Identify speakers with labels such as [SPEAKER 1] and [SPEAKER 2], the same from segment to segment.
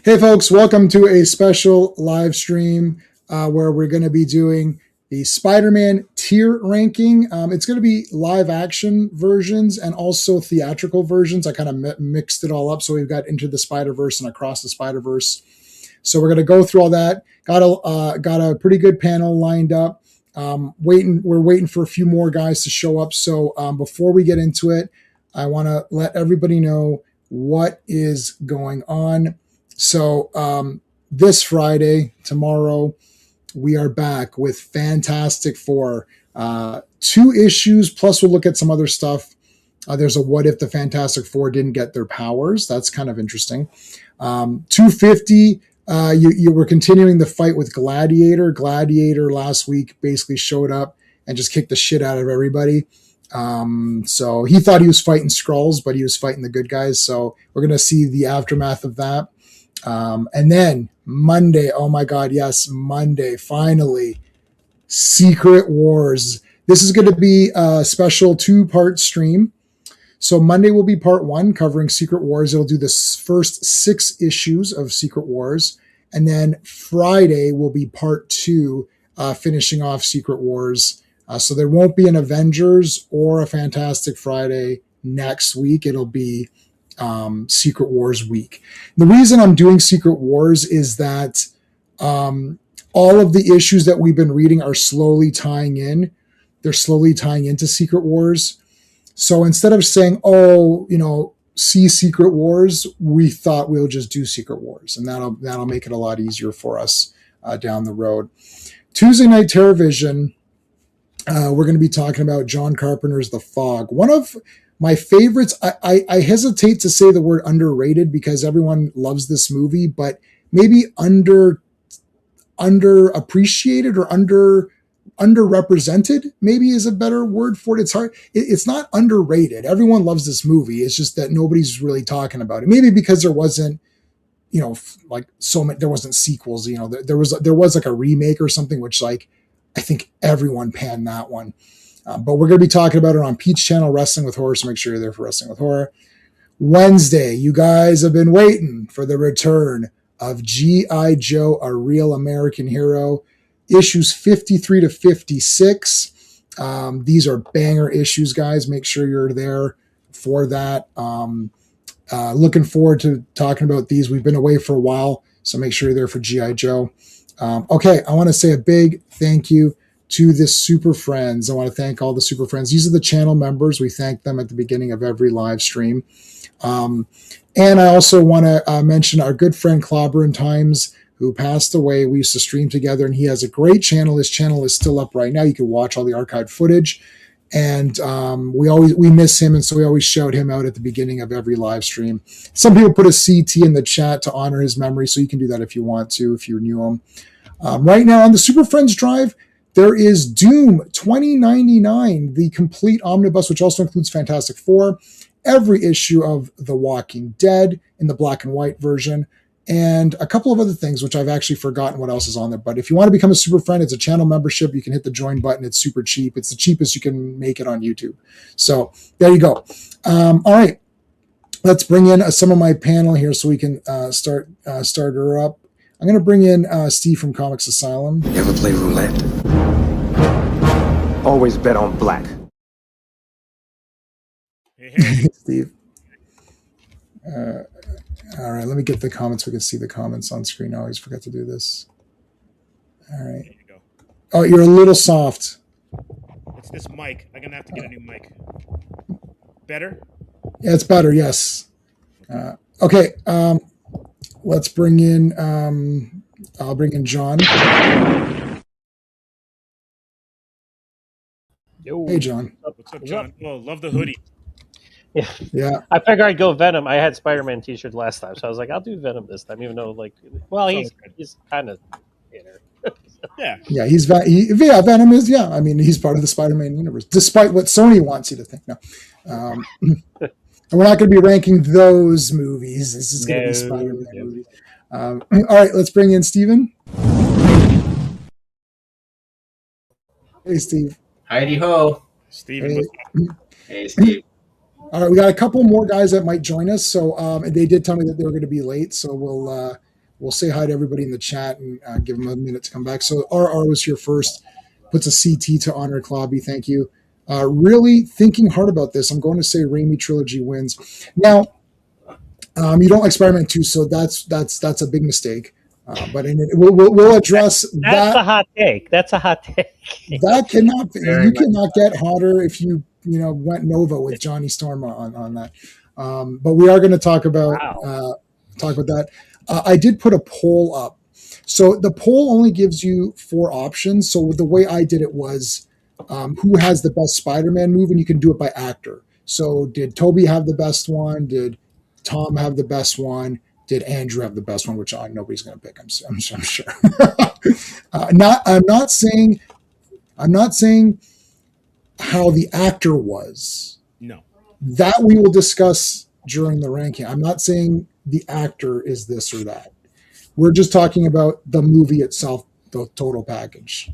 [SPEAKER 1] Hey, folks, welcome to a special live stream where we're going to be doing the Spider Man tier ranking. It's going to be live action versions and also theatrical versions. I kind of mixed it all up. So we've got Into the Spider Verse and Across the Spider Verse. So we're going to go through all that. Got a pretty good panel lined up. We're waiting for a few more guys to show up. So before we get into it, I want to let everybody know what is going on. So this Friday, tomorrow, we are back with Fantastic Four. 2 issues, plus we'll look at some other stuff. There's a what if the Fantastic Four didn't get their powers. That's kind of interesting. 250, you were continuing the fight with Gladiator. Gladiator last week basically showed up and just kicked the shit out of everybody. So he thought he was fighting Skrulls, but he was fighting the good guys. So we're going to see the aftermath of that. And then Monday, oh my God, yes, Monday, finally, Secret Wars. This is going to be a special 2-part stream. So Monday will be part 1 covering Secret Wars. It'll do the first 6 issues of Secret Wars. And then Friday will be part 2, finishing off Secret Wars. So there won't be an Avengers or a Fantastic Friday next week. It'll be Secret Wars week. The reason I'm doing Secret Wars is that all of the issues that we've been reading are slowly tying in. They're slowly tying into Secret Wars. So instead of saying, see Secret Wars, we thought we'll just do Secret Wars, and that'll make it a lot easier for us down the road. Tuesday night TerrorVision, we're going to be talking about John Carpenter's The Fog. One of my favorites. I hesitate to say the word underrated because everyone loves this movie, but maybe underappreciated or underrepresented maybe is a better word for it. It's hard. It's not underrated. Everyone loves this movie. It's just that nobody's really talking about it. Maybe because there wasn't, like so many, there wasn't sequels. There was like a remake or something, which like I think everyone panned that one. But we're going to be talking about it on Peach Channel, Wrestling with Horror, so make sure you're there for Wrestling with Horror. Wednesday, you guys have been waiting for the return of G.I. Joe, A Real American Hero, issues 53 to 56. These are banger issues, guys. Make sure you're there for that. Looking forward to talking about these. We've been away for a while, so make sure you're there for G.I. Joe. Okay, I want to say a big thank you to the Super Friends. I want to thank all the Super Friends. These are the channel members. We thank them at the beginning of every live stream. And I also want to mention our good friend Clobberin Times, who passed away. We used to stream together, and he has a great channel. His channel is still up right now. You can watch all the archived footage. And we miss him, and so we always shout him out at the beginning of every live stream. Some people put a CT in the chat to honor his memory, so you can do that if you want to, if you knew him. Right now on the Super Friends Drive, there is Doom 2099, the complete omnibus, which also includes Fantastic Four, every issue of The Walking Dead in the black and white version, and a couple of other things, which I've actually forgotten what else is on there. But if you want to become a Super Friend, it's a channel membership. You can hit the join button. It's super cheap. It's the cheapest you can make it on YouTube. So there you go. All right. Let's bring in some of my panel here so we can start her up. I'm going to bring in Steve from Comics Asylum.
[SPEAKER 2] You ever play roulette? Always bet on black.
[SPEAKER 1] Hey. Steve. All right, let me get the comments. We can see the comments on screen. I always forget to do this. All right. There you go. Oh, you're a little soft.
[SPEAKER 3] It's this mic. I'm going to have to get a new mic. Better?
[SPEAKER 1] Yeah, it's better, yes. Okay, let's bring in, I'll bring in John.
[SPEAKER 4] Yo.
[SPEAKER 1] Hey, John.
[SPEAKER 3] What's up, John? Oh, love the hoodie.
[SPEAKER 4] Yeah. I figured I'd go Venom. I had Spider-Man t-shirt last time, so I was like, I'll do Venom this time, even though, he's kind of
[SPEAKER 3] Yeah,
[SPEAKER 1] he's Venom is, I mean, he's part of the Spider-Man universe, despite what Sony wants you to think. No. And we're not going to be ranking those movies. This is going to be Spider-Man movies. All right, let's bring in Steven. Hey, Steve.
[SPEAKER 5] Heidi ho.
[SPEAKER 3] Steven.
[SPEAKER 5] Hey, Steve.
[SPEAKER 1] All right, we got a couple more guys that might join us. So and they did tell me that they were going to be late. So we'll say hi to everybody in the chat and give them a minute to come back. So RR was here first. Puts a CT to honor Klobby. Thank you. Really thinking hard about this. I'm going to say Raimi trilogy wins. Now, you don't like Spider-Man 2, so that's a big mistake. But we'll address that.
[SPEAKER 4] That's a hot take. That's a hot take.
[SPEAKER 1] That cannot get hotter if you went Nova with Johnny Storm on that. But we are going to talk about that. I did put a poll up. So the poll only gives you 4 options. So the way I did it was who has the best Spider-Man move, and you can do it by actor. So did Toby have the best one? Did Tom have the best one? Did Andrew have the best one? Which nobody's going to pick. I'm sure. I'm not saying how the actor was.
[SPEAKER 3] No.
[SPEAKER 1] That we will discuss during the ranking. I'm not saying the actor is this or that. We're just talking about the movie itself, the total package.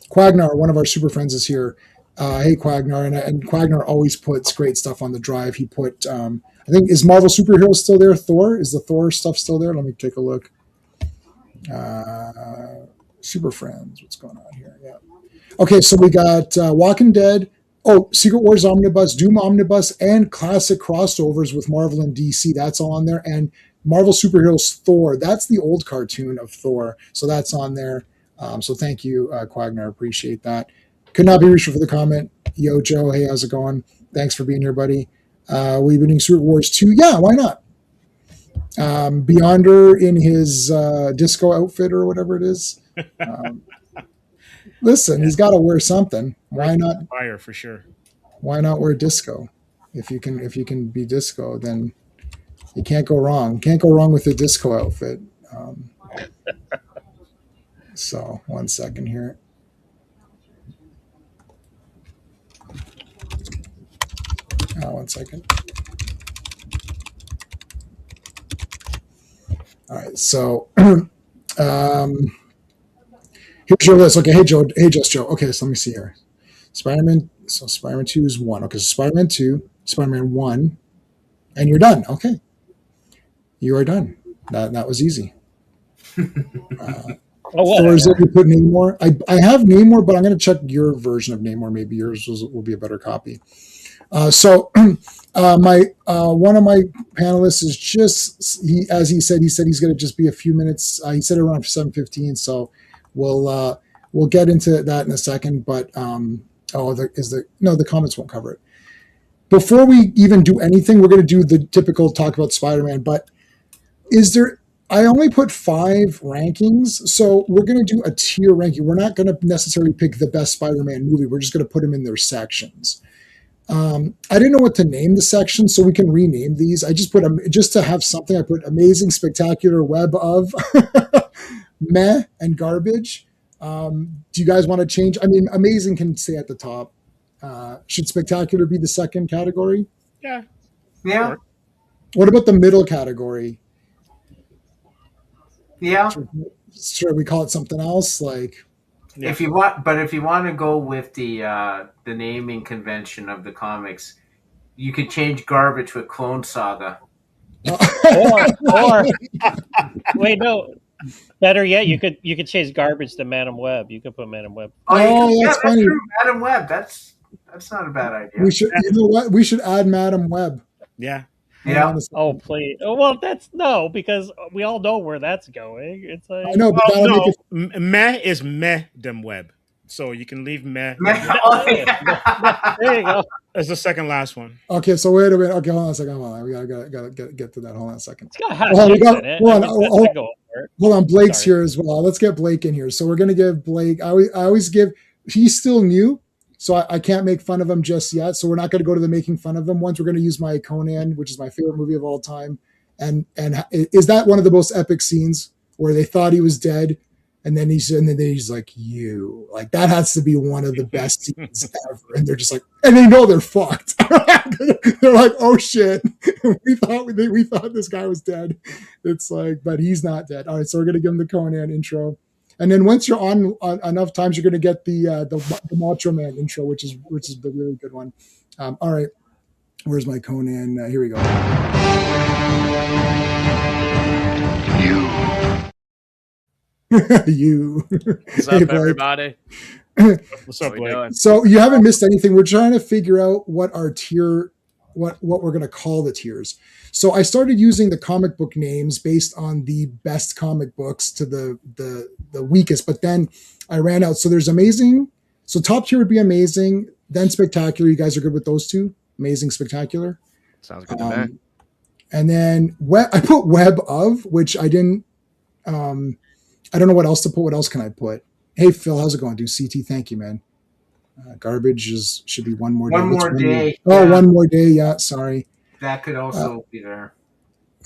[SPEAKER 1] Quagnar, one of our super friends, is here. Hey, Quagnar. And Quagnar always puts great stuff on the drive. He put, I think, is Marvel Superheroes still there? Thor? Is the Thor stuff still there? Let me take a look. Super Friends. What's going on here? Yeah. Okay, so we got Walking Dead. Oh, Secret Wars Omnibus, Doom Omnibus, and classic crossovers with Marvel and DC. That's all on there. And Marvel Superheroes Thor. That's the old cartoon of Thor. So that's on there. So thank you, Quagnar. Appreciate that. Could not be reached for the comment. Yo, Joe. Hey, how's it going? Thanks for being here, buddy. We've been doing Secret Wars 2. Yeah, why not? Beyonder in his disco outfit or whatever it is. Listen, he's got to wear something. Why not?
[SPEAKER 3] Fire for sure.
[SPEAKER 1] Why not wear disco? If you can be disco, then you can't go wrong. Can't go wrong with the disco outfit. So 1 second here. One second. All right. So here's your list. Okay. Hey, Joe. Hey, Just Joe. Okay. So let me see here. Spider-Man. So Spider-Man 2 is 1. Okay. So Spider-Man 2, Spider-Man 1, and you're done. Okay. You are done. That was easy. Or is it you put Namor? I have Namor, but I'm going to check your version of Namor. Maybe yours will be a better copy. So my one of my panelists is just as he said he's going to just be a few minutes. He said around 7:15. So we'll get into that in a second. But the comments won't cover it. Before we even do anything, we're going to do the typical talk about Spider-Man. But I only put 5 rankings, so we're going to do a tier ranking. We're not going to necessarily pick the best Spider-Man movie. We're just going to put them in their sections. I didn't know what to name the sections, so we can rename these. I just put just to have something. I put amazing, spectacular, web of, meh, and garbage. Do you guys want to change? I mean, amazing can stay at the top. Should spectacular be the second category?
[SPEAKER 3] Yeah.
[SPEAKER 1] What about the middle category?
[SPEAKER 5] Yeah.
[SPEAKER 1] Should we call it something else? Like,
[SPEAKER 5] if you want to go with the naming convention of the comics, you could change garbage with Clone Saga.
[SPEAKER 4] or wait, no. Better yet, you could change garbage to Madam Web. You could put Madam Web.
[SPEAKER 1] That's funny.
[SPEAKER 5] True. Madam Web. That's not a bad idea.
[SPEAKER 1] We should. You know what? We should add Madam Web.
[SPEAKER 3] Yeah.
[SPEAKER 5] Yeah.
[SPEAKER 4] Oh, please. Oh, well, that's no, because we all know where that's going. It's like,
[SPEAKER 1] I know, but
[SPEAKER 3] meh is Madam Web, so you can leave meh.
[SPEAKER 4] There you go.
[SPEAKER 3] As the second last one.
[SPEAKER 1] Okay, so wait a minute. Okay, hold on a second. Hold on. We gotta get to that. Hold on a second.
[SPEAKER 4] It's got
[SPEAKER 1] Hold on. Blake's here as well. Let's get Blake in here. So we're gonna give Blake. I always give. He's still new, so I can't make fun of him just yet. So we're not going to go to the making fun of him once. We're going to use my Conan, which is my favorite movie of all time. And is that one of the most epic scenes where they thought he was dead, and then he's like, you, like, that has to be one of the best scenes ever. And they're just like, and they know they're fucked. They're like, oh shit, we thought this guy was dead. It's like, but he's not dead. All right, so we're gonna give him the Conan intro, and then once you're on enough times, you're gonna get the Macho Man intro, which is the really good one. All right, Where's my Conan? Here we go. You.
[SPEAKER 6] What's
[SPEAKER 1] Hey,
[SPEAKER 6] up,
[SPEAKER 1] Blake.
[SPEAKER 6] everybody?
[SPEAKER 3] What's up,
[SPEAKER 6] How we
[SPEAKER 3] Blake?
[SPEAKER 6] doing?
[SPEAKER 1] So you haven't missed anything. We're trying to figure out what our tier, what we're going to call the tiers. So I started using the comic book names based on the best comic books to the weakest, but then I ran out. So there's amazing. So top tier would be amazing, then spectacular. You guys are good with those two? Amazing, spectacular.
[SPEAKER 6] Sounds good to me.
[SPEAKER 1] And then I put web of, which I didn't. I don't know what else to put. What else can I put? Hey Phil, how's it going? Do CT? Thank you, man. Garbage should be one more day.
[SPEAKER 5] One more day.
[SPEAKER 1] Oh,
[SPEAKER 5] Yeah.
[SPEAKER 1] one more day. Yeah, sorry.
[SPEAKER 5] That could also be there.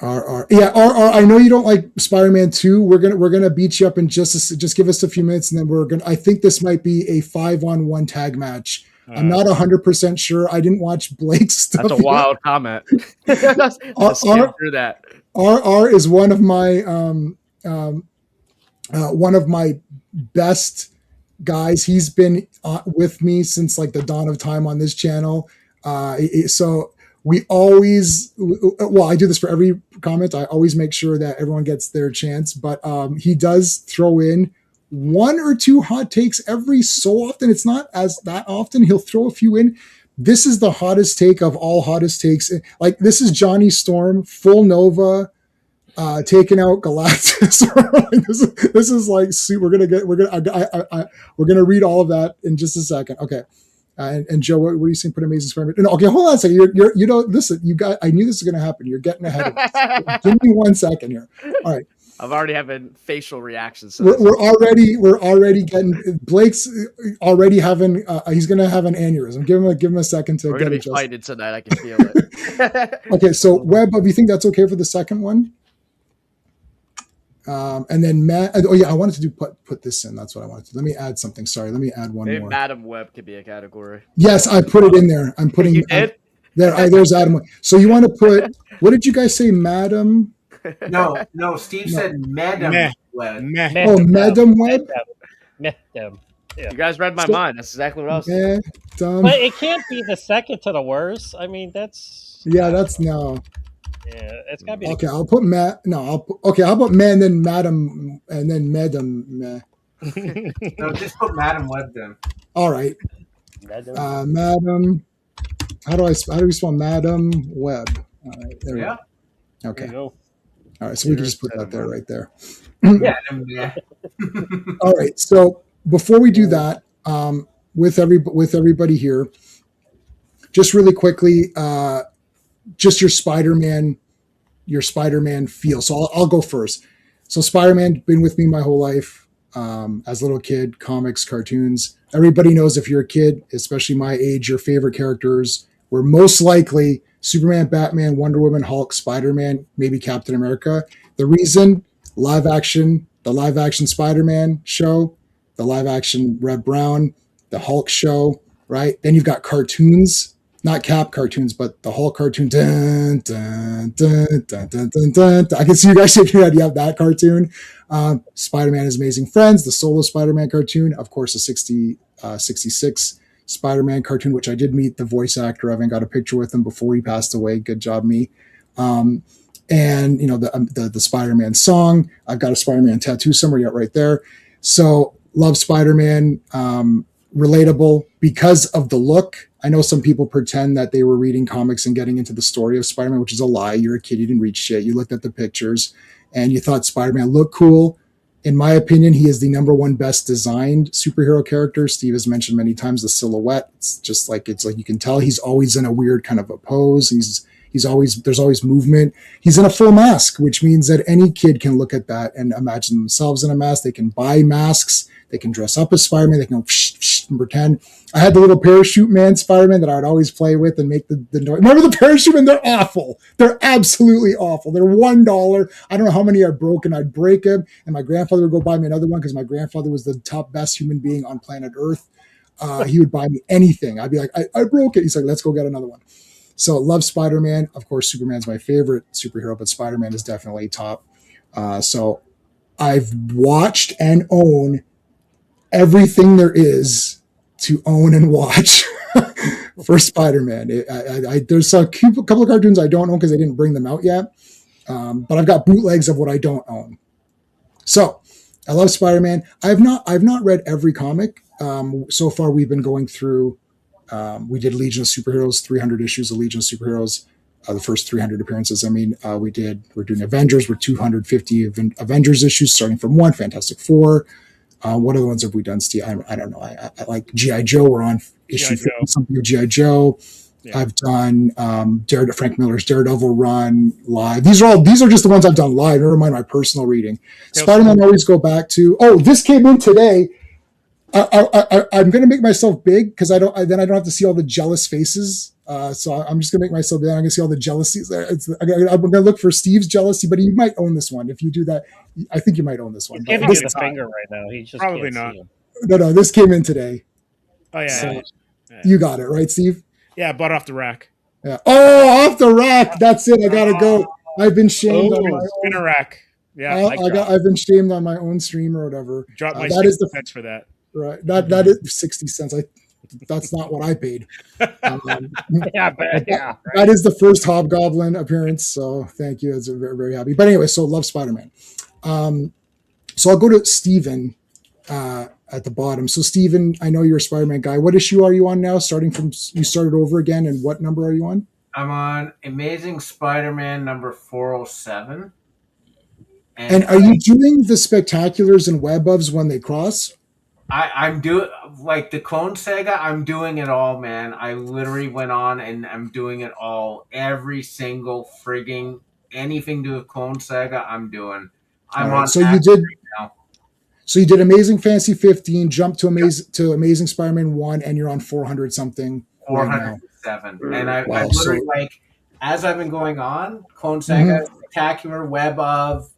[SPEAKER 1] R. I know you don't like Spider-Man 2. We're gonna beat you up in just give us a few minutes, and then I think this might be a 5-on-1 tag match. I'm not 100% sure. I didn't watch Blake's stuff.
[SPEAKER 6] That's a wild comment. Let's skip through that.
[SPEAKER 1] RR is one of my best guys. He's been with me since like the dawn of time on this channel. So we always, I do this for every comment. I always make sure that everyone gets their chance, but he does throw in one or two hot takes every so often. It's not as that often. He'll throw a few in. This is the hottest take of all hottest takes. Like this is Johnny Storm, full Nova, taking out Galactus. this is like, see, we're gonna read all of that in just a second. Okay. And Joe, what do you think? Put Amazing Spider-Man. No, okay, hold on a second. You know, listen, I knew this was going to happen. You're getting ahead of us. Give me 1 second here. All right.
[SPEAKER 6] I'm already having facial reactions. To
[SPEAKER 1] We're already getting Blake's already having. He's going to have an aneurysm. Give him a second to.
[SPEAKER 6] We're
[SPEAKER 1] get
[SPEAKER 6] gonna be
[SPEAKER 1] adjusted.
[SPEAKER 6] fighting tonight. I can feel it.
[SPEAKER 1] Okay, so Webb, do you think that's okay for the second one? And then Matt. Oh yeah, I wanted to put this in. That's what I wanted to. Let me add something. Sorry, let me add one
[SPEAKER 6] Maybe
[SPEAKER 1] more.
[SPEAKER 6] Madam Web could be a category.
[SPEAKER 1] Yes, I put it in there. I'm putting.
[SPEAKER 6] You did?
[SPEAKER 1] There's Adam. So you want to put? What did you guys say, Madam?
[SPEAKER 5] No. Steve said Madam
[SPEAKER 3] Meh.
[SPEAKER 5] Web.
[SPEAKER 3] Meh.
[SPEAKER 1] Oh, Madam Web.
[SPEAKER 4] Madam.
[SPEAKER 6] You guys read my
[SPEAKER 1] So-
[SPEAKER 6] mind. That's exactly what I was thinking.
[SPEAKER 1] Madam.
[SPEAKER 4] But it can't be the second to the worst. I mean, that's
[SPEAKER 1] Yeah, that's no.
[SPEAKER 4] yeah. It's gotta be.
[SPEAKER 1] Okay, I'll put Matt. No, How about man, then Madam, and then Madam. Meh.
[SPEAKER 5] No, just put Madam Web then.
[SPEAKER 1] All right, Madam. How do we spell Madam Web? All right, there we
[SPEAKER 5] Yeah.
[SPEAKER 1] go.
[SPEAKER 4] There
[SPEAKER 1] Okay,
[SPEAKER 4] you go.
[SPEAKER 1] all right. So we can just put that there, right there.
[SPEAKER 5] Yeah. Yeah.
[SPEAKER 1] All right. So before we do that, with everybody here, just really quickly, just your Spider-Man feel. So I'll go first. So Spider-Man been with me my whole life. As a little kid, comics, cartoons. Everybody knows if you're a kid, especially my age, your favorite characters were most likely Superman, Batman, Wonder Woman, Hulk, Spider-Man, maybe Captain America. The reason the live action Spider-Man show, the live action Red Brown, the Hulk show, right? Then you've got cartoons, not Cap cartoons, but the Hulk cartoon. Dun, dun, dun, dun, dun, dun, dun. I can see you guys shaking your head. You have that cartoon. Spider-Man His Amazing Friends, the solo Spider-Man cartoon, of course, the 66 Spider-Man cartoon, which I did meet the voice actor of and got a picture with him before he passed away. Good job, me. And you know the Spider-Man song. I've got a Spider-Man tattoo somewhere yet right there. So love Spider-Man. Relatable because of the look. I know some people pretend that they were reading comics and getting into the story of Spider-Man, which is a lie. You're a kid. You didn't read shit. You looked at the pictures and you thought Spider-Man looked cool. In my opinion, he is the number one best designed superhero character. Steve has mentioned many times the silhouette. It's like you can tell he's always in a weird kind of a pose. There's always movement. He's in a full mask, which means that any kid can look at that and imagine themselves in a mask. They can buy masks. They can dress up as Spider-Man. They can go and pretend. I had the little parachute man Spider-Man that I would always play with and make the noise. Remember the parachute man? They're awful. They're absolutely awful. They're $1. I don't know how many I've broken. I'd break them, and my grandfather would go buy me another one because my grandfather was the top best human being on planet Earth. He would buy me anything. I'd be like, I broke it. He's like, let's go get another one. So love Spider-Man. Of course, Superman's my favorite superhero, but Spider-Man is definitely top. So I've watched and own everything there is to own and watch for Spider-Man. There's a couple of cartoons I don't own because they didn't bring them out yet, but I've got bootlegs of what I don't own. So I love Spider-Man. I've not read every comic. So far, we've been going through. We did Legion of Superheroes, 300 issues of Legion of Superheroes. The first 300 appearances. I mean, we're doing Avengers. We're 250 Avengers issues, starting from 1, Fantastic Four. What other ones have we done, Steve? I don't know. I like G.I. Joe. We're on issue 50 something of G.I. Joe. Yeah. I've done Frank Miller's Daredevil run live. These are just the ones I've done live. Never mind my personal reading. Spider-Man I always go back to. Oh, this came in today. I'm going to make myself big because I don't have to see all the jealous faces. So I'm just going to make myself big. I'm going to see all the jealousies. I'm going to look for Steve's jealousy, but you might own this one. If you do that, I think you might own this one.
[SPEAKER 4] He's giving you the finger right now. He just
[SPEAKER 3] probably not.
[SPEAKER 1] No, this came in today.
[SPEAKER 3] Oh, yeah.
[SPEAKER 1] So
[SPEAKER 3] Yeah.
[SPEAKER 1] You got it, right, Steve?
[SPEAKER 3] Yeah, bought off the rack.
[SPEAKER 1] Yeah. Oh, off the rack. That's it. I got to go. I've been shamed on my own.
[SPEAKER 3] Spinner rack. Yeah,
[SPEAKER 1] I've been shamed on my own stream or whatever.
[SPEAKER 3] Drop my 60 cents for that.
[SPEAKER 1] Right. That is 60 cents. That's not what I paid.
[SPEAKER 4] Yeah.
[SPEAKER 1] That is the first Hobgoblin appearance. So thank you. It's very, very happy. But anyway, so love Spider-Man. So I'll go to Steven at the bottom. So Steven, I know you're a Spider-Man guy. What issue are you on now? Starting from, you started over again, and what number are you on?
[SPEAKER 5] I'm on Amazing Spider-Man number 407.
[SPEAKER 1] And are you doing the spectaculars and web ofs when they cross?
[SPEAKER 5] I'm doing, like, the Clone Saga, I'm doing it all, man. I literally went on and I'm doing it all. Every single frigging anything to do with Clone Saga, I'm doing. I'm on.
[SPEAKER 1] So you did. Right, so you did Amazing Fantasy 15, jump to Amazing Spider-Man 1, and you're on 400 something.
[SPEAKER 5] 407, right, and I literally, like, as I've been going on, Clone Saga, Spectacular, Web of,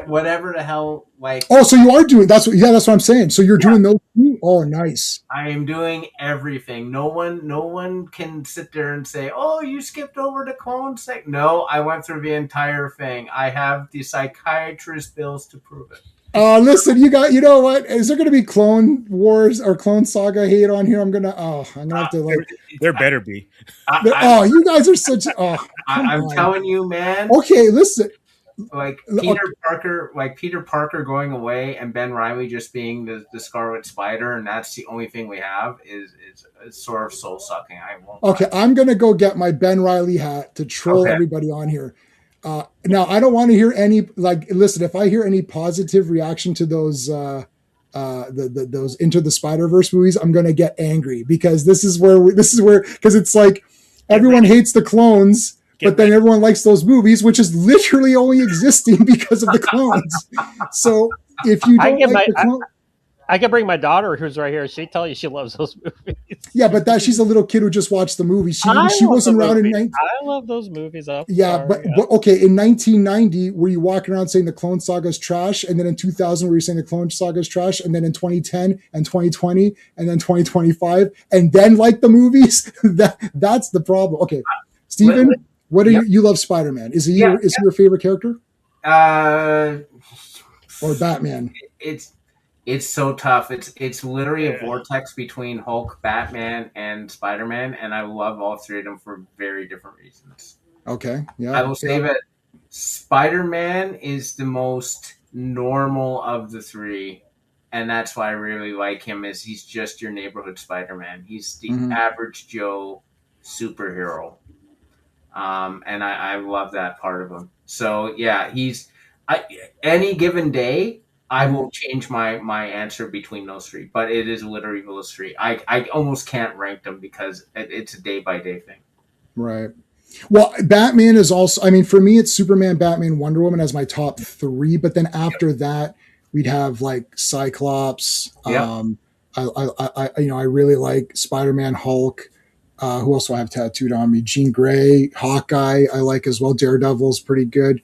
[SPEAKER 5] whatever the hell, like.
[SPEAKER 1] Oh, so you are doing that's what I'm saying. So you're doing those two? Oh, nice.
[SPEAKER 5] I am doing everything. No one can sit there and say, "Oh, you skipped over the Clone Saga." No, I went through the entire thing. I have the psychiatrist bills to prove it.
[SPEAKER 1] Listen, you know what? Is there going to be Clone Wars or Clone Saga hate on here? I'm gonna have to, like.
[SPEAKER 3] There better be.
[SPEAKER 1] You guys are such.
[SPEAKER 5] I'm telling you, man.
[SPEAKER 1] Okay, listen.
[SPEAKER 5] Like Peter Parker going away and Ben Reilly just being the Scarlet Spider, and that's the only thing we have is sort of soul sucking. I won't.
[SPEAKER 1] Okay, I'm gonna go get my Ben Reilly hat to troll everybody on here. Now I don't want to hear any, like, listen, if I hear any positive reaction to those those Into the Spider-Verse movies, I'm gonna get angry because this is where because it's like everyone hates the clones. But then everyone likes those movies, which is literally only existing because of the clones. So if you don't like the clones,
[SPEAKER 4] I can bring my daughter, who's right here. She'd tell you she loves those movies.
[SPEAKER 1] Yeah, but she's a little kid who just watched the movie. She wasn't around in 19.
[SPEAKER 4] I love those movies. But
[SPEAKER 1] okay, in 1990, were you walking around saying the Clone Saga is trash, and then in 2000, were you saying the Clone Saga is trash, and then in 2010 and 2020 and then 2025, and then like the movies? That's the problem. Okay, Steven. What are you love Spider-Man? Is he your favorite character? Or Batman?
[SPEAKER 5] It's so tough. It's literally a vortex between Hulk, Batman, and Spider-Man, and I love all three of them for very different reasons.
[SPEAKER 1] Okay. Yeah.
[SPEAKER 5] I will say that Spider-Man is the most normal of the three, and that's why I really like him, is he's just your neighborhood Spider-Man. He's the average Joe superhero. And I love that part of him. So yeah, any given day, I will change my answer between those three, but it is literally those three. I almost can't rank them because it's a day by day thing.
[SPEAKER 1] Right. Well, Batman is also, I mean, for me, it's Superman, Batman, Wonder Woman as my top three, but then after that, we'd have like Cyclops. I really like Spider-Man, Hulk. Who else do I have tattooed on me? Jean Grey, Hawkeye, I like as well. Daredevil's pretty good.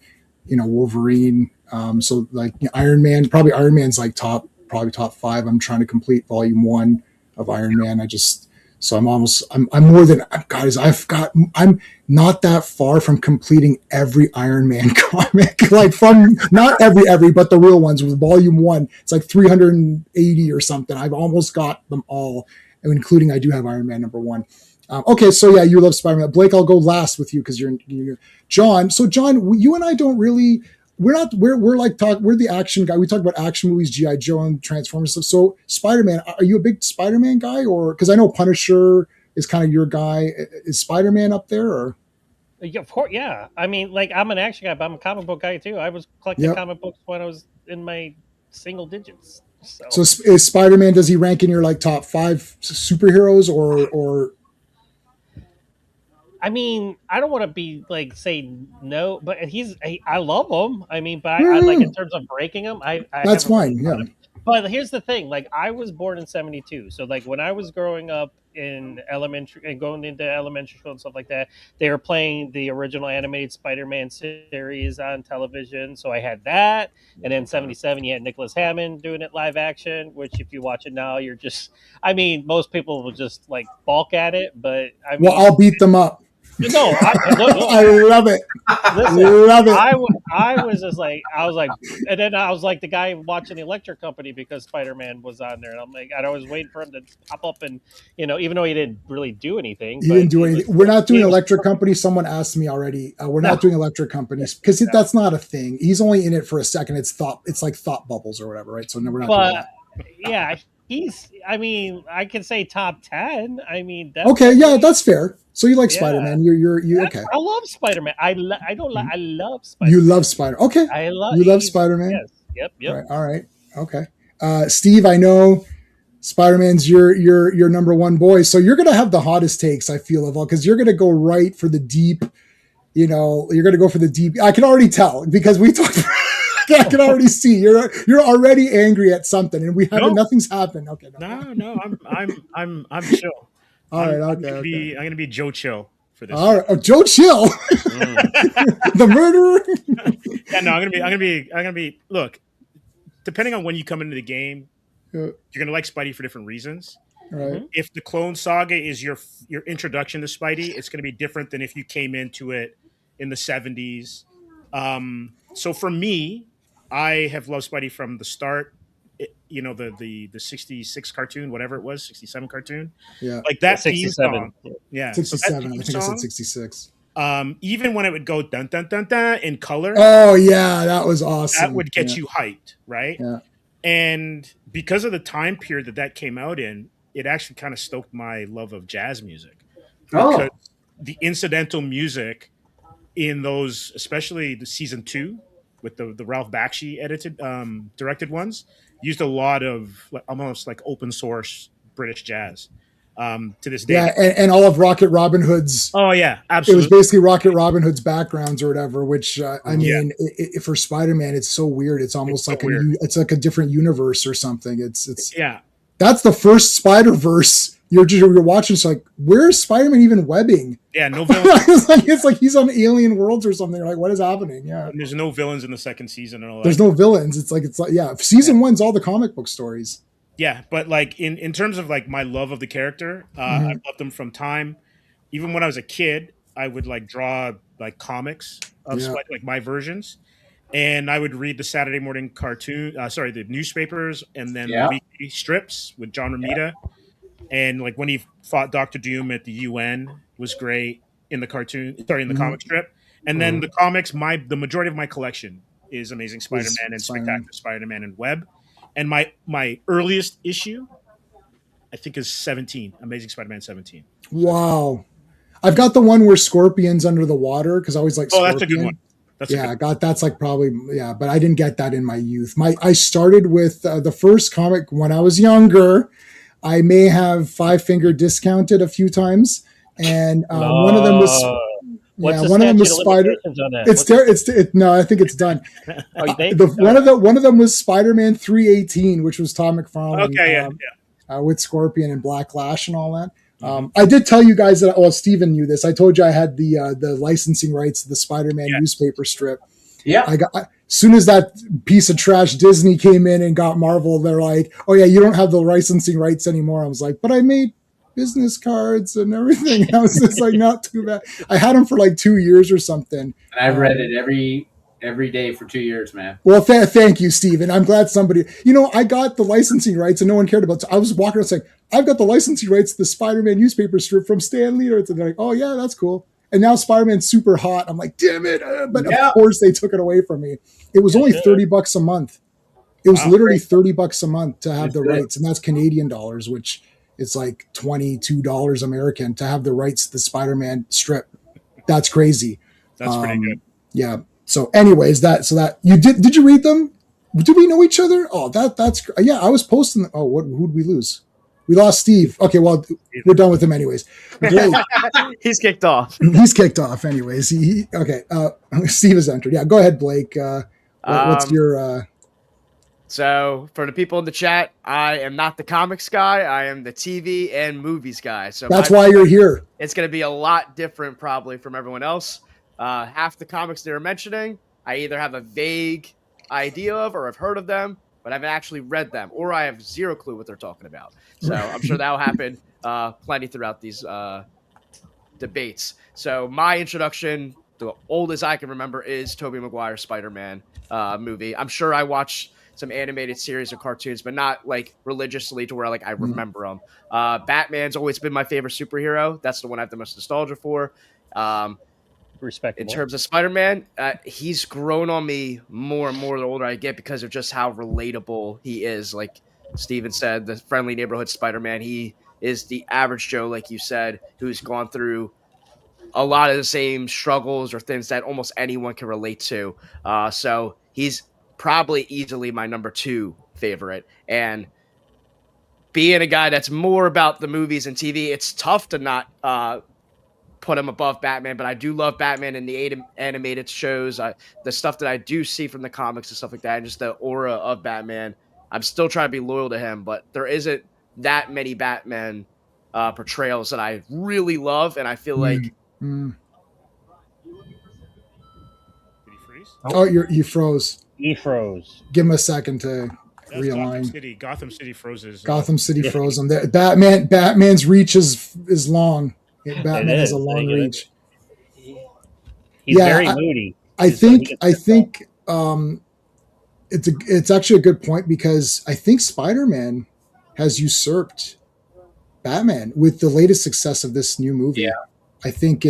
[SPEAKER 1] Wolverine. So like Iron Man, probably Iron Man's like top 5. I'm trying to complete volume 1 of Iron Man. I'm more than, guys, I'm not that far from completing every Iron Man comic, like from not every, but the real ones with volume 1. It's like 380 or something. I've almost got them all, including I do have Iron Man number 1. Okay, so yeah, you love Spider-Man. Blake, I'll go last with you because you're John. So John, you and I don't really. We're like we're the action guy. We talk about action movies, GI Joe and Transformers stuff. So Spider-Man, are you a big Spider-Man guy, or because I know Punisher is kind of your guy? Is Spider-Man up there, or?
[SPEAKER 4] Yeah, of course, yeah. I mean, like I'm an action guy, but I'm a comic book guy too. I was collecting comic books when I was in my single digits. So
[SPEAKER 1] is Spider-Man? Does he rank in your like top 5 superheroes, or?
[SPEAKER 4] I mean, I don't want to be like say no, but I love him. I mean, but I like in terms of breaking him, I
[SPEAKER 1] that's fine. Yeah.
[SPEAKER 4] But here's the thing: like I was born in '72, so like when I was growing up in elementary and going into elementary school and stuff like that, they were playing the original animated Spider-Man series on television. So I had that, and then '77, you had Nicholas Hammond doing it live action. Which, if you watch it now, you're just, I mean, most people will just like balk at it, but I mean,
[SPEAKER 1] well, I'll beat them up.
[SPEAKER 4] No,
[SPEAKER 1] I love it.
[SPEAKER 4] Listen, love it. I was just like, and then I was like the guy watching the Electric Company because Spider-Man was on there, and I'm like, I was waiting for him to pop up, and even though he didn't really do anything,
[SPEAKER 1] he didn't do anything. We're not doing Electric Company. Someone asked me already. We're not doing Electric Companies because that's not a thing. He's only in it for a second. It's like thought bubbles or whatever, right? So no, we're not doing that.
[SPEAKER 4] Yeah. I mean, I can say top 10. I mean,
[SPEAKER 1] okay, yeah, that's fair. So you like Spider-Man? You okay?
[SPEAKER 4] I love Spider-Man. I love Spider-Man.
[SPEAKER 1] You love Spider. Okay, you love Spider-Man.
[SPEAKER 4] Yes. Yep.
[SPEAKER 1] All right. Okay. Steve, I know Spider-Man's your number one boy, so you're gonna have the hottest takes. I feel of all because you're gonna go right for the deep. You're gonna go for the deep. I can already tell because we talked. I can already see you're already angry at something, and nothing's happened. Okay,
[SPEAKER 3] no, I'm chill.
[SPEAKER 1] All right,
[SPEAKER 3] I'm gonna be Joe Chill for this.
[SPEAKER 1] All right, Joe Chill, the murderer.
[SPEAKER 3] Yeah, no, I'm gonna be. Look, depending on when you come into the game, you're gonna like Spidey for different reasons.
[SPEAKER 1] Right.
[SPEAKER 3] If the Clone Saga is your introduction to Spidey, it's gonna be different than if you came into it in the '70s. So for me, I have loved Spidey from the start. The 66 cartoon, whatever it was, 67 cartoon.
[SPEAKER 1] Yeah.
[SPEAKER 3] Like that
[SPEAKER 4] 67.
[SPEAKER 1] Yeah. 67. I think I said 66.
[SPEAKER 3] Even when it would go dun dun dun dun in color.
[SPEAKER 1] Oh yeah, that was awesome.
[SPEAKER 3] That would get you hyped, right?
[SPEAKER 1] Yeah.
[SPEAKER 3] And because of the time period that came out in, it actually kind of stoked my love of jazz music. Because the incidental music in those, especially the season 2 with the Ralph Bakshi directed ones, used a lot of almost like open source British jazz to this day.
[SPEAKER 1] Yeah, and all of Rocket Robin Hood's.
[SPEAKER 3] Oh yeah, absolutely.
[SPEAKER 1] It was basically Rocket Robin Hood's backgrounds or whatever. Which I mean, for Spider-Man, it's so weird. It's almost like it's like a different universe or something. It's
[SPEAKER 3] yeah.
[SPEAKER 1] That's the first Spider-Verse. You're watching. It's like, where's Spider-Man even webbing?
[SPEAKER 3] Yeah, no villains.
[SPEAKER 1] it's like he's on Alien Worlds or something. You're like, what is happening? Yeah,
[SPEAKER 3] and there's no villains in the second season and all that.
[SPEAKER 1] There's no villains. It's like yeah. Season 1's all the comic book stories.
[SPEAKER 3] Yeah, but like in terms of like my love of the character, I loved him from time. Even when I was a kid, I would like draw like comics of Spidey, like my versions. And I would read the Saturday morning the newspapers, and then the weekly strips with John Romita. And like when he fought Doctor Doom at the UN was great in the comic strip. And then the comics, the majority of my collection is Amazing Spider-Man and Spectacular Spider-Man and Web. And my earliest issue, I think, is 17, Amazing Spider-Man 17.
[SPEAKER 1] Wow. I've got the one where Scorpion's under the water because I always like Scorpion.
[SPEAKER 3] Oh, that's a good one.
[SPEAKER 1] That's like probably, but I didn't get that in my youth. I started with the first comic when I was younger. I may have Five Finger discounted a few times, and one of them was one of them was Spider. No, I think it's done. One of them was Spider-Man 318, which was Todd McFarlane.
[SPEAKER 3] Okay,
[SPEAKER 1] with Scorpion and Black Lash and all that. I did tell you guys that. Well, Steven knew this. I told you I had the licensing rights to the Spider-Man newspaper strip.
[SPEAKER 5] Yeah,
[SPEAKER 1] as soon as that piece of trash Disney came in and got Marvel, they're like, "Oh yeah, you don't have the licensing rights anymore." I was like, "But I made business cards and everything." I was just like, "Not too bad." I had them for like 2 years or something.
[SPEAKER 5] And I've read it every every day for 2 years, man.
[SPEAKER 1] Well, thank you, Steven. I'm glad somebody, I got the licensing rights and no one cared about it. So I was walking around saying, I've got the licensing rights to the Spider-Man newspaper strip from Stan Lee. And they're like, oh, yeah, that's cool. And now Spider-Man's super hot. I'm like, damn it. But of course they took it away from me. It was only $30 a month. It was literally $30 a month to have the rights. And that's Canadian dollars, which is like $22 American to have the rights to the Spider-Man strip. That's crazy.
[SPEAKER 3] That's pretty good.
[SPEAKER 1] Yeah. So anyways, that you did you read them? Did we know each other? Oh, that's yeah, I was posting them. Oh, who'd we lose? We lost Steve. Okay, well, we're done with him anyways. Blake,
[SPEAKER 6] He's kicked off.
[SPEAKER 1] he's kicked off anyways. Okay. Steve has entered. Yeah, go ahead, Blake. What's your
[SPEAKER 6] So for the people in the chat, I am not the comics guy. I am the TV and movies guy. So
[SPEAKER 1] that's why you're here.
[SPEAKER 6] It's going to be a lot different probably from everyone else. Half the comics they were mentioning, I either have a vague idea of or I've heard of them, but I haven't actually read them, or I have zero clue what they're talking about. So I'm sure that'll happen plenty throughout these debates. So my introduction, the oldest I can remember, is Tobey Maguire's Spider-Man movie. I'm sure I watched some animated series or cartoons, but not like religiously to where I remember them. Batman's always been my favorite superhero. That's the one I have the most nostalgia for.
[SPEAKER 4] Respectable.
[SPEAKER 6] In terms of Spider-Man, he's grown on me more and more the older I get because of just how relatable he is. Like Steven said, the friendly neighborhood Spider-Man, he is the average Joe, like you said, who's gone through a lot of the same struggles or things that almost anyone can relate to. So he's probably easily my number 2 favorite. And being a guy that's more about the movies and TV, it's tough to not put him above Batman, but I do love Batman in the animated shows. The stuff that I do see from the comics and stuff like that, and just the aura of Batman. I'm still trying to be loyal to him, but there isn't that many Batman portrayals that I really love, and I feel like...
[SPEAKER 3] Did he freeze?
[SPEAKER 1] Oh, you froze.
[SPEAKER 4] He froze.
[SPEAKER 1] Give him a second to
[SPEAKER 3] That's
[SPEAKER 1] realign.
[SPEAKER 3] Gotham City froze.
[SPEAKER 1] Gotham City froze him. Batman's reach is long. Batman has a long reach.
[SPEAKER 4] He's very moody.
[SPEAKER 1] I think it's actually a good point because I think Spider-Man has usurped Batman with the latest success of this new movie.
[SPEAKER 5] Yeah.
[SPEAKER 1] I think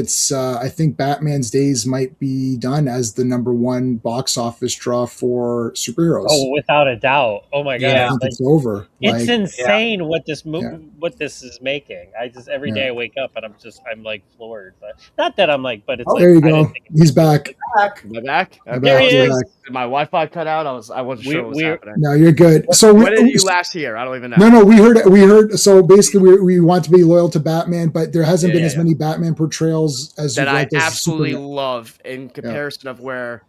[SPEAKER 1] Batman's days might be done as the number 1 box office draw for superheroes.
[SPEAKER 4] Oh, without a doubt. Oh my god.
[SPEAKER 1] Yeah, I think it's over.
[SPEAKER 4] It's insane what this what this is making. I just every day I wake up and I'm like floored. But not that I'm like, but it's
[SPEAKER 1] there you go. He's back.
[SPEAKER 6] Am I back?
[SPEAKER 4] There he is.
[SPEAKER 6] Did my Wi-Fi cut out? I wasn't sure what was happening.
[SPEAKER 1] No, you're good. So
[SPEAKER 6] when did you last hear? I don't even know.
[SPEAKER 1] No, we heard. So basically, we want to be loyal to Batman, but there hasn't been as many Batman portrayals as
[SPEAKER 6] that I
[SPEAKER 1] like as
[SPEAKER 6] absolutely
[SPEAKER 1] Superman.
[SPEAKER 6] love in comparison of where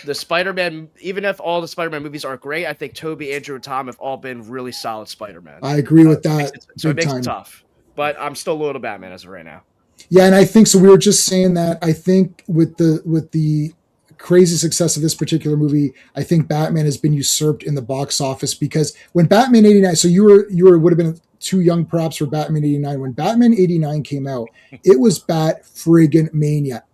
[SPEAKER 6] the Spider-Man, even if all the Spider-Man movies aren't great, I think Tobey, Andrew, and Tom have all been really solid Spider-Man.
[SPEAKER 1] I agree with that.
[SPEAKER 6] So it makes it tough, but I'm still loyal to Batman as of right now.
[SPEAKER 1] Yeah, and I think so. We were just saying that. I think with the crazy success of this particular movie, I think Batman has been usurped in the box office because when Batman 89, so you would have been too young perhaps for Batman 89. When Batman 89 came out, it was Bat friggin' mania.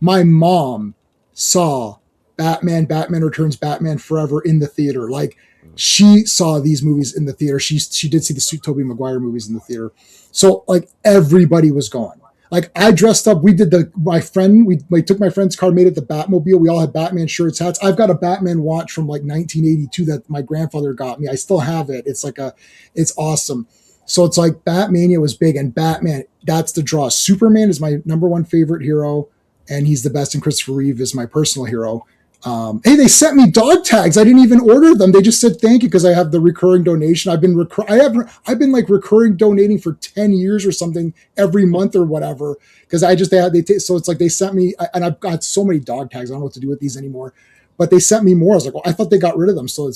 [SPEAKER 1] My mom saw Batman Returns, Batman Forever in the theater. Like she saw these movies in the theater. She did see the Tobey Maguire movies in the theater. So like everybody was gone. Like I dressed up. We did my friend. We took my friend's car, made it the Batmobile. We all had Batman shirts, hats. I've got a Batman watch from like 1982 that my grandfather got me. I still have it. It's it's awesome. So it's like Batmania was big, and Batman, that's the draw. Superman is my number 1 favorite hero, and he's the best. And Christopher Reeve is my personal hero. Hey, they sent me dog tags. I didn't even order them. They just said thank you because I have the recurring donation. I've been like recurring donating for 10 years or something every month or whatever. Because so it's like they sent me, and I've got so many dog tags. I don't know what to do with these anymore. But they sent me more. I was like, well, I thought they got rid of them, so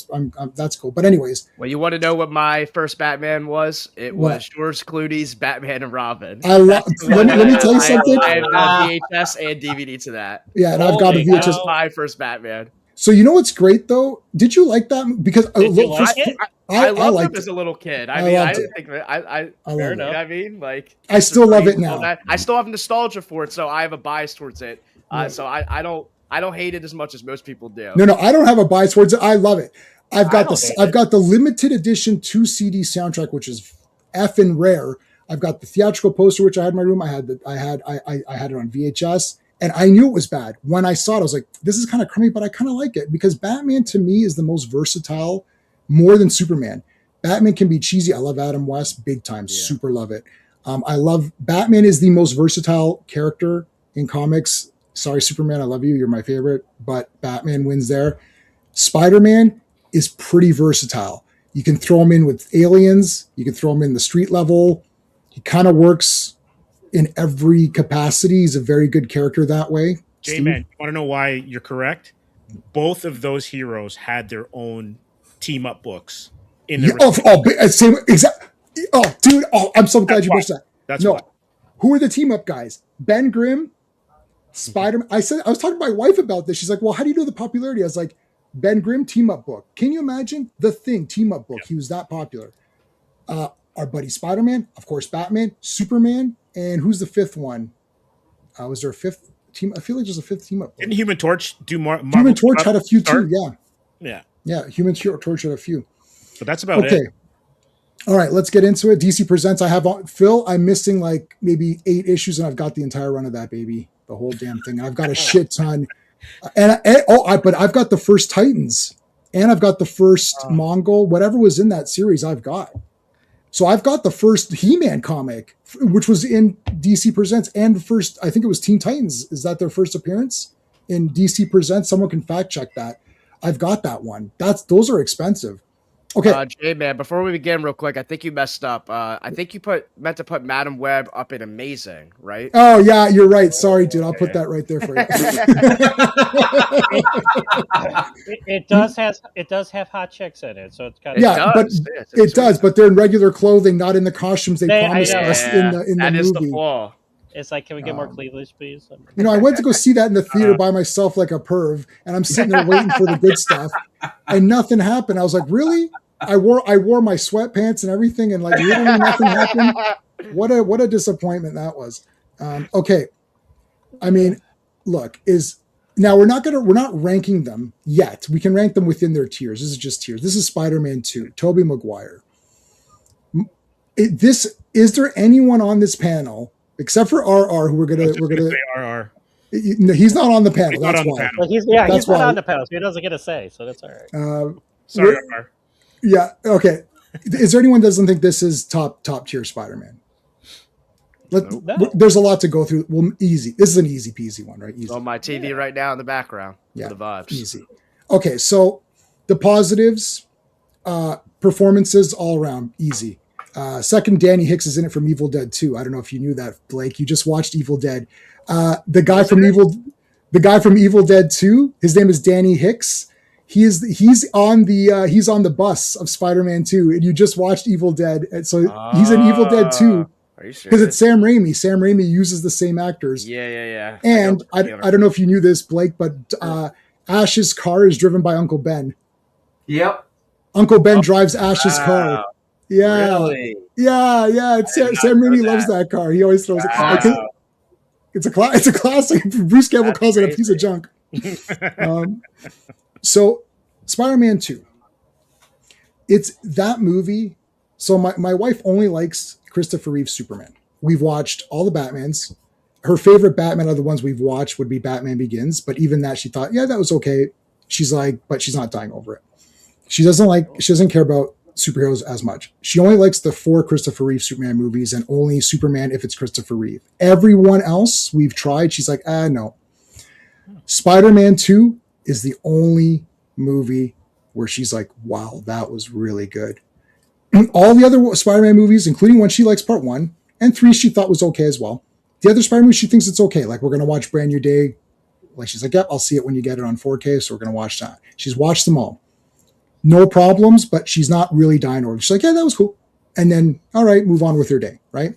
[SPEAKER 1] that's cool. But anyways,
[SPEAKER 6] well, you want to know what my first Batman was? It was George Clooney's Batman and Robin.
[SPEAKER 1] Let me tell you something.
[SPEAKER 6] I have the VHS and DVD to that.
[SPEAKER 1] Yeah, and I've got a VHS.
[SPEAKER 6] That was my first Batman.
[SPEAKER 1] So you know what's great though? Did you like that? Because
[SPEAKER 6] I loved
[SPEAKER 1] liked
[SPEAKER 6] it as a little kid.
[SPEAKER 1] I
[SPEAKER 6] didn't think that.
[SPEAKER 1] fair enough.
[SPEAKER 6] You know what I mean? Like
[SPEAKER 1] I still love it now.
[SPEAKER 6] I still have nostalgia for it, so I have a bias towards it. So I don't I don't hate it as much as most people do.
[SPEAKER 1] No, I don't have a bias towards it. I love it. I've got
[SPEAKER 4] don't hate
[SPEAKER 1] I've
[SPEAKER 4] it.
[SPEAKER 1] got the limited edition 2 CD soundtrack, which is effing rare. I've got the theatrical poster, which I had in my room. I had it on VHS, and I knew it was bad when I saw it. I was like, "This is kind of crummy," but I kind of like it because Batman to me is the most versatile, more than Superman. Batman can be cheesy. I love Adam West, big time, super love it. I love Batman is the most versatile character in comics. Sorry, Superman, I love you. You're my favorite, but Batman wins there. Spider-Man is pretty versatile. You can throw him in with aliens. You can throw him in the street level. He kind of works in every capacity. He's a very good character that way.
[SPEAKER 3] J-Man, you want to know why you're correct? Both of those heroes had their own team-up books in their
[SPEAKER 1] same exact. Oh, dude! Oh, I'm so glad you mentioned that.
[SPEAKER 3] That's why.
[SPEAKER 1] Who are the team-up guys? Ben Grimm, Spider-Man. I was talking to my wife about this. She's like, "Well, how do you know the popularity?" I was like, "Ben Grimm team-up book. Can you imagine the Thing team-up book? Yeah. He was that popular." Our buddy Spider-Man, of course, Batman, Superman, and who's the fifth one? Was there a fifth team? I feel like there's a fifth team-up book.
[SPEAKER 3] Didn't Human Torch do more?
[SPEAKER 1] Human Torch had a few too.
[SPEAKER 3] Yeah.
[SPEAKER 1] Human Torch had a few.
[SPEAKER 3] But that's about it.
[SPEAKER 1] All right, let's get into it. DC Presents. I have Phil. I'm missing like maybe 8 issues, and I've got the entire run of that baby, the whole damn thing. And I've got a shit ton. But I've got the first Titans, and I've got the first Mongol. Whatever was in that series, I've got. So I've got the first He-Man comic, which was in DC Presents, and the first. I think it was Teen Titans. Is that their first appearance in DC Presents? Someone can fact check that. I've got that one. Those are expensive. Okay,
[SPEAKER 6] J-Man, before we begin real quick, I think you messed up. I think you meant to put Madam Web up in Amazing, right?
[SPEAKER 1] Oh, yeah, you're right. Sorry, dude. I'll put that right there for
[SPEAKER 4] you. It does have hot chicks in it, so it's kind of
[SPEAKER 1] it does, but they're in regular clothing, not in the costumes they promised us in the
[SPEAKER 6] that
[SPEAKER 1] movie.
[SPEAKER 6] Is the flaw.
[SPEAKER 4] It's like, can we get more cleavage, please?
[SPEAKER 1] I went to go see that in the theater by myself like a perv, and I'm sitting there waiting for the good stuff, and nothing happened. I was like, really? I wore my sweatpants and everything, and like literally nothing happened. What a disappointment that was. Okay, I mean, look, now we're not ranking them yet. We can rank them within their tiers. This is just tiers. This is Spider-Man 2, Tobey Maguire. Is there anyone on this panel except for RR who we're gonna
[SPEAKER 3] say RR?
[SPEAKER 1] No, he's not on the panel.
[SPEAKER 3] He's
[SPEAKER 1] that's
[SPEAKER 3] not on
[SPEAKER 1] why.
[SPEAKER 3] the panel.
[SPEAKER 4] Well, he's not on the panel, so he doesn't get a say. So that's all right.
[SPEAKER 3] Sorry, RR.
[SPEAKER 1] Yeah. Okay. Is there anyone that doesn't think this is top tier Spider-Man? There's a lot to go through. Well, easy. This is an easy peasy one, right? Easy.
[SPEAKER 6] On my TV right now in the background. Yeah. For the vibes.
[SPEAKER 1] Easy. Okay. So the positives, performances all around easy. Second, Danny Hicks is in it from Evil Dead 2. I don't know if you knew that, Blake. You just watched Evil Dead. The guy from Evil Dead 2, his name is Danny Hicks. He's on the bus of Spider-Man 2, and you just watched Evil Dead, and so he's in Evil Dead 2 because it's Sam Raimi. Sam Raimi uses the same actors.
[SPEAKER 6] Yeah.
[SPEAKER 1] And I don't know if you knew this, Blake, but Ash's car is driven by Uncle Ben.
[SPEAKER 5] Yep.
[SPEAKER 1] Uncle Ben drives Ash's car. Yeah.
[SPEAKER 6] Really?
[SPEAKER 1] Yeah. Sam Raimi loves that car. He always throws it. It's a classic. Bruce Campbell calls it a piece of junk. So Spider-Man 2, it's that movie. So my wife only likes Christopher Reeve's Superman. We've watched all the Batmans. Her favorite Batman of the ones we've watched would be Batman Begins. But even that, she thought, yeah, that was okay. She's like, but she's not dying over it. She doesn't care about superheroes as much. She only likes the 4 Christopher Reeve Superman movies, and only Superman if it's Christopher Reeve. Everyone else we've tried, she's like, no. Spider-Man 2 is the only movie where she's like, wow, that was really good. All the other Spider-Man movies, including one she likes part 1 and 3, she thought was okay as well. The other Spider-Man movies, she thinks it's okay. Like, we're going to watch Brand New Day. Like, she's like, yep, I'll see it when you get it on 4K, so we're going to watch that. She's watched them all. No problems, but she's not really dying over it. She's like, yeah, that was cool. And then, all right, move on with her day, right?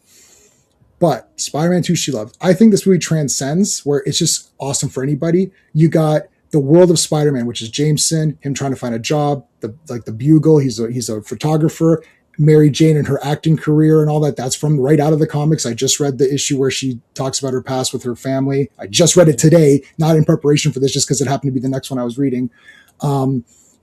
[SPEAKER 1] But Spider-Man 2, she loved. I think this movie transcends, where it's just awesome for anybody. You got the world of Spider-Man, which is Jameson, him trying to find a job, the Bugle, he's a photographer, Mary Jane and her acting career and all that. That's from right out of the comics. I just read the issue where she talks about her past with her family. I just read it today, not in preparation for this, just because it happened to be the next one I was reading.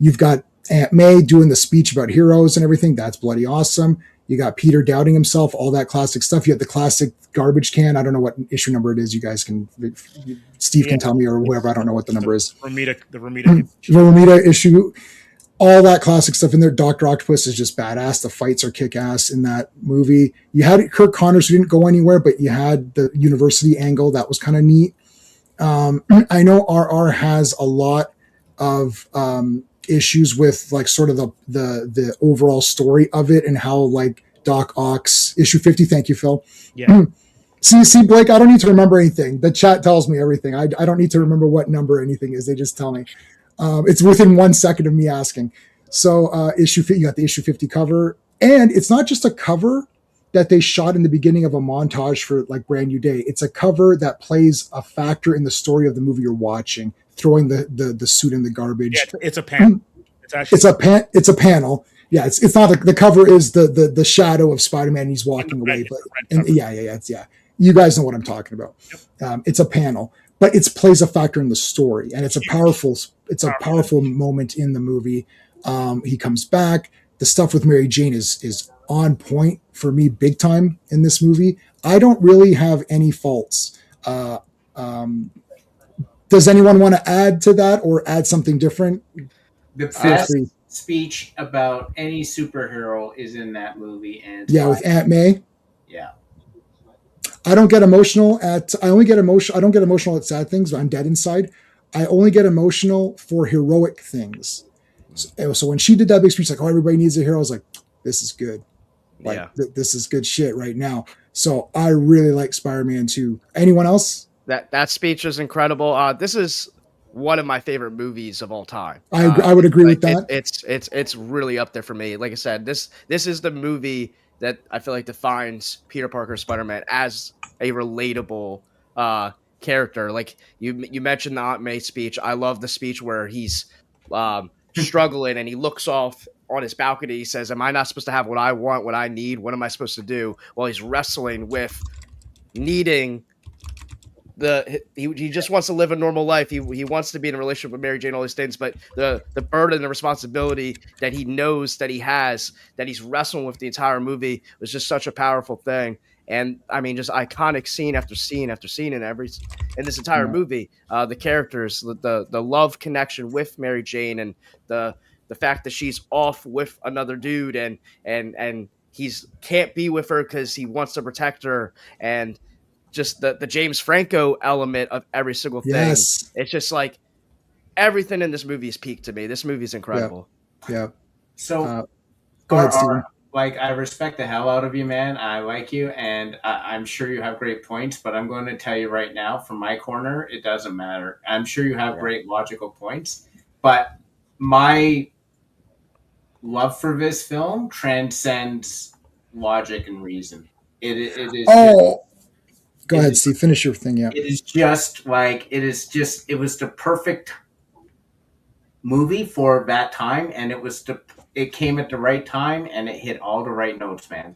[SPEAKER 1] You've got Aunt May doing the speech about heroes and everything. That's bloody awesome. You got Peter doubting himself, all that classic stuff. You have the classic garbage can. I don't know what issue number it is. You guys can, Steve can tell me or whoever. I don't know what the number is.
[SPEAKER 3] The Romita
[SPEAKER 1] The Romita issue. All that classic stuff in there. Dr. Octopus is just badass. The fights are kick-ass in that movie. You had Kirk Connors, who didn't go anywhere, but you had the university angle. That was kind of neat. I know RR has a lot of issues with like sort of the overall story of it and how like Doc Ock's issue 50. Thank you, Phil.
[SPEAKER 3] Yeah.
[SPEAKER 1] See, Blake, I don't need to remember anything. The chat tells me everything. I don't need to remember what number anything is. They just tell me. It's within 1 second of me asking. So you got the issue 50 cover, and it's not just a cover that they shot in the beginning of a montage for like Brand New Day. It's a cover that plays a factor in the story of the movie you're watching, throwing the suit in the garbage.
[SPEAKER 3] Yeah, it's a panel.
[SPEAKER 1] It's a panel. Yeah, it's not the cover is the shadow of Spider-Man. He's walking away, but yeah. You guys know what I'm talking about.
[SPEAKER 3] Yep.
[SPEAKER 1] It's a panel, but it plays a factor in the story, and it's a powerful moment in the movie. He comes back. The stuff with Mary Jane is on point for me, big time in this movie. I don't really have any faults. Does anyone want to add to that or add something different?
[SPEAKER 5] The best speech about any superhero is in that movie, and
[SPEAKER 1] with Aunt May.
[SPEAKER 5] Yeah.
[SPEAKER 1] I don't get emotional I don't get emotional at sad things, but I'm dead inside. I only get emotional for heroic things. So when she did that big speech, like, oh, everybody needs a hero, I was like, this is good. Like, this is good shit right now. So I really like Spider-Man 2. Anyone else?
[SPEAKER 6] That speech was incredible. This is one of my favorite movies of all time.
[SPEAKER 1] I would agree with that.
[SPEAKER 6] It's really up there for me. Like I said, this is the movie that I feel like defines Peter Parker Spider-Man as a relatable character. Like you mentioned the Aunt May speech. I love the speech where he's struggling and he looks off on his balcony. He says, am I not supposed to have what I want, what I need? What am I supposed to do? While he's wrestling with needing he just wants to live a normal life. He wants to be in a relationship with Mary Jane, all these things, but the burden, the responsibility that he knows that he has, that he's wrestling with the entire movie, was just such a powerful thing. And I mean, just iconic scene after scene after scene in this entire movie. The characters, the love connection with Mary Jane, and the fact that she's off with another dude and he's can't be with her because he wants to protect her, and just the James Franco element of every single thing.
[SPEAKER 1] Yes.
[SPEAKER 6] It's just like everything in this movie is peak to me. This movie is incredible.
[SPEAKER 1] Yeah.
[SPEAKER 5] So
[SPEAKER 1] go ahead, Steven.
[SPEAKER 5] Like, I respect the hell out of you, man. I like you, and I'm sure you have great points, but I'm going to tell you right now, from my corner, it doesn't matter. I'm sure you have great logical points, but my love for this film transcends logic and reason. It is.
[SPEAKER 1] Oh, go ahead, Steve. Finish your thing. Yeah.
[SPEAKER 5] It is just like it was the perfect movie for that time, and it came at the right time, and it hit all the right notes, man.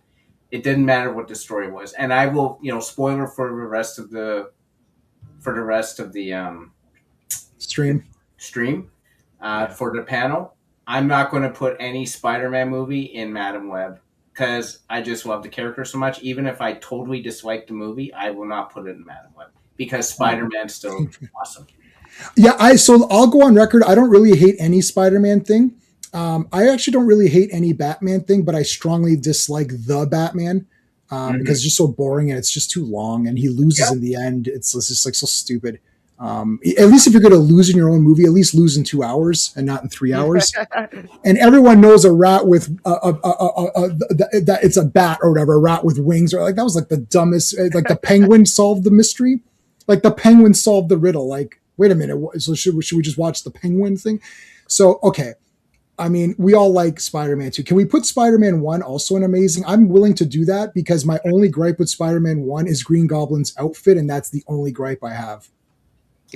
[SPEAKER 5] It didn't matter what the story was, and I will, spoiler for the rest of the
[SPEAKER 1] Stream
[SPEAKER 5] for the panel. I'm not going to put any Spider-Man movie in Madam Web because I just love the character so much. Even if I totally dislike the movie, I will not put it in Madam Web because Spider-Man's still awesome.
[SPEAKER 1] Yeah, so I'll go on record. I don't really hate any Spider-Man thing. I actually don't really hate any Batman thing, but I strongly dislike the Batman because it's just so boring and it's just too long, and he loses in the end. It's just like so stupid. At least if you're going to lose in your own movie, at least lose in 2 hours and not in 3 hours. And everyone knows a rat with that it's a bat or whatever, a rat with wings, or like that was like the dumbest. Like the Penguin solved the mystery, like the Penguin solved the riddle. Like, wait a minute, so should we just watch the Penguin thing? So okay. I mean, we all like Spider-Man 2. Can we put Spider-Man 1 also in amazing? I'm willing to do that because my only gripe with Spider-Man 1 is Green Goblin's outfit, and that's the only gripe I have.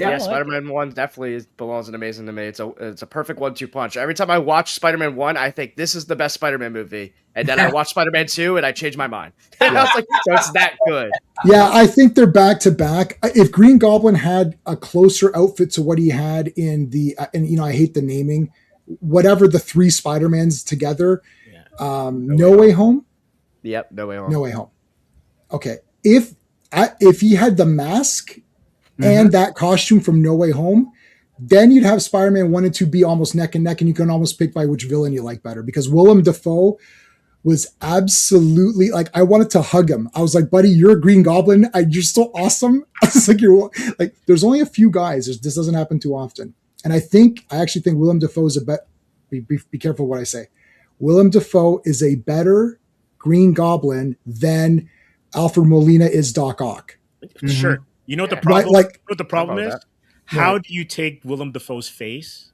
[SPEAKER 5] Yeah,
[SPEAKER 6] Yeah,
[SPEAKER 4] I like
[SPEAKER 6] Spider-Man 1 definitely belongs in Amazing to me. It's a perfect 1-2 punch. Every time I watch Spider-Man 1, I think this is the best Spider-Man movie. And then I watch Spider-Man 2 and I change my mind. I was like, so it's that good.
[SPEAKER 1] Yeah, I think they're back to back. If Green Goblin had a closer outfit to what he had in and I hate the naming, whatever the three Spider-Mans together,
[SPEAKER 3] Yeah.
[SPEAKER 1] No Way Home.
[SPEAKER 6] Yep, No Way Home.
[SPEAKER 1] No Way Home. Okay, if he had the mask and that costume from No Way Home, then you'd have Spider-Man 1 and 2 be almost neck and neck, and you can almost pick by which villain you like better, because Willem Dafoe was absolutely like, I wanted to hug him. I was like, buddy, you're a Green Goblin. You're so awesome. I was like, you're like, there's only a few guys. This doesn't happen too often. And I actually think Willem Dafoe is be careful what I say. Willem Dafoe is a better Green Goblin than Alfred Molina is Doc Ock.
[SPEAKER 3] Sure. You know what the
[SPEAKER 1] Right,
[SPEAKER 3] problem?
[SPEAKER 1] like-
[SPEAKER 3] you know what the problem is?
[SPEAKER 6] That.
[SPEAKER 3] How do you take Willem Dafoe's face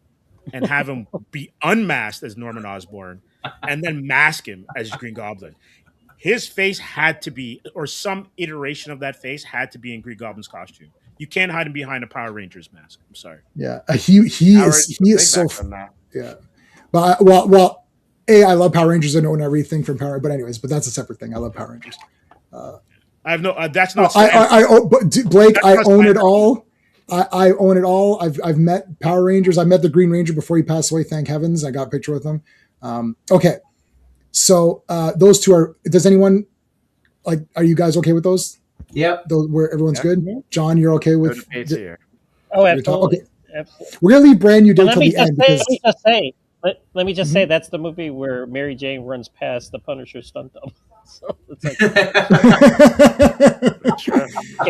[SPEAKER 3] and have him be unmasked as Norman Osborn, and then mask him as Green Goblin? His face had to be, or some iteration of that face had to be in Green Goblin's costume. You can't hide him behind a Power Rangers mask. I'm sorry.
[SPEAKER 1] Yeah, he is so yeah. But I love Power Rangers. I know everything from Power, but anyways, but that's a separate thing. I love Power Rangers.
[SPEAKER 3] I have no. That's not.
[SPEAKER 1] Blake, I
[SPEAKER 3] not
[SPEAKER 1] own it
[SPEAKER 3] Spider-Man.
[SPEAKER 1] all. I own it all. I've met Power Rangers. I met the Green Ranger before he passed away. Thank heavens, I got a picture with him. Okay, so those two are. Does anyone like? Are you guys okay with those?
[SPEAKER 5] Yep.
[SPEAKER 1] Those where everyone's
[SPEAKER 6] Yeah.
[SPEAKER 1] good. John, you're okay with?
[SPEAKER 4] Oh,
[SPEAKER 1] You're talking-
[SPEAKER 4] absolutely.
[SPEAKER 1] okay.
[SPEAKER 4] Absolutely.
[SPEAKER 1] We're gonna leave brand new
[SPEAKER 4] But
[SPEAKER 1] day
[SPEAKER 4] let
[SPEAKER 1] till
[SPEAKER 4] me
[SPEAKER 1] the
[SPEAKER 4] just
[SPEAKER 1] end
[SPEAKER 4] say,
[SPEAKER 1] because
[SPEAKER 4] let me just say that's the movie where Mary Jane runs past the Punisher stunt double. So it's like,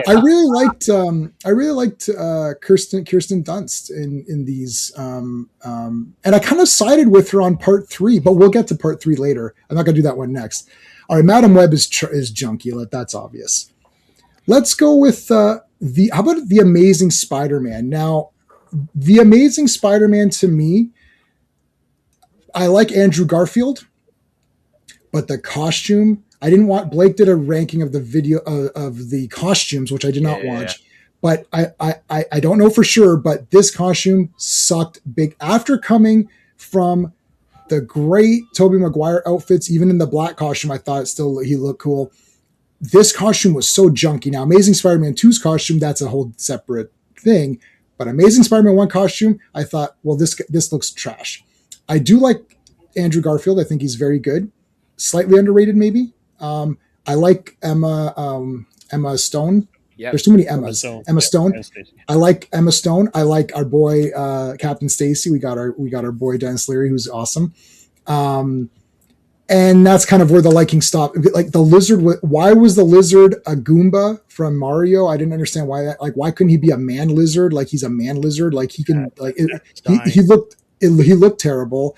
[SPEAKER 1] I really liked Kirsten Dunst in these, and I kind of sided with her on part 3, but we'll get to part 3 later. I'm not gonna do that one next. All right, Madam Web is junky. That's obvious. Let's go with how about the Amazing Spider-Man? Now, the Amazing Spider-Man to me, I like Andrew Garfield, but the costume. I didn't want Blake did a ranking of the video of the costumes, which I did not watch. But I don't know for sure, but this costume sucked big. After coming from the great Tobey Maguire outfits, even in the black costume, I thought he looked cool. This costume was so junky. Now, Amazing Spider-Man 2's costume, that's a whole separate thing. But Amazing Spider-Man 1 costume, I thought, well, this looks trash. I do like Andrew Garfield. I think he's very good. Slightly underrated, maybe. I like Emma Stone.
[SPEAKER 6] Yep.
[SPEAKER 1] There's too many Emmas. Emma Stone. I like Emma Stone. I like our boy Captain Stacy. We got our boy Dennis Leary, who's awesome. And that's kind of where the liking stopped. Like the lizard. Why was the lizard a Goomba from Mario? I didn't understand why that. Like, why couldn't he be a man lizard? Like he's a man lizard. Like he can. He looked terrible.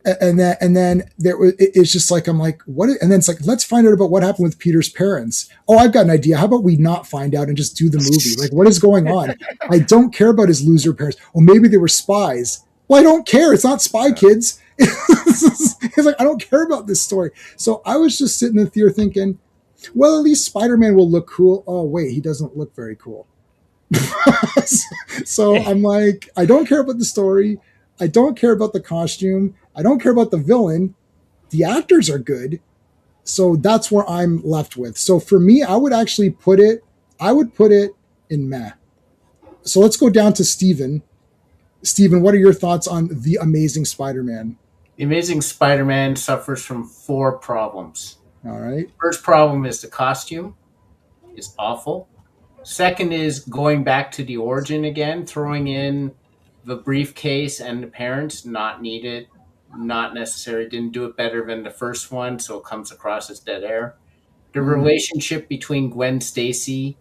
[SPEAKER 1] And then it's just like, I'm like, what? And then it's like, let's find out about what happened with Peter's parents. Oh, I've got an idea. How about we not find out and just do the movie? Like, what is going on? I don't care about his loser parents. Or maybe they were spies. Well, I don't care. It's not Spy Kids. It's like, I don't care about this story. So I was just sitting in the theater thinking, well, at least Spider-Man will look cool. Oh, wait, he doesn't look very cool. So I'm like, I don't care about the story. I don't care about the costume. I don't care about the villain. The actors are good. So that's where I'm left with. So for me, I would put it in meh. So let's go down to Steven. Steven, what are your thoughts on The Amazing Spider-Man?
[SPEAKER 5] The Amazing Spider-Man suffers from 4 problems.
[SPEAKER 1] All right.
[SPEAKER 5] First problem is the costume is awful. Second is going back to the origin again, throwing in the briefcase and the parents, not needed, not necessary, didn't do it better than the first one, so it comes across as dead air. The relationship between Gwen Stacy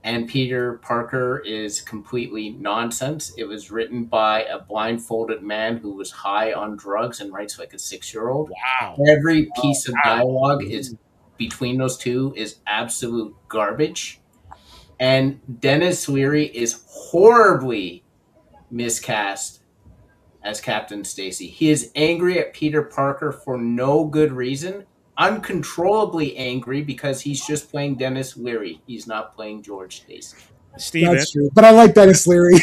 [SPEAKER 5] and Peter Parker is completely nonsense. It was written by a blindfolded man who was high on drugs and writes like a 6-year-old.
[SPEAKER 3] Wow.
[SPEAKER 5] Every piece of dialogue is between those two is absolute garbage. And Dennis Leary is horribly miscast as Captain Stacy. He is angry at Peter Parker for no good reason, uncontrollably angry because he's just playing Dennis Leary. He's not playing George Stacy.
[SPEAKER 3] Steven,
[SPEAKER 1] That's true. But I like Dennis Leary.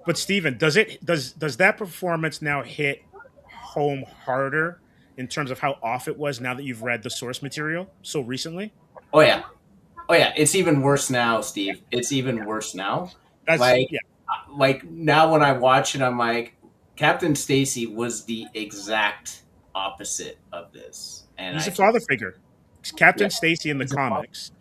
[SPEAKER 3] but Steven, does that performance now hit home harder in terms of how off it was now that you've read the source material so recently?
[SPEAKER 5] Oh yeah, oh yeah. It's even worse now, Steve. It's even worse now.
[SPEAKER 3] That's
[SPEAKER 5] Like
[SPEAKER 3] yeah.
[SPEAKER 5] like now when I watch it, I'm like, Captain Stacy was the exact opposite of this, and
[SPEAKER 3] He's
[SPEAKER 5] I
[SPEAKER 3] a father figure. Captain
[SPEAKER 5] yeah,
[SPEAKER 3] Stacy in the
[SPEAKER 5] he's a father.
[SPEAKER 3] comics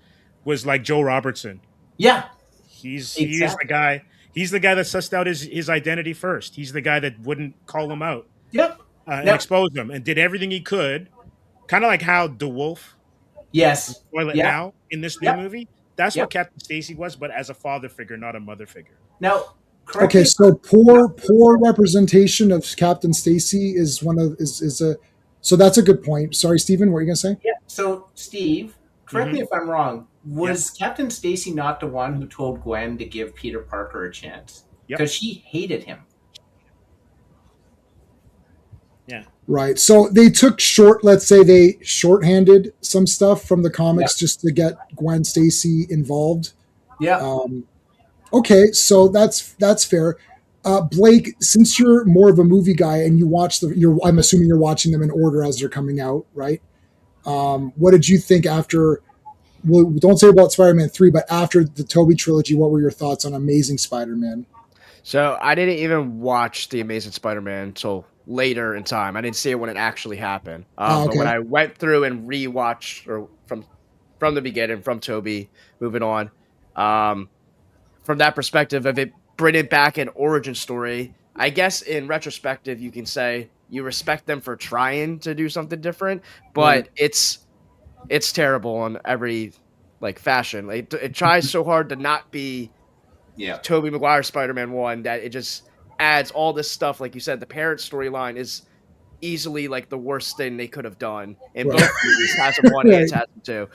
[SPEAKER 3] was like Joe Robertson.
[SPEAKER 5] Yeah,
[SPEAKER 3] He is the
[SPEAKER 5] exactly.
[SPEAKER 3] guy. He's the guy that sussed out his identity first. He's the guy that wouldn't call him out
[SPEAKER 5] Yep.
[SPEAKER 3] and
[SPEAKER 5] Yep.
[SPEAKER 3] expose him, and did everything he could. Kind of like how DeWolf
[SPEAKER 5] Yes.
[SPEAKER 3] Toilet
[SPEAKER 5] Yeah.
[SPEAKER 3] Now in this new
[SPEAKER 5] Yep.
[SPEAKER 3] movie. That's what
[SPEAKER 5] Yep.
[SPEAKER 3] Captain Stacy was, but as a father figure, not a mother figure.
[SPEAKER 5] Now, correct
[SPEAKER 1] Okay,
[SPEAKER 5] me.
[SPEAKER 1] so poor representation of Captain Stacy is one of is a so that's a good point. Sorry, Stephen, what were you gonna say?
[SPEAKER 5] Yeah. So, Steve, correct me if I'm wrong.
[SPEAKER 3] Yep.
[SPEAKER 5] Was Captain Stacy not the one who told Gwen to give Peter Parker a chance?
[SPEAKER 3] Yep.
[SPEAKER 5] Because she hated him.
[SPEAKER 3] Yeah.
[SPEAKER 1] Right. So they took let's say they shorthanded some stuff from the comics just to get Gwen Stacy involved.
[SPEAKER 5] Yeah.
[SPEAKER 1] Okay, so that's fair. Blake, since you're more of a movie guy and you watch I'm assuming you're watching them in order as they're coming out, right? What did you think after? Well, don't say about Spider-Man 3, but after the Tobey trilogy, what were your thoughts on Amazing Spider-Man?
[SPEAKER 6] So I didn't even watch the Amazing Spider-Man until later in time. I didn't see it when it actually happened. But when I went through and rewatched, or from the beginning, from Tobey, moving on, from that perspective of it bringing back an origin story, I guess in retrospective you can say you respect them for trying to do something different, but it's terrible in every fashion. It tries so hard to not be Tobey Maguire Spider-Man 1 that it just adds all this stuff. Like you said, the parent storyline is easily the worst thing they could have done in both movies. Tasm 1 and Tasm 2.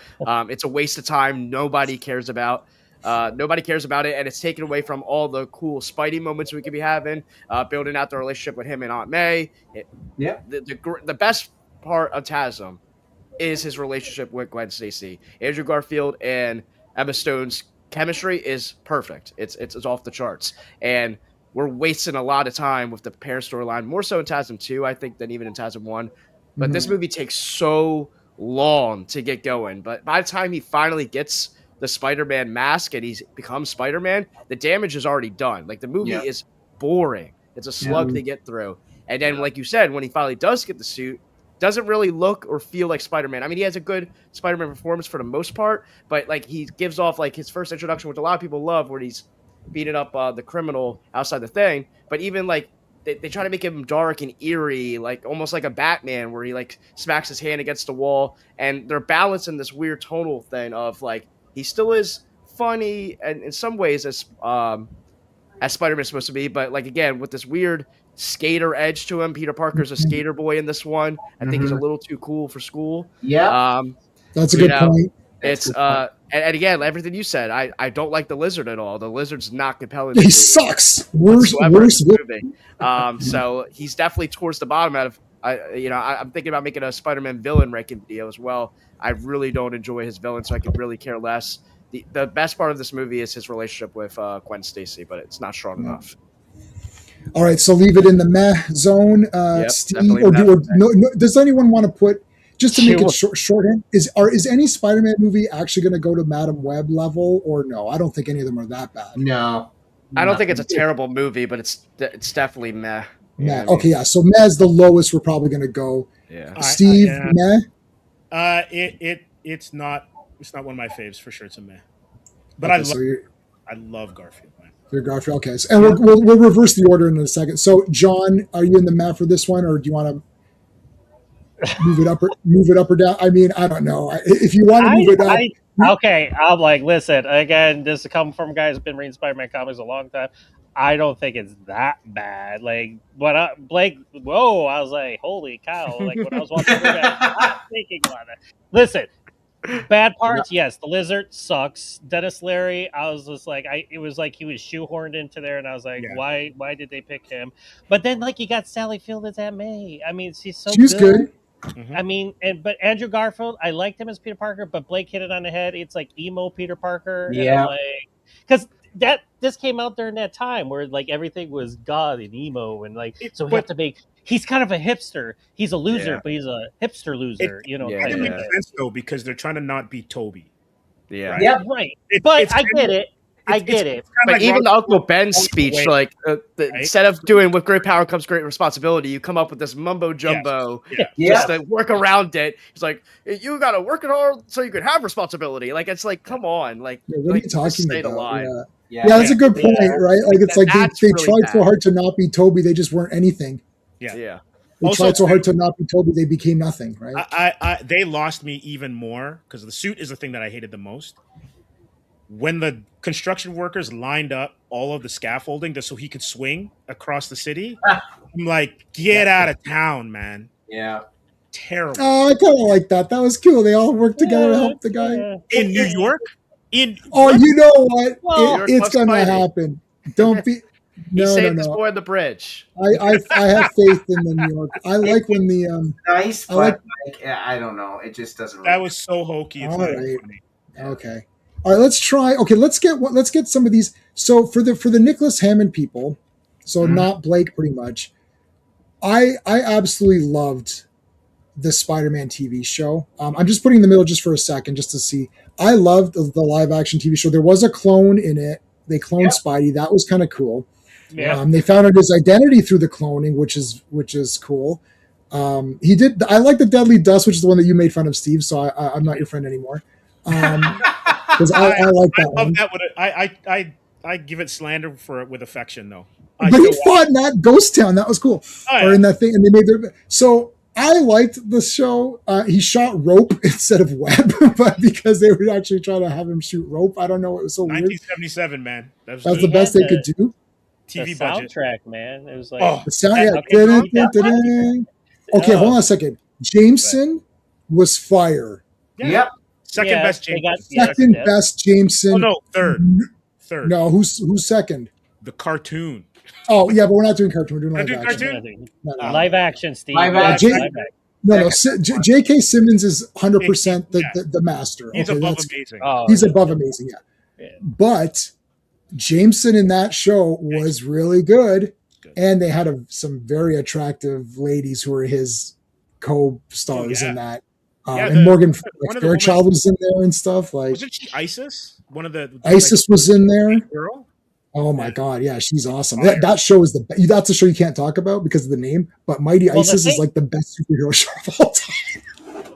[SPEAKER 6] It's a waste of time. Nobody cares about it, and it's taken away from all the cool Spidey moments we could be having, building out the relationship with him and Aunt May. The best part of Tasm is his relationship with Gwen Stacy. Andrew Garfield and Emma Stone's chemistry is perfect. It's off the charts, and we're wasting a lot of time with the parent storyline, more so in Tasm 2, I think, than even in Tasm 1. But this movie takes so long to get going. But by the time he finally gets the Spider-Man mask and he's become Spider-Man, the damage is already done. The movie is boring. It's a slug to get through. And then, like you said, when he finally does get the suit, doesn't really look or feel like Spider-Man. I mean, he has a good Spider-Man performance for the most part, but he gives off his first introduction, which a lot of people love, where he's beating up the criminal outside the thing. But even they try to make him dark and eerie, almost like a Batman, where he smacks his hand against the wall, and they're balancing this weird tonal thing of he still is funny and in some ways as Spider-Man's supposed to be, but again with this weird skater edge to him. Peter Parker's a skater boy in this one. I think he's a little too cool for school.
[SPEAKER 5] Yeah.
[SPEAKER 1] That's a good point.
[SPEAKER 6] It's and again, everything you said, I don't like the Lizard at all. The Lizard's not compelling.
[SPEAKER 1] He sucks. Worst
[SPEAKER 6] movie. So he's definitely towards the bottom out of I'm thinking about making a Spider-Man villain ranking video as well. I really don't enjoy his villain, so I could really care less. The best part of this movie is his relationship with Gwen Stacy, but it's not strong enough.
[SPEAKER 1] All right, so leave it in the meh zone. Steve, does anyone want to put, just to make it shorthand, is any Spider-Man movie actually going to go to Madam Web level or no? I don't think any of them are that bad.
[SPEAKER 5] No.
[SPEAKER 6] I don't think it's a terrible movie, but it's definitely meh.
[SPEAKER 1] Meh. Okay, yeah. So meh is the lowest we're probably going to go.
[SPEAKER 6] Yeah.
[SPEAKER 1] Steve, meh.
[SPEAKER 3] It's not one of my faves for sure. It's a meh. But okay, I love Garfield. Man.
[SPEAKER 1] You're Garfield. Okay, and we'll reverse the order in a second. So, John, are you in the meh for this one, or do you want to move it up or down? I mean, I don't know. If you want to move it up.
[SPEAKER 4] Okay, I'm listen, again, this is coming from a guy who's been reading Spider-Man comics a long time. I don't think it's that bad. But Blake, whoa, I was like, holy cow. When I was watching I was thinking about it. Listen, bad parts, yes. The Lizard sucks. Dennis Leary, I was just it was like he was shoehorned into there, and I was like, why did they pick him? But then you got Sally Field as Aunt May. I mean, she's good. Mm-hmm. I mean, but Andrew Garfield, I liked him as Peter Parker, but Blake hit it on the head. It's emo Peter Parker.
[SPEAKER 5] Yeah.
[SPEAKER 4] because this came out during that time where like everything was God and emo and like so we
[SPEAKER 3] but-
[SPEAKER 4] have to make. He's kind of a hipster. He's a loser,
[SPEAKER 6] Yeah.
[SPEAKER 4] but he's a hipster loser.
[SPEAKER 6] Yeah,
[SPEAKER 4] type
[SPEAKER 3] It
[SPEAKER 4] of
[SPEAKER 3] makes
[SPEAKER 4] thing.
[SPEAKER 3] sense though because they're trying to not be Toby.
[SPEAKER 6] Yeah.
[SPEAKER 3] Right.
[SPEAKER 5] Yeah.
[SPEAKER 4] Right,
[SPEAKER 3] It-
[SPEAKER 4] but
[SPEAKER 3] it's
[SPEAKER 4] I
[SPEAKER 3] kind
[SPEAKER 4] get
[SPEAKER 3] of-
[SPEAKER 4] it. I get it.
[SPEAKER 3] Kinda
[SPEAKER 6] But
[SPEAKER 3] like
[SPEAKER 6] even
[SPEAKER 3] Rob-
[SPEAKER 6] Uncle Ben's
[SPEAKER 3] Rob-
[SPEAKER 6] speech,
[SPEAKER 3] away,
[SPEAKER 6] like
[SPEAKER 3] right?
[SPEAKER 6] instead of doing with great power comes great responsibility, you come up with this mumbo jumbo
[SPEAKER 3] Yeah.
[SPEAKER 6] just to work around it. It's like you got to work it hard so you can have responsibility. Like it's like, come on, like
[SPEAKER 1] Yeah, what are
[SPEAKER 6] like,
[SPEAKER 1] you
[SPEAKER 6] just
[SPEAKER 1] talking
[SPEAKER 6] stay
[SPEAKER 1] about?
[SPEAKER 6] alive.
[SPEAKER 1] Yeah, that's a good point,
[SPEAKER 4] Yeah.
[SPEAKER 1] right? Like it's like
[SPEAKER 6] That's
[SPEAKER 1] they
[SPEAKER 6] really
[SPEAKER 1] tried so
[SPEAKER 6] bad.
[SPEAKER 1] hard to not be Toby, they just weren't anything.
[SPEAKER 3] Yeah.
[SPEAKER 6] Yeah.
[SPEAKER 1] They
[SPEAKER 3] Also,
[SPEAKER 1] tried so hard to not be Toby, they became nothing, right?
[SPEAKER 3] They lost me even more because the suit is the thing that I hated the most. When the construction workers lined up all of the scaffolding just so he could swing across the city, I'm like, get out of town, man.
[SPEAKER 5] Yeah.
[SPEAKER 3] Terrible.
[SPEAKER 1] Oh, I kind of like that. That was cool. They all worked together to help the guy.
[SPEAKER 4] Yeah.
[SPEAKER 3] In New York?
[SPEAKER 1] Oh, you know what?
[SPEAKER 4] Well-
[SPEAKER 1] It's gonna
[SPEAKER 6] Fighting.
[SPEAKER 1] happen. Don't be.
[SPEAKER 6] He
[SPEAKER 1] No, no,
[SPEAKER 6] saved his
[SPEAKER 1] no.
[SPEAKER 6] boy on the bridge.
[SPEAKER 1] I have faith in the New York. I like when the
[SPEAKER 5] Nice,
[SPEAKER 1] I
[SPEAKER 5] but
[SPEAKER 1] like-
[SPEAKER 5] like, I don't know. It just doesn't.
[SPEAKER 3] That was so hokey. It's
[SPEAKER 1] All
[SPEAKER 3] not
[SPEAKER 1] right.
[SPEAKER 3] funny.
[SPEAKER 1] Okay. All right, let's try. Okay, let's get some of these. So for the Nicholas Hammond people, so
[SPEAKER 5] Mhm.
[SPEAKER 1] not Blake, pretty much. I absolutely loved the Spider-Man TV show. I'm just putting in the middle just for a second, just to see. I loved the live action TV show. There was a clone in it. They cloned Spidey. That was kind of cool.
[SPEAKER 4] Yeah.
[SPEAKER 1] They found out his identity through the cloning, which is cool. He did. I like the Deadly Dust, which is the one that you made fun of, Steve. So I'm not your friend anymore. Because I like
[SPEAKER 3] I
[SPEAKER 1] that
[SPEAKER 3] love
[SPEAKER 1] one.
[SPEAKER 3] that. I give it slander for with affection though.
[SPEAKER 1] But he fought in that Ghost Town. That was cool. Or in that thing, and they made their. So I liked the show. He shot rope instead of web, but because they were actually trying to have him shoot rope. I don't know. It was so weird.
[SPEAKER 3] 1977, man. That was
[SPEAKER 1] That's
[SPEAKER 3] good.
[SPEAKER 1] the best they could do.
[SPEAKER 4] The
[SPEAKER 3] TV budget.
[SPEAKER 4] soundtrack, man. It was like
[SPEAKER 3] Oh,
[SPEAKER 1] The sound,
[SPEAKER 4] Okay,
[SPEAKER 1] yeah.
[SPEAKER 4] okay,
[SPEAKER 1] Dun-dun-dun-dun-dun. Okay, hold on a second. Jameson was fire.
[SPEAKER 3] Yeah.
[SPEAKER 5] Yep.
[SPEAKER 3] Second
[SPEAKER 4] Yeah,
[SPEAKER 3] best
[SPEAKER 4] they
[SPEAKER 3] James.
[SPEAKER 4] got-
[SPEAKER 1] Second
[SPEAKER 4] yeah.
[SPEAKER 1] best Jameson.
[SPEAKER 3] Oh no, third.
[SPEAKER 1] No, who's second?
[SPEAKER 3] The cartoon.
[SPEAKER 1] Oh yeah, but we're not doing cartoon. We're doing live
[SPEAKER 3] Not doing
[SPEAKER 1] action.
[SPEAKER 3] cartoon?
[SPEAKER 1] No.
[SPEAKER 4] live action, Steve.
[SPEAKER 5] Live
[SPEAKER 4] Yeah,
[SPEAKER 5] action.
[SPEAKER 4] live action.
[SPEAKER 1] No. J.K. Simmons is 100%
[SPEAKER 3] Yeah.
[SPEAKER 1] the master.
[SPEAKER 3] He's
[SPEAKER 1] Okay,
[SPEAKER 3] above
[SPEAKER 1] that's
[SPEAKER 3] amazing.
[SPEAKER 4] Oh,
[SPEAKER 1] he's above amazing. Yeah.
[SPEAKER 4] Yeah.
[SPEAKER 1] But Jameson in that show was really good,
[SPEAKER 3] Good.
[SPEAKER 1] and they had some very attractive ladies who were his co-stars
[SPEAKER 3] Oh, yeah.
[SPEAKER 1] in that.
[SPEAKER 3] Yeah,
[SPEAKER 1] And Morgan
[SPEAKER 3] one of the
[SPEAKER 1] Fairchild
[SPEAKER 3] women-
[SPEAKER 1] was in there and stuff. Like
[SPEAKER 3] Wasn't she Isis? One of the
[SPEAKER 1] Isis was in there.
[SPEAKER 3] girl.
[SPEAKER 1] Oh my God, yeah, she's awesome.
[SPEAKER 3] Fire.
[SPEAKER 1] That show is that's a show you can't talk about because of the name. But Mighty
[SPEAKER 4] Well, the
[SPEAKER 1] Isis is
[SPEAKER 4] thing-
[SPEAKER 1] like the best superhero show of all time.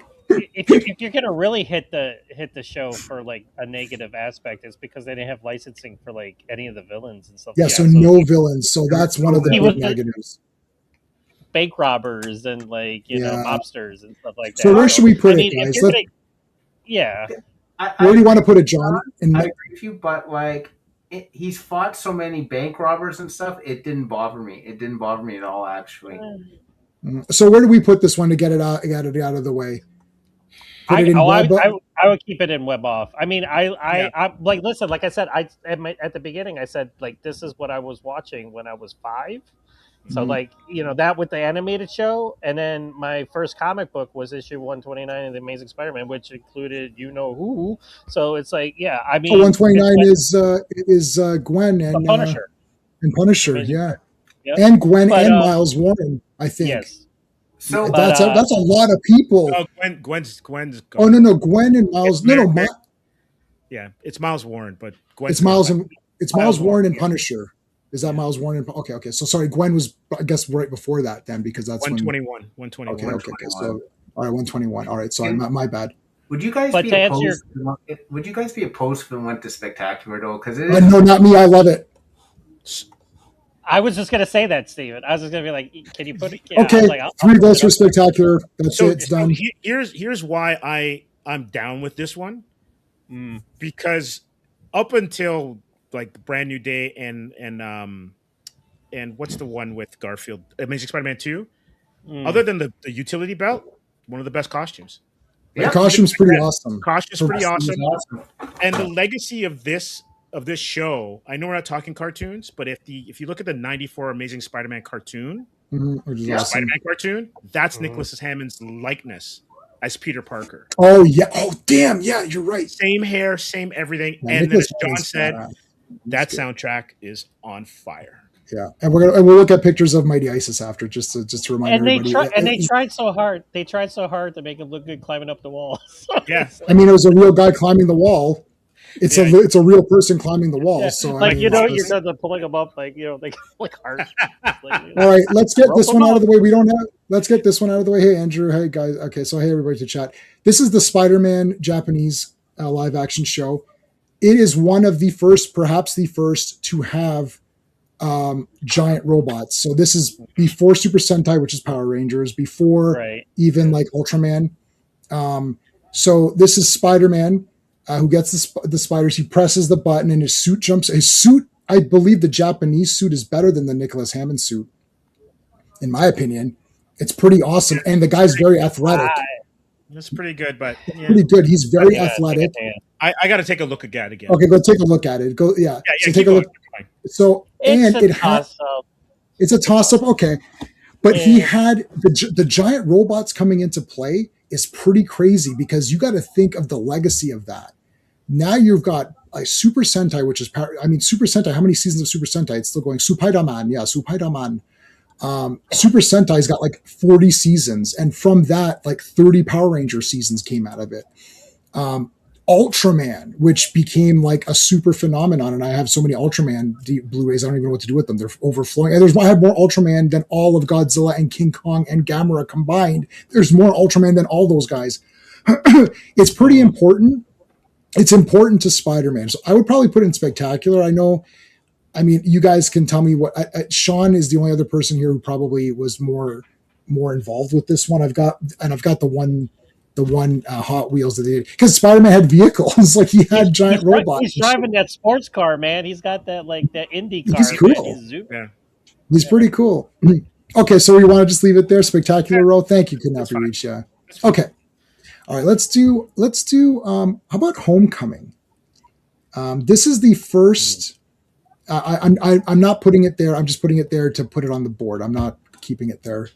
[SPEAKER 4] if you're gonna really hit the show for like a negative aspect, it's because they didn't have licensing for like any of the villains and stuff.
[SPEAKER 1] Yeah,
[SPEAKER 4] like
[SPEAKER 1] so
[SPEAKER 4] that.
[SPEAKER 1] no villains. So that's one of the
[SPEAKER 4] He
[SPEAKER 1] big
[SPEAKER 4] was the-
[SPEAKER 1] negatives.
[SPEAKER 4] bank robbers and like you know
[SPEAKER 1] Yeah.
[SPEAKER 4] mobsters and stuff like that.
[SPEAKER 1] So where should we put
[SPEAKER 4] I mean,
[SPEAKER 1] it,
[SPEAKER 4] if
[SPEAKER 1] guys?
[SPEAKER 4] you're gonna- yeah,
[SPEAKER 1] Where do you want to put it, John? In
[SPEAKER 5] I agree with you, but like he's fought so many bank robbers and stuff. It didn't bother me. It didn't bother me at all, actually.
[SPEAKER 1] So where do we put this one to get it out of the way? Put it in
[SPEAKER 4] I
[SPEAKER 1] web-
[SPEAKER 4] would keep it in web off. I mean, I'm like, listen, like I said, at the beginning, I said like this is what I was watching when I was 5. So
[SPEAKER 1] Mhm.
[SPEAKER 4] like that with the animated show, and then my first comic book was issue 129 of the Amazing Spider-Man, which included who. So it's like I mean,
[SPEAKER 1] 129
[SPEAKER 4] it's
[SPEAKER 1] is Gwen
[SPEAKER 4] like
[SPEAKER 1] and
[SPEAKER 4] the Punisher.
[SPEAKER 1] Punisher,
[SPEAKER 4] Amazing
[SPEAKER 1] yeah,
[SPEAKER 4] Yep.
[SPEAKER 1] and Gwen
[SPEAKER 4] But,
[SPEAKER 1] and Miles Warren. I think
[SPEAKER 4] Yes,
[SPEAKER 5] So
[SPEAKER 4] But,
[SPEAKER 1] that's a lot of people.
[SPEAKER 3] Oh, Gwen's gone.
[SPEAKER 1] Oh no, Gwen and Miles.
[SPEAKER 3] It's
[SPEAKER 1] No,
[SPEAKER 3] Mary- Yeah, it's Miles Warren, but Gwen's
[SPEAKER 1] it's Miles
[SPEAKER 3] gone.
[SPEAKER 1] and it's
[SPEAKER 3] Miles
[SPEAKER 1] Miles Warren and
[SPEAKER 3] Warren, yeah.
[SPEAKER 1] Punisher. Is that Miles Warren? And, okay. So sorry, Gwen was I guess right before that then because that's when.
[SPEAKER 3] 121. 121.
[SPEAKER 1] Okay. So all right, 121. All right, sorry, my bad.
[SPEAKER 5] would you guys
[SPEAKER 4] But
[SPEAKER 5] be
[SPEAKER 4] to answer
[SPEAKER 5] opposed? Would you guys be opposed if it went to Spectacular though? Because it
[SPEAKER 1] No, not me. I love it.
[SPEAKER 4] I was just gonna say that, Steven. I was just gonna be like, can you put it? Yeah, I
[SPEAKER 1] Okay,
[SPEAKER 4] was like, I'll
[SPEAKER 1] 3
[SPEAKER 4] put
[SPEAKER 1] votes
[SPEAKER 4] it
[SPEAKER 1] for
[SPEAKER 4] up there.
[SPEAKER 1] Spectacular. That's
[SPEAKER 3] So,
[SPEAKER 1] it. It's done.
[SPEAKER 3] here's why I'm down with this one. Because up until like the Brand New Day and what's the one with Garfield, Amazing Spider-Man 2, other than the utility belt, one of the best costumes.
[SPEAKER 1] The costume's pretty awesome.
[SPEAKER 3] Costume's pretty awesome.
[SPEAKER 5] awesome.
[SPEAKER 3] And the legacy of this show, I know we're not talking cartoons, but if you look at the 94 Amazing Spider-Man cartoon,
[SPEAKER 1] Which is
[SPEAKER 5] Yeah.
[SPEAKER 1] awesome.
[SPEAKER 3] Spider-Man cartoon, that's Nicholas Hammond's likeness as Peter Parker.
[SPEAKER 1] Oh yeah. Oh damn. Yeah, you're right.
[SPEAKER 3] Same hair, same everything.
[SPEAKER 1] Yeah,
[SPEAKER 3] And then
[SPEAKER 1] Nicholas
[SPEAKER 3] as John
[SPEAKER 1] Hammond's
[SPEAKER 3] said,
[SPEAKER 1] badass.
[SPEAKER 3] That
[SPEAKER 1] good.
[SPEAKER 3] soundtrack is on fire.
[SPEAKER 1] Yeah, and we'll look at pictures of Mighty Isis after, just to remind
[SPEAKER 4] And
[SPEAKER 1] everybody.
[SPEAKER 4] they tried so hard. They tried so hard to make him look good climbing up the wall. So
[SPEAKER 3] Yeah.
[SPEAKER 4] it's
[SPEAKER 1] I
[SPEAKER 4] like,
[SPEAKER 1] mean, it was a real guy climbing the wall. It's
[SPEAKER 3] Yeah.
[SPEAKER 1] a real person climbing the wall.
[SPEAKER 4] yeah,
[SPEAKER 1] So
[SPEAKER 4] like
[SPEAKER 1] I mean,
[SPEAKER 4] you know,
[SPEAKER 1] it's-
[SPEAKER 4] you're not pulling them up, like they like hard. Like,
[SPEAKER 1] all right, let's get
[SPEAKER 4] Rope
[SPEAKER 1] this
[SPEAKER 4] them
[SPEAKER 1] one out of
[SPEAKER 4] up.
[SPEAKER 1] the way. We don't have. Let's get this one out of the way. Hey, Andrew. Hey, guys. Okay, so hey, everybody to chat. This is the Spider-Man Japanese live action show. It is one of the first, perhaps the first, to have giant robots. So this is before Super Sentai, which is Power Rangers, before
[SPEAKER 4] right.
[SPEAKER 1] even like Ultraman. So this is Spider-Man who gets the spiders. He presses the button and his suit jumps. His suit, I believe the Japanese suit is better than the Nicholas Hammond suit, in my opinion. It's pretty awesome. And the guy's very athletic.
[SPEAKER 3] That's pretty good, but yeah.
[SPEAKER 1] Pretty good. He's very
[SPEAKER 4] Yeah,
[SPEAKER 1] athletic.
[SPEAKER 3] I got to take a look at it again.
[SPEAKER 1] Okay, go take a look at it. Go, yeah.
[SPEAKER 3] Yeah,
[SPEAKER 1] So
[SPEAKER 3] keep
[SPEAKER 1] take a look.
[SPEAKER 3] going, keep going.
[SPEAKER 1] So
[SPEAKER 4] It's
[SPEAKER 1] and
[SPEAKER 4] a
[SPEAKER 1] it has.
[SPEAKER 4] toss-up.
[SPEAKER 1] It's a toss up. Okay. But he
[SPEAKER 4] Yeah.
[SPEAKER 1] had the giant robots coming into play is pretty crazy because you got to think of the legacy of that. Now you've got like Super Sentai, which is Super Sentai. How many seasons of Super Sentai? It's still going. Supaidaman. Yeah, Supaidaman. Super Sentai's got like 40 seasons. And from that, like 30 Power Ranger seasons came out of it. Ultraman, which became like a super phenomenon, and I have so many Ultraman Blu-rays, I don't even know what to do with them. They're overflowing. And I have more Ultraman than all of Godzilla and King Kong and Gamera combined. There's more Ultraman than all those guys. It's pretty important. It's important to Spider-Man. So I would probably put it in Spectacular. I mean, you guys can tell me what. Sean is the only other person here who probably was more involved with this one. I've got the one Hot Wheels that they did, because Spider-Man had vehicles, like he had giant robots.
[SPEAKER 4] He's driving that sports car, man. He's got that that Indy car.
[SPEAKER 1] He's cool.
[SPEAKER 4] Man. He's zooming.
[SPEAKER 3] Yeah.
[SPEAKER 1] He's pretty cool. Okay, so we want to just leave it there. Spectacular Row. Thank you, Kidnapping Reach. Yeah. Okay. All right. Let's do. How about Homecoming? This is the first. I'm not putting it there. I'm just putting it there to put it on the board. I'm not keeping it there.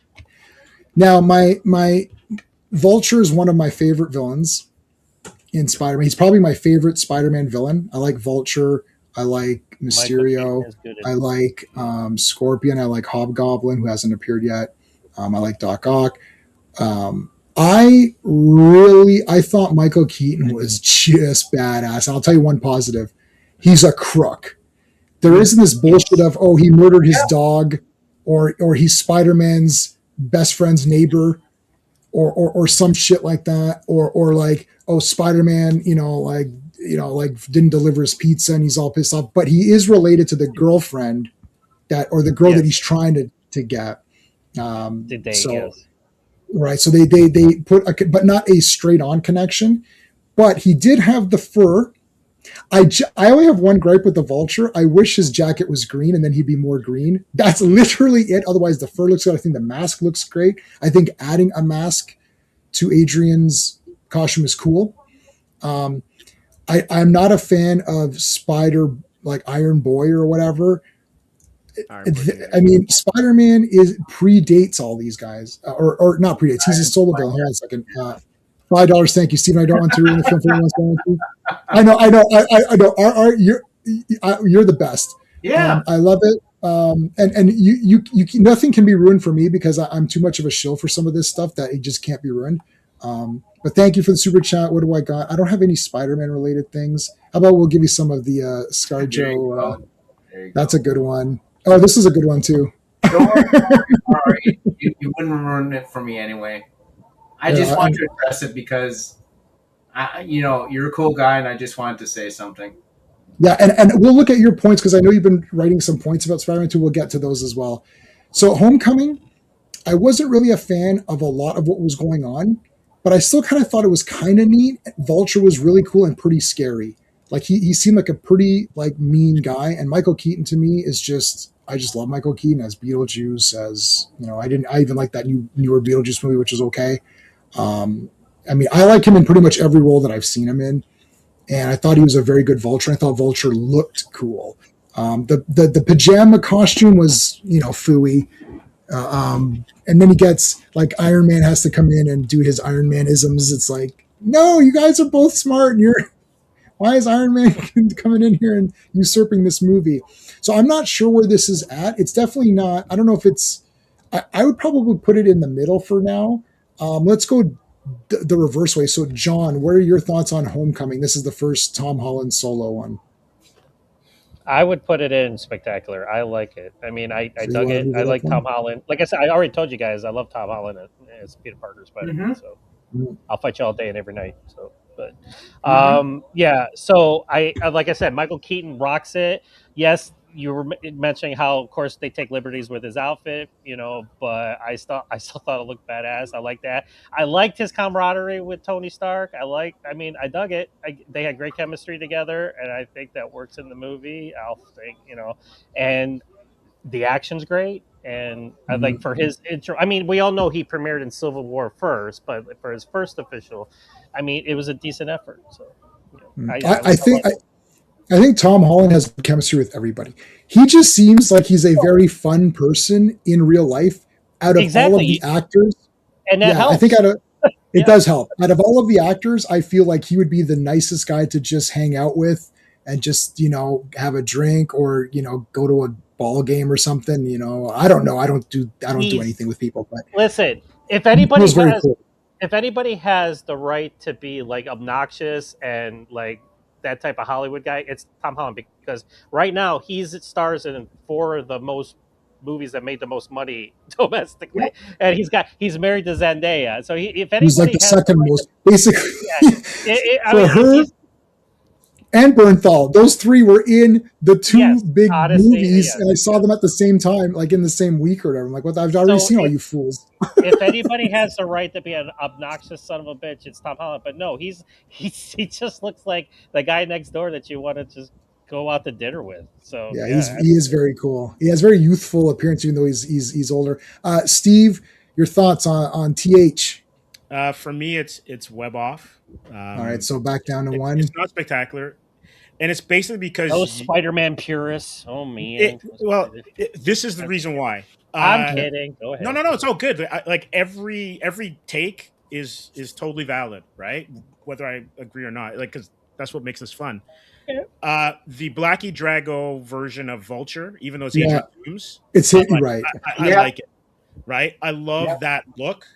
[SPEAKER 1] Now, my Vulture is one of my favorite villains in Spider-Man. He's probably my favorite Spider-Man villain. I like Vulture. I like Mysterio. I like Scorpion. I like Hobgoblin, who hasn't appeared yet. I like Doc Ock. I thought Michael Keaton was just badass. And I'll tell you one positive. He's a crook. There isn't this bullshit of, oh, he murdered his dog, or he's Spider-Man's best friend's neighbor, or some shit like that, or like, oh, Spider-Man, didn't deliver his pizza and he's all pissed off. But he is related to the girlfriend or the girl that he's trying to get. Right. So they put but not a straight on connection, but he did have the fur. I only have one gripe with the Vulture. I wish his jacket was green and then he'd be more green. That's literally it. Otherwise, the fur looks good. I think the mask looks great. I think adding a mask to Adrian's costume is cool. I'm not a fan of Spider, like Iron Boy or whatever. I mean, Spider-Man predates all these guys, or not predates. He's a solo villain. Hold on a second. $5. Thank you, Stephen. I don't want to ruin the film for everyone's going to. I know. Art, you're the best.
[SPEAKER 5] Yeah,
[SPEAKER 1] I love it. And you nothing can be ruined for me because I'm too much of a shill for some of this stuff that it just can't be ruined. But thank you for the super chat. What do I got? I don't have any Spider-Man related things. How about we'll give you some of the ScarJo? That's a good one. Oh, this is a good one too.
[SPEAKER 5] Don't worry. You wouldn't ruin it for me anyway. I just wanted to address it because, you're a cool guy, and I just wanted to say something.
[SPEAKER 1] Yeah, and we'll look at your points because I know you've been writing some points about Spider-Man 2. We'll get to those as well. So Homecoming, I wasn't really a fan of a lot of what was going on, but I still kind of thought it was kind of neat. Vulture was really cool and pretty scary. Like he seemed like a pretty mean guy, and Michael Keaton to me is just, I just love Michael Keaton as Beetlejuice. As I even like that newer Beetlejuice movie, which is okay. I mean, I like him in pretty much every role that I've seen him in, and I thought he was a very good Vulture. I thought Vulture looked cool. The pajama costume was phooey, and then he gets like Iron Man has to come in and do his Iron Man isms. It's like, no, you guys are both smart, and you're Why is Iron Man coming in here and usurping this movie? So I'm not sure where this is at. It's definitely not. I don't know if it's. I would probably put it in the middle for now. Let's go the reverse way. So, John, what are your thoughts on Homecoming? This is the first Tom Holland solo one.
[SPEAKER 4] I would put it in spectacular. I like it. I mean, I
[SPEAKER 1] So you
[SPEAKER 4] dug
[SPEAKER 1] wanna
[SPEAKER 4] it.
[SPEAKER 1] move
[SPEAKER 4] I
[SPEAKER 1] it up
[SPEAKER 4] like
[SPEAKER 1] one?
[SPEAKER 4] Tom Holland. Like I said, I already told you guys, I love Tom Holland as Peter Parker Spider-Man. So I'll fight you all day and every night. So, but yeah. So like I said, Michael Keaton rocks it. Yes, you were mentioning how, of course, they take liberties with his outfit, but I still thought it looked badass. I like that. I liked his camaraderie with Tony Stark. I mean, I dug it. They had great chemistry together, and I think that works in the movie. And the action's great. And I like for his intro. I mean, we all know he premiered in Civil War first, but for his first official, I mean, it was a decent effort. So,
[SPEAKER 1] I think Tom Holland has chemistry with everybody. He just seems like he's a very fun person in real life. Out of all of the actors,
[SPEAKER 4] and that helps.
[SPEAKER 1] I think it does help. Out of all of the actors, I feel like he would be the nicest guy to just hang out with and just have a drink or go to a ball game or something. I don't know. I don't do anything with people. But
[SPEAKER 4] listen, if anybody
[SPEAKER 1] cool.
[SPEAKER 4] If anybody has the right to be like obnoxious and like that type of Hollywood guy, it's Tom Holland, because right now stars in 4 of the most movies that made the most money domestically, and he's married to Zendaya. So if anybody
[SPEAKER 1] he's like the second most, basically. Her and Bernthal, those 3 were in the 2 big movies, and I saw them at the same time, like in the same week or whatever. I'm like, what? I've already seen all you fools.
[SPEAKER 4] If anybody has the right to be an obnoxious son of a bitch, it's Tom Holland. But no, he just looks like the guy next door that you want to just go out to dinner with. So
[SPEAKER 1] yeah, he is very cool. He has very youthful appearance, even though he's older. Steve, your thoughts on TH?
[SPEAKER 3] For me, it's Web Off.
[SPEAKER 1] All right, so back down to 1.
[SPEAKER 3] It's not spectacular, and it's basically because
[SPEAKER 4] those Spider-Man purists. Oh man!
[SPEAKER 3] This is the reason why.
[SPEAKER 4] I'm kidding. Go ahead.
[SPEAKER 3] No, it's all good. Like every take is totally valid, right? Whether I agree or not, like, because that's what makes this fun.
[SPEAKER 4] Yeah.
[SPEAKER 3] The Blackie Drago version of Vulture, even though it's Adrian Toomes,
[SPEAKER 1] it's hitting right.
[SPEAKER 3] I like it. Right, I love that look.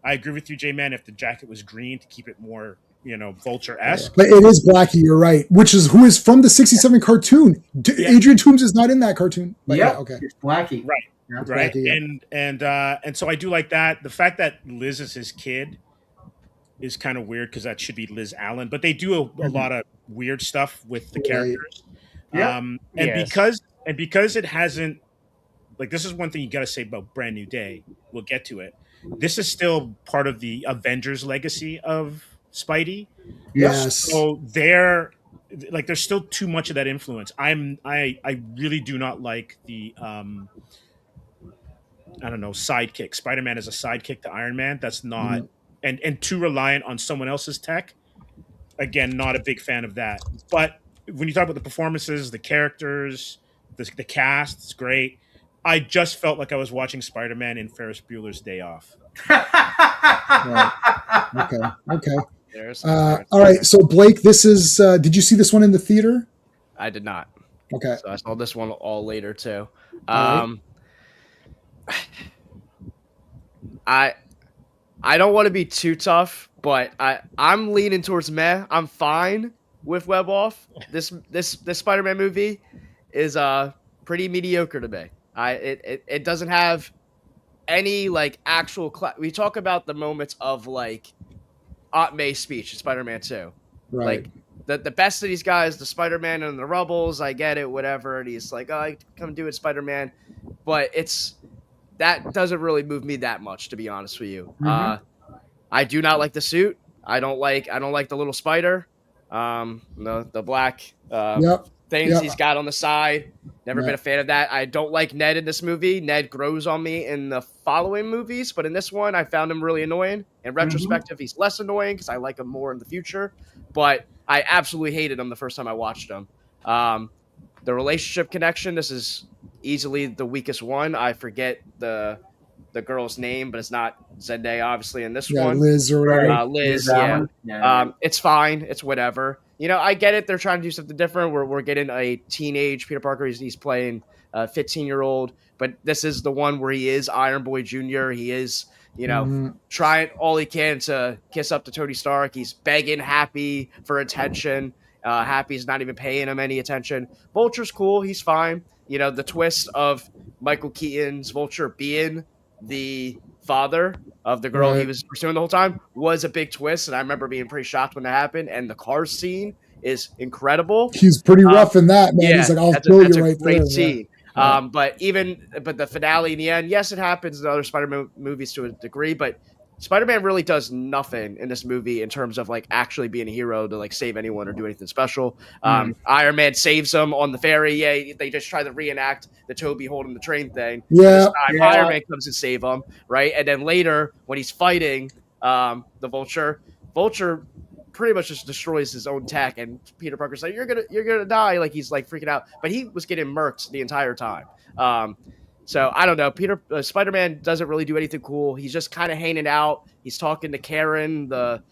[SPEAKER 3] I agree with you, J-Man. If the jacket was green to keep it more, Vulture-esque.
[SPEAKER 1] But it is Blackie, you're right. Who is from the '67 cartoon. Adrian Toomes is not in that cartoon. But okay.
[SPEAKER 5] It's Blackie.
[SPEAKER 3] Right.
[SPEAKER 5] Yeah,
[SPEAKER 3] right.
[SPEAKER 1] Blackie,
[SPEAKER 3] And so I do like that. The fact that Liz is his kid is kind of weird because that should be Liz Allen. But they do a lot of weird stuff with the characters. And because it hasn't, like, this is one thing you got to say about Brand New Day. We'll get to it. This is still part of the Avengers legacy of Spidey.
[SPEAKER 1] Yes.
[SPEAKER 3] So there's still too much of that influence. I really do not like the sidekick. Spider-Man is a sidekick to Iron Man. That's not and too reliant on someone else's tech. Again, not a big fan of that. But when you talk about the performances, the characters, the cast, it's great. I just felt like I was watching Spider-Man in Ferris Bueller's Day Off.
[SPEAKER 1] Right. Okay. All right. So Blake, this is. Did you see this one in the theater?
[SPEAKER 6] I did not.
[SPEAKER 1] Okay.
[SPEAKER 6] So I saw this one all later too.
[SPEAKER 1] Right.
[SPEAKER 6] I don't want to be too tough, but I'm leaning towards meh. I'm fine with Web Off. This Spider-Man movie is pretty mediocre to me. It doesn't have any like actual we talk about the moments of like Aunt May's speech in Spider-Man 2.
[SPEAKER 1] Right.
[SPEAKER 6] Like the best of these guys, the Spider-Man and the Rubbles, I get it, whatever. And he's like, I come do it, Spider-Man. But that doesn't really move me that much, to be honest with you. I do not like the suit. I don't like the little spider. The black things he's got on the side. Never been a fan of that. I don't like Ned in this movie. Ned grows on me in the following movies, but in this one, I found him really annoying. In retrospective, he's less annoying because I like him more in the future. But I absolutely hated him the first time I watched him. The relationship connection, this is easily the weakest one. I forget the girl's name, but it's not Zendaya, obviously, in this one.
[SPEAKER 1] Liz or whatever.
[SPEAKER 6] Liz, yeah. It's fine. It's whatever. I get it. They're trying to do something different. We're getting a teenage Peter Parker. He's playing a 15-year-old, but this is the one where he is Iron Boy Jr. He is, trying all he can to kiss up to Tony Stark. He's begging Happy for attention. Happy's not even paying him any attention. Vulture's cool. He's fine. The twist of Michael Keaton's Vulture being the father of the girl he was pursuing the whole time was a big twist, and I remember being pretty shocked when that happened. And the car scene is incredible.
[SPEAKER 1] He's pretty rough in that, man. He's like, I'll kill you right there.
[SPEAKER 6] Scene. Yeah. But the finale in the end, yes, it happens in other Spider-Man movies to a degree, but Spider-Man really does nothing in this movie in terms of like actually being a hero to like save anyone or do anything special. Iron Man saves him on the ferry. Yeah, they just try to reenact the Toby holding the train thing.
[SPEAKER 1] Yeah,
[SPEAKER 6] Iron Man comes and save him, right? And then later when he's fighting the Vulture pretty much just destroys his own tech, and Peter Parker's like, "You're gonna die!" Like he's like freaking out, but he was getting murked the entire time. So I don't know. Spider-Man doesn't really do anything cool. He's just kind of hanging out. He's talking to Karen, the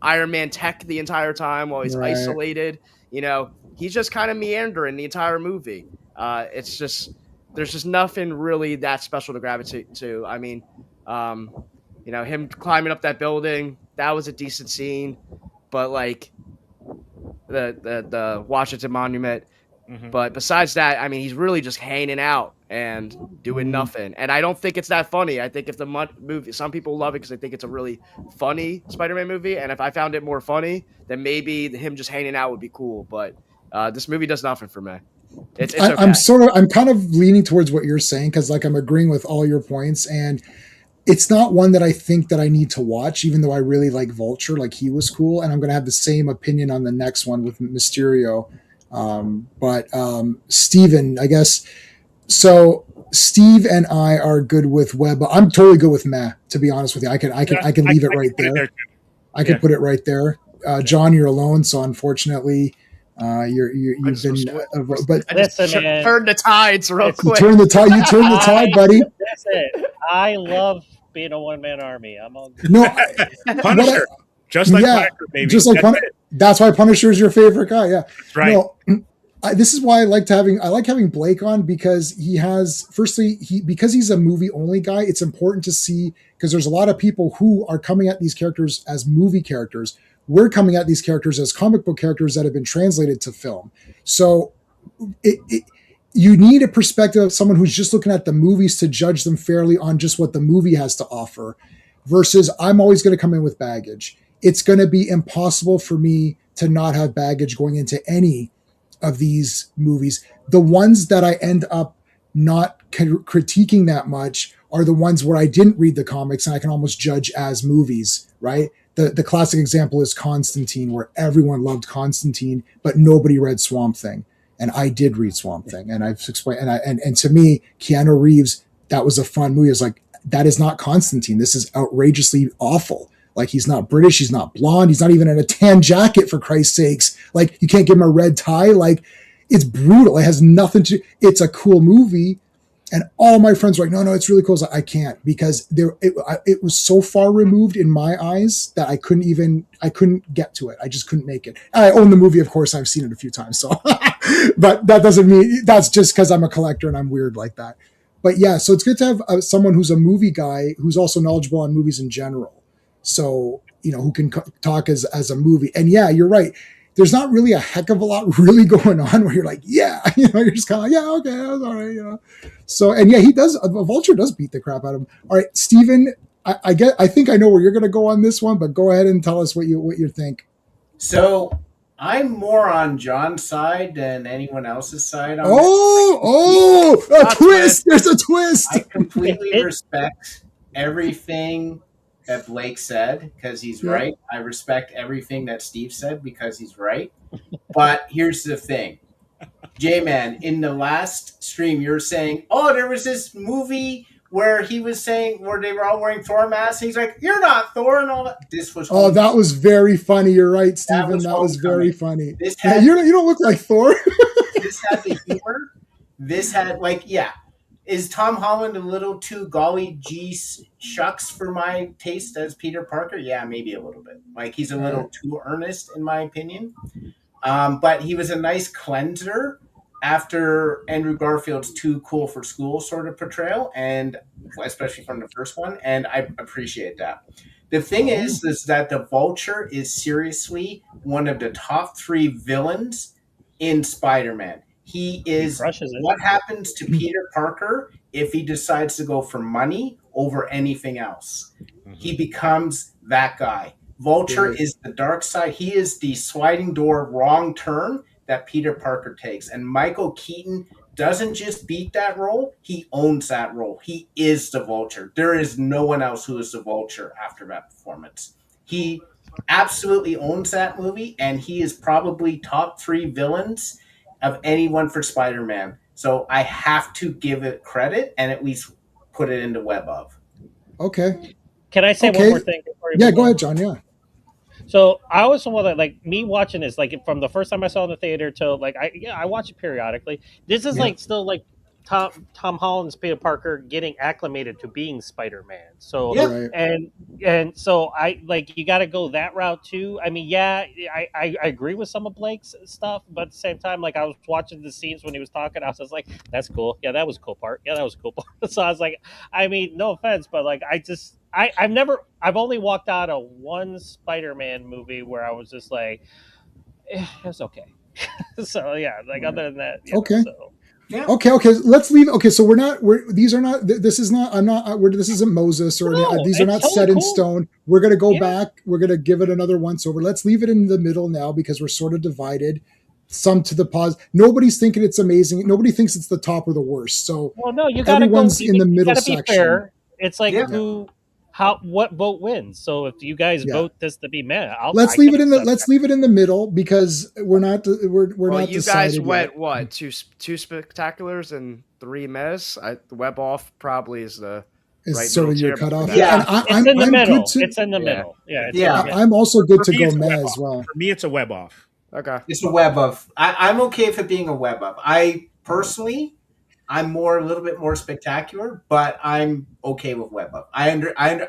[SPEAKER 6] Iron Man tech, the entire time while he's isolated. He's just kind of meandering the entire movie. It's just there's just nothing really that special to gravitate to. I mean, him climbing up that building, that was a decent scene, but like the Washington Monument. But besides that, I mean, he's really just hanging out and doing nothing. And I don't think it's that funny. I think if the movie, some people love it because they think it's a really funny Spider-Man movie. And if I found it more funny, then maybe him just hanging out would be cool. But this movie does nothing for me. It's okay.
[SPEAKER 1] I'm kind of leaning towards what you're saying because like I'm agreeing with all your points, and it's not one that I think that I need to watch, even though I really like Vulture, like he was cool. And I'm going to have the same opinion on the next one with Mysterio. But Steven, I guess. So Steve and I are good with Web. I'm totally good with Meh, to be honest with you. I can leave it right there. I can put it right there. John, you're alone, so unfortunately, you've been. But
[SPEAKER 4] listen,
[SPEAKER 6] turn the tides real quick.
[SPEAKER 1] You turn the tide, buddy.
[SPEAKER 4] That's it. I love being a one-man army. I'm all good.
[SPEAKER 1] No,
[SPEAKER 3] Punisher. Just like Punisher, baby.
[SPEAKER 1] Just like Punisher. That's why Punisher is your favorite guy. Yeah,
[SPEAKER 3] right.
[SPEAKER 1] No, this is why I like having Blake on, because because he's a movie only guy. It's important to see, because there's a lot of people who are coming at these characters as movie characters. We're coming at these characters as comic book characters that have been translated to film. So you need a perspective of someone who's just looking at the movies to judge them fairly on just what the movie has to offer, versus I'm always going to come in with baggage. It's going to be impossible for me to not have baggage going into any of these movies. The ones that I end up not critiquing that much are the ones where I didn't read the comics and I can almost judge as movies, right? The classic example is Constantine, where everyone loved Constantine, but nobody read Swamp Thing. And I did read Swamp Thing. And I've explained, and to me, Keanu Reeves, that was a fun movie. I was like, that is not Constantine. This is outrageously awful. Like, he's not British, he's not blonde, he's not even in a tan jacket, for Christ's sakes. Like, you can't give him a red tie. Like, it's brutal. It has nothing to, it's a cool movie. And all my friends were like, no, it's really cool. I was like, I can't, because it was so far removed in my eyes that I couldn't get to it. I just couldn't make it. I own the movie, of course, I've seen it a few times. So, but that doesn't mean, that's just because I'm a collector and I'm weird like that. But yeah, so it's good to have someone who's a movie guy who's also knowledgeable on movies in general. So, who can talk as a movie. And yeah, you're right. There's not really a heck of a lot really going on where you're like, yeah, you're just kind of like, yeah, okay, that's all right, So, and yeah, he does, Vulture does beat the crap out of him. All right, Steven, I think I know where you're going to go on this one, but go ahead and tell us what you think.
[SPEAKER 5] So I'm more on John's side than anyone else's side. On
[SPEAKER 1] a twist! There's a twist!
[SPEAKER 5] I completely respect everything that Blake said because he's right. I respect everything that Steve said because he's right. But here's the thing. J-Man, in the last stream, you're saying, there was this movie where he was saying, where they were all wearing Thor masks. And he's like, you're not Thor and all that. This was
[SPEAKER 1] that was very funny. You're right, Steven. That was very funny. You don't look like Thor.
[SPEAKER 5] This had the humor. This had, Is Tom Holland a little too golly gee shucks for my taste as Peter Parker? Yeah, maybe a little bit. Like he's a little too earnest, in my opinion. But he was a nice cleanser after Andrew Garfield's too cool for school sort of portrayal, and especially from the first one, and I appreciate that. The thing is that the Vulture is seriously one of the top 3 villains in Spider-Man. He is
[SPEAKER 4] crushes it.
[SPEAKER 5] what happens to Peter Parker if he decides to go for money over anything else. He becomes that guy. Vulture is the dark side. He is the sliding door wrong turn that Peter Parker takes. And Michael Keaton doesn't just beat that role, he owns that role. He is the Vulture. There is no one else who is the Vulture after that performance. He absolutely owns that movie, and he is probably top 3 villains of anyone for Spider-Man. So I have to give it credit and at least put it into web of.
[SPEAKER 1] Okay.
[SPEAKER 4] Can I say one more thing?
[SPEAKER 1] Yeah, go ahead, John. Yeah.
[SPEAKER 4] So I was someone that, like, me watching this, like, from the first time I saw it in the theater till, like, I watch it periodically. This is like still like Tom Holland's Peter Parker getting acclimated to being Spider-Man. So and so I like, you got to go that route too. I mean, yeah, I agree with some of Blake's stuff, but at the same time, like, I was watching the scenes when he was talking, I was just like, that's cool. Yeah, that was a cool part. Yeah, that was a cool part. So I was like, I mean, no offense, but like, I've only walked out of one Spider-Man movie where I was just like, it was okay. So yeah, like, other than that,
[SPEAKER 1] okay.
[SPEAKER 4] So.
[SPEAKER 5] Yeah.
[SPEAKER 1] Okay. Let's leave. Okay, so these are not. This is not. I'm not. This isn't Moses or these are not set in stone. We're gonna go back. We're gonna give it another once over. Let's leave it in the middle now because we're sort of divided. Some to the pause. Nobody's thinking it's amazing. Nobody thinks it's the top or the worst. So
[SPEAKER 4] no, you gotta
[SPEAKER 1] everyone's in the middle section.
[SPEAKER 4] Fair. It's like what vote wins. So if you guys vote this to be meh,
[SPEAKER 1] let's leave it in the middle because we're not not.
[SPEAKER 6] You guys went what two spectaculars and 3 mehs. The web off probably is the right
[SPEAKER 1] sort of your cutoff.
[SPEAKER 5] Yeah,
[SPEAKER 4] it's in the middle. It's in the middle. Yeah,
[SPEAKER 1] I'm also good to go meh as well.
[SPEAKER 3] For me, it's a web off.
[SPEAKER 6] Okay,
[SPEAKER 5] it's a web of. I'm okay with it being a web of. I personally, I'm a little bit more spectacular, but I'm okay with web of. I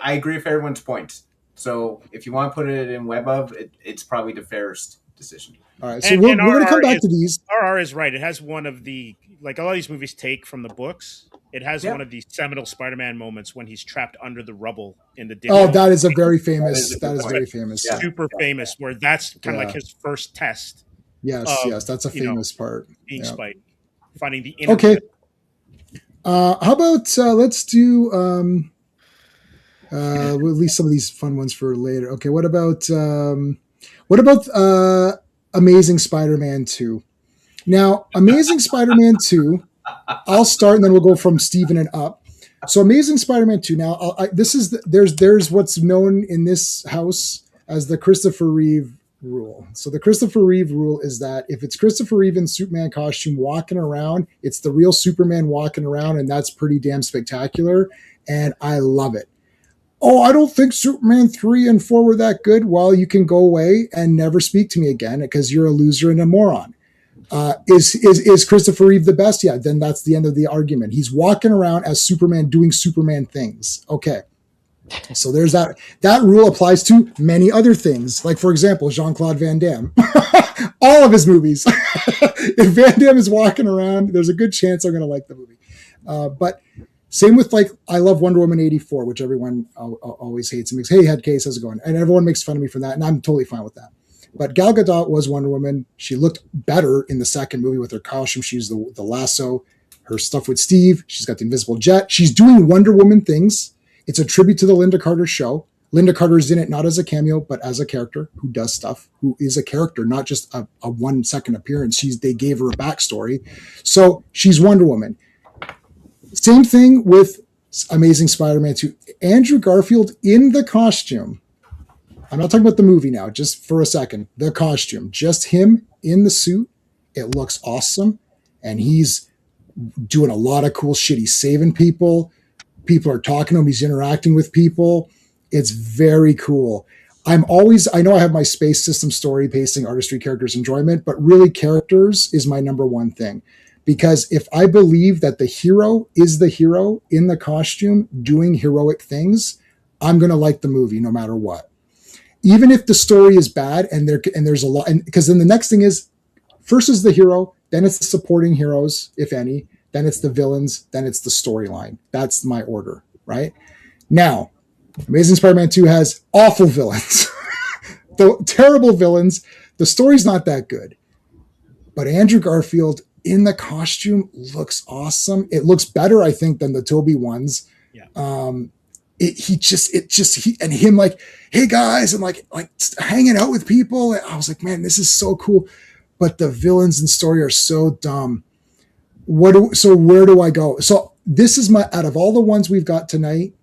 [SPEAKER 5] agree with everyone's points. So if you want to put it in web of, it's probably the fairest decision.
[SPEAKER 1] All right, so we're going to come back to these.
[SPEAKER 3] RR is right. It has one of the, like, a lot of these movies take from the books. It has one of the seminal Spider-Man moments when he's trapped under the rubble in the.
[SPEAKER 1] Oh, that is a very famous. That is very famous.
[SPEAKER 3] Super famous. Where that's kind of like his first test.
[SPEAKER 1] Yes, that's a famous part.
[SPEAKER 3] Being Spidey, finding the inner.
[SPEAKER 1] Okay. How about let's do we'll leave some of these fun ones for later. Okay, what about Amazing Spider-Man 2? Now, Amazing Spider-Man 2, I'll start and then we'll go from Steven and up. So Amazing Spider-Man 2. Now, there's what's known in this house as the Christopher Reeve rule. So the Christopher Reeve rule is that if it's Christopher Reeve in Superman costume walking around, it's the real Superman walking around, and that's pretty damn spectacular, and I love it. Oh, I don't think Superman 3 and 4 were that good. Well, you can go away and never speak to me again because you're a loser and a moron. Is Christopher Reeve the best? Yeah, then that's the end of the argument. He's walking around as Superman doing Superman things. Okay. So there's that. That rule applies to many other things. Like, for example, Jean-Claude Van Damme. All of his movies. If Van Damme is walking around, there's a good chance I'm going to like the movie. But same with, like, I love Wonder Woman 84, which everyone always hates and makes, hey, head case, how's it going? And everyone makes fun of me for that, and I'm totally fine with that. But Gal Gadot was Wonder Woman. She looked better in the second movie with her costume. She's the lasso, her stuff with Steve. She's got the invisible jet. She's doing Wonder Woman things. It's a tribute to the Linda Carter show. Linda Carter is in it not as a cameo, but as a character who does stuff, who is a character, not just a 1 second appearance. They gave her a backstory. So she's Wonder Woman. Same thing with Amazing Spider-Man 2. Andrew Garfield in the costume. I'm not talking about the movie now, just for a second. The costume, just him in the suit. It looks awesome. And he's doing a lot of cool shit. He's saving people. People are talking to him. He's interacting with people. It's very cool. I know I have my space system, story, pacing, artistry, characters, enjoyment, but really characters is my number one thing. because if I believe that the hero is the hero in the costume doing heroic things, I'm going to like the movie no matter what. Even if the story is bad and there's a lot, and because then the next thing is first is the hero, then it's the supporting heroes, if any, then it's the villains, then it's the storyline. That's my order, right? Now, Amazing Spider-Man 2 has awful villains, the terrible villains. The story's not that good, but Andrew Garfield in the costume looks awesome. It looks better, I think, than the Toby ones.
[SPEAKER 3] Yeah.
[SPEAKER 1] He and him like, hey guys, and like hanging out with people. I was like, man, this is so cool. But the villains and story are so dumb. So where do I go? So this is out of all the ones we've got tonight,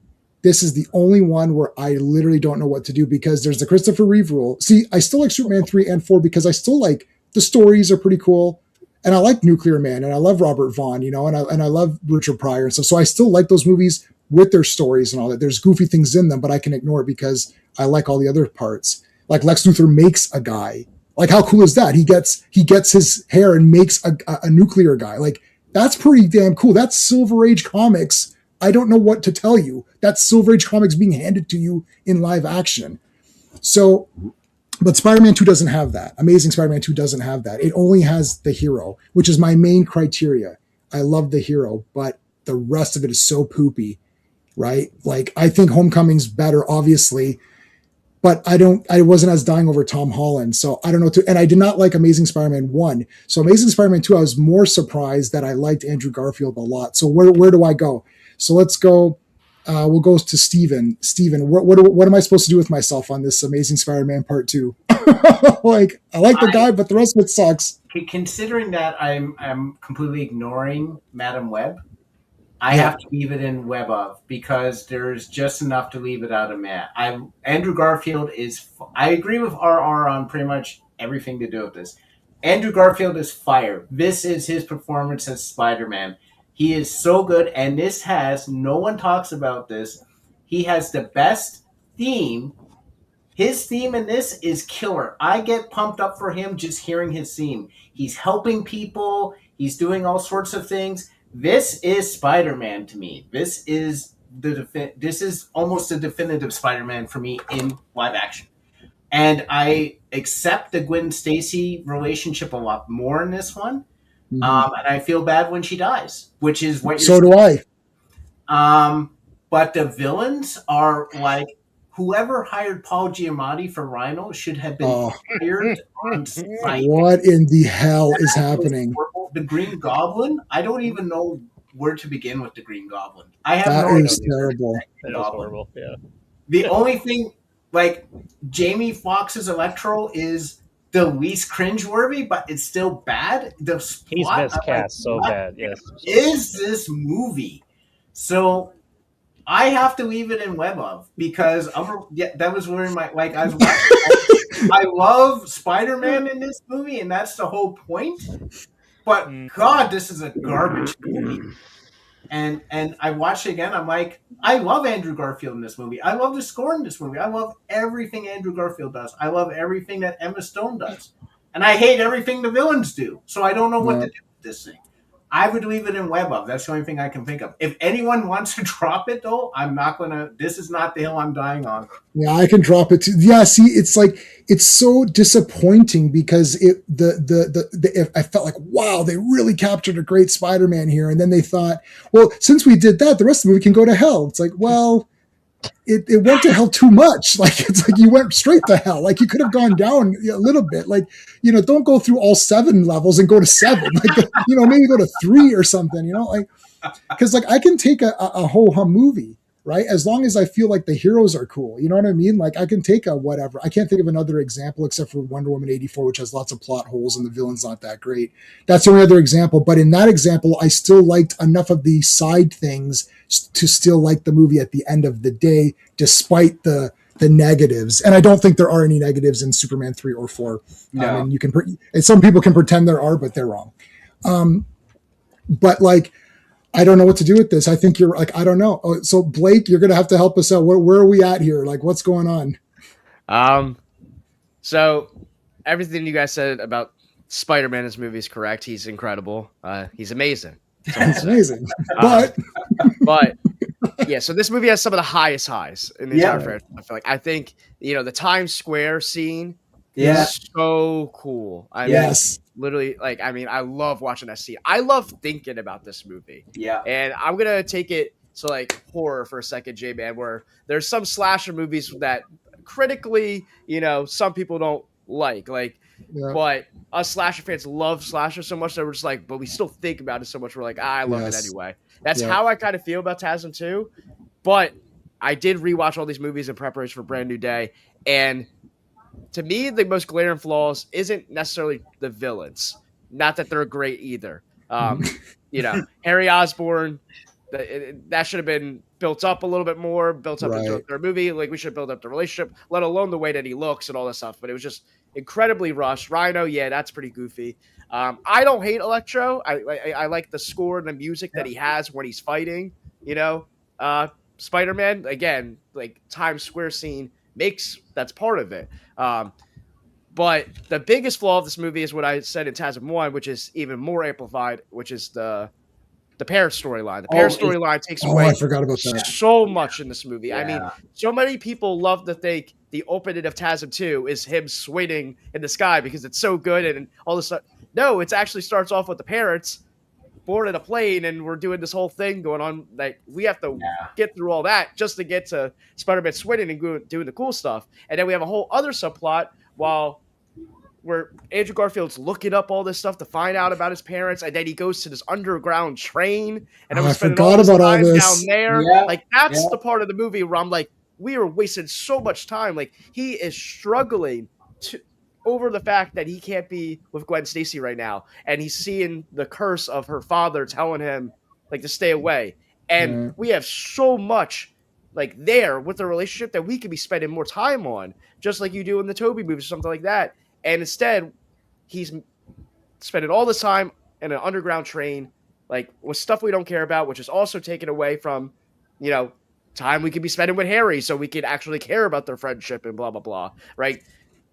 [SPEAKER 1] this is the only one where I literally don't know what to do, because there's the Christopher Reeve rule. See, I still like Superman 3 and 4 because I still like the stories are pretty cool. And I like Nuclear Man and I love Robert Vaughn, and I love Richard Pryor and stuff. So I still like those movies with their stories and all that. There's goofy things in them, but I can ignore it because I like all the other parts. Like Lex Luthor makes a guy. Like, how cool is that? He gets his hair and makes a nuclear guy. Like, that's pretty damn cool. That's Silver Age comics. I don't know what to tell you. That's Silver Age comics being handed to you in live action. So, but Spider-Man 2 doesn't have that. Amazing Spider-Man 2 doesn't have that. It only has the hero, which is my main criteria. I love the hero, but the rest of it is so poopy, right? Like, I think Homecoming's better, obviously, but I wasn't as dying over Tom Holland. So I don't know. And I did not like Amazing Spider-Man 1. So Amazing Spider-Man 2, I was more surprised that I liked Andrew Garfield a lot. So where do I go? So let's go. We'll go to Steven. Steven, what am I supposed to do with myself on this Amazing Spider-Man Part 2? Like, I like the guy, but the rest of it sucks.
[SPEAKER 5] Considering that I'm completely ignoring Madam Web, I have to leave it in Web of, because there's just enough to leave it out of Matt. Andrew Garfield is. I agree with RR on pretty much everything to do with this. Andrew Garfield is fire. This is his performance as Spider-Man. He is so good, and no one talks about this. He has the best theme. His theme in this is killer. I get pumped up for him just hearing his theme. He's helping people. He's doing all sorts of things. This is Spider-Man to me. This is almost a definitive Spider-Man for me in live action. And I accept the Gwen Stacy relationship a lot more in this one. Mm-hmm. And I feel bad when she dies, which is what you're
[SPEAKER 1] saying. So do
[SPEAKER 5] I. But the villains are like, whoever hired Paul Giamatti for Rhino should have been fired on sight.
[SPEAKER 1] What in the hell is happening?
[SPEAKER 5] The Green Goblin? I don't even know where to begin with the Green Goblin. I have
[SPEAKER 1] that
[SPEAKER 5] no idea.
[SPEAKER 1] Is terrible.
[SPEAKER 4] That is horrible. Yeah.
[SPEAKER 5] The only thing, like, Jamie Foxx's Electro is the least cringeworthy, but it's still bad.
[SPEAKER 4] He's miscast so bad. Yes.
[SPEAKER 5] Is this movie? So I have to leave it in Web of, because that was where I was watching. I love Spider-Man in this movie, and that's the whole point. But God, this is a garbage movie. And I watched it again. I'm like, I love Andrew Garfield in this movie. I love the score in this movie. I love everything Andrew Garfield does. I love everything that Emma Stone does. And I hate everything the villains do. So I don't know what to do with this thing. I would leave it in Web of. That's the only thing I can think of. If anyone wants to drop it, though, I'm not going to. This is not the hill I'm dying on.
[SPEAKER 1] Yeah, I can drop it too. Yeah, see, it's like, it's so disappointing because I felt like, wow, they really captured a great Spider-Man here. And then they thought, well, since we did that, the rest of the movie can go to hell. It's like, well, it went to hell too much. Like, it's like you went straight to hell. Like, you could have gone down a little bit. Like, don't go through all 7 levels and go to 7. Like, maybe go to 3 or something, like, because like I can take a ho-hum movie, right? As long as I feel like the heroes are cool. You know what I mean? Like, I can take a whatever. I can't think of another example except for Wonder Woman 84, which has lots of plot holes and the villain's not that great. That's the only other example. But in that example, I still liked enough of the side things to still like the movie at the end of the day, despite the negatives. And I don't think there are any negatives in Superman 3 or 4.
[SPEAKER 5] No.
[SPEAKER 1] And you can, and some people can pretend there are, but they're wrong. But like, I don't know what to do with this. I think you're like, I don't know. So Blake, you're going to have to help us out. Where are we at here? Like, what's going on?
[SPEAKER 6] So everything you guys said about Spider-Man in this movie is correct. He's incredible. He's amazing.
[SPEAKER 1] It's amazing.
[SPEAKER 6] Um,
[SPEAKER 1] But
[SPEAKER 6] but yeah, so this movie has some of the highest highs in the
[SPEAKER 5] Yeah.
[SPEAKER 6] entire franchise. I think the Times Square scene
[SPEAKER 5] Yeah.
[SPEAKER 6] is so cool. I mean,
[SPEAKER 1] yes.
[SPEAKER 6] literally, I love watching that scene. I love thinking about this movie.
[SPEAKER 5] Yeah.
[SPEAKER 6] And I'm gonna take it to like horror for a second, J-Man, where there's some slasher movies that critically, some people don't like.
[SPEAKER 1] Yeah.
[SPEAKER 6] But us slasher fans love slasher so much that we're just like, but we still think about it so much. We're like, I love it
[SPEAKER 1] Yes.
[SPEAKER 6] anyway. That's
[SPEAKER 1] Yeah.
[SPEAKER 6] how I kind of feel about TASM 2. But I did rewatch all these movies in preparation for Brand New Day. And to me, the most glaring flaws isn't necessarily the villains. Not that they're great either. Harry Osborn, that should have been built up a little bit more, built up into a
[SPEAKER 1] Right.
[SPEAKER 6] third movie. Like, we should build up the relationship, let alone the way that he looks and all that stuff. But it was just incredibly rushed. Rhino, yeah, that's pretty goofy. I don't hate Electro. I like the score and the music that he has when he's fighting. Spider-Man, again, like Times Square scene that's part of it. But the biggest flaw of this movie is what I said in TASM 1, which is even more amplified, which is the parent storyline. The parent storyline takes
[SPEAKER 1] Oh,
[SPEAKER 6] away
[SPEAKER 1] I forgot about that.
[SPEAKER 6] so much in this movie. I mean,
[SPEAKER 5] Yeah.
[SPEAKER 6] so many people love to think the opening of TASM 2 is him swinging in the sky because it's so good and all this stuff. No, it actually starts off with the parents boarding a plane and we're doing this whole thing going on. Like, we have to get through all that just to get to Spider-Man swinging and doing the cool stuff. And then we have a whole other subplot where Andrew Garfield's looking up all this stuff to find out about his parents, and then he goes to this underground train, and
[SPEAKER 1] Oh,
[SPEAKER 6] we're
[SPEAKER 1] I
[SPEAKER 6] spending
[SPEAKER 1] forgot
[SPEAKER 6] all this
[SPEAKER 1] about all
[SPEAKER 6] time
[SPEAKER 1] this.
[SPEAKER 6] down there.
[SPEAKER 5] Yeah.
[SPEAKER 6] Like, that's
[SPEAKER 5] Yeah.
[SPEAKER 6] the part of the movie where I'm like, we are wasting so much time. Like, he is struggling over the fact that he can't be with Gwen Stacy right now, and he's seeing the curse of her father telling him like to stay away. And
[SPEAKER 1] Right.
[SPEAKER 6] we have so much like there with the relationship that we could be spending more time on, just like you do in the Toby movies or something like that. And instead, he's spending all this time in an underground train, like with stuff we don't care about, which is also taken away from, time we could be spending with Harry, so we could actually care about their friendship and blah blah blah. Right?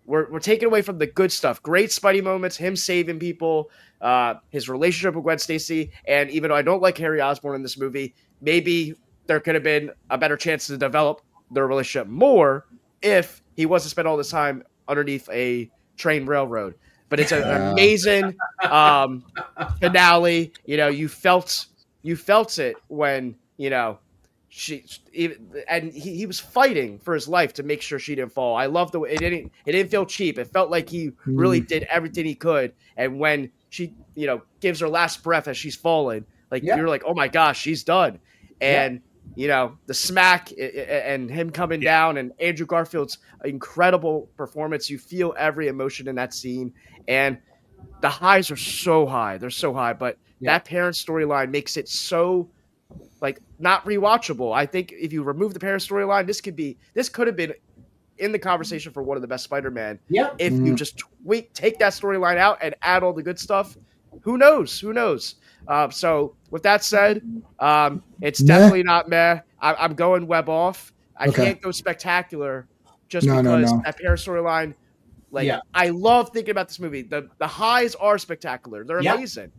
[SPEAKER 6] We're taking away from the good stuff. Great Spidey moments, him saving people, his relationship with Gwen Stacy, and even though I don't like Harry Osborn in this movie, maybe there could have been a better chance to develop their relationship more if he wasn't spent all this time underneath a train railroad. But it's an amazing finale. You felt it when he was fighting for his life to make sure she didn't fall. I love the way it didn't feel cheap. It felt like he really did everything he could. And when she gives her last breath as she's falling, you're like, oh my gosh, she's done. And the smack and him coming down and Andrew Garfield's incredible performance. You feel every emotion in that scene, and the highs are so high. They're so high, but that parent storyline makes it so not rewatchable. I think if you remove the parent storyline, this could have been in the conversation for one of the best Spider-Man.
[SPEAKER 5] Yep.
[SPEAKER 6] If you just take that storyline out and add all the good stuff, who knows? So with that said, it's definitely not meh. I'm going web off. I can't go spectacular just because that parent storyline. I love thinking about this movie. The highs are spectacular. They're amazing.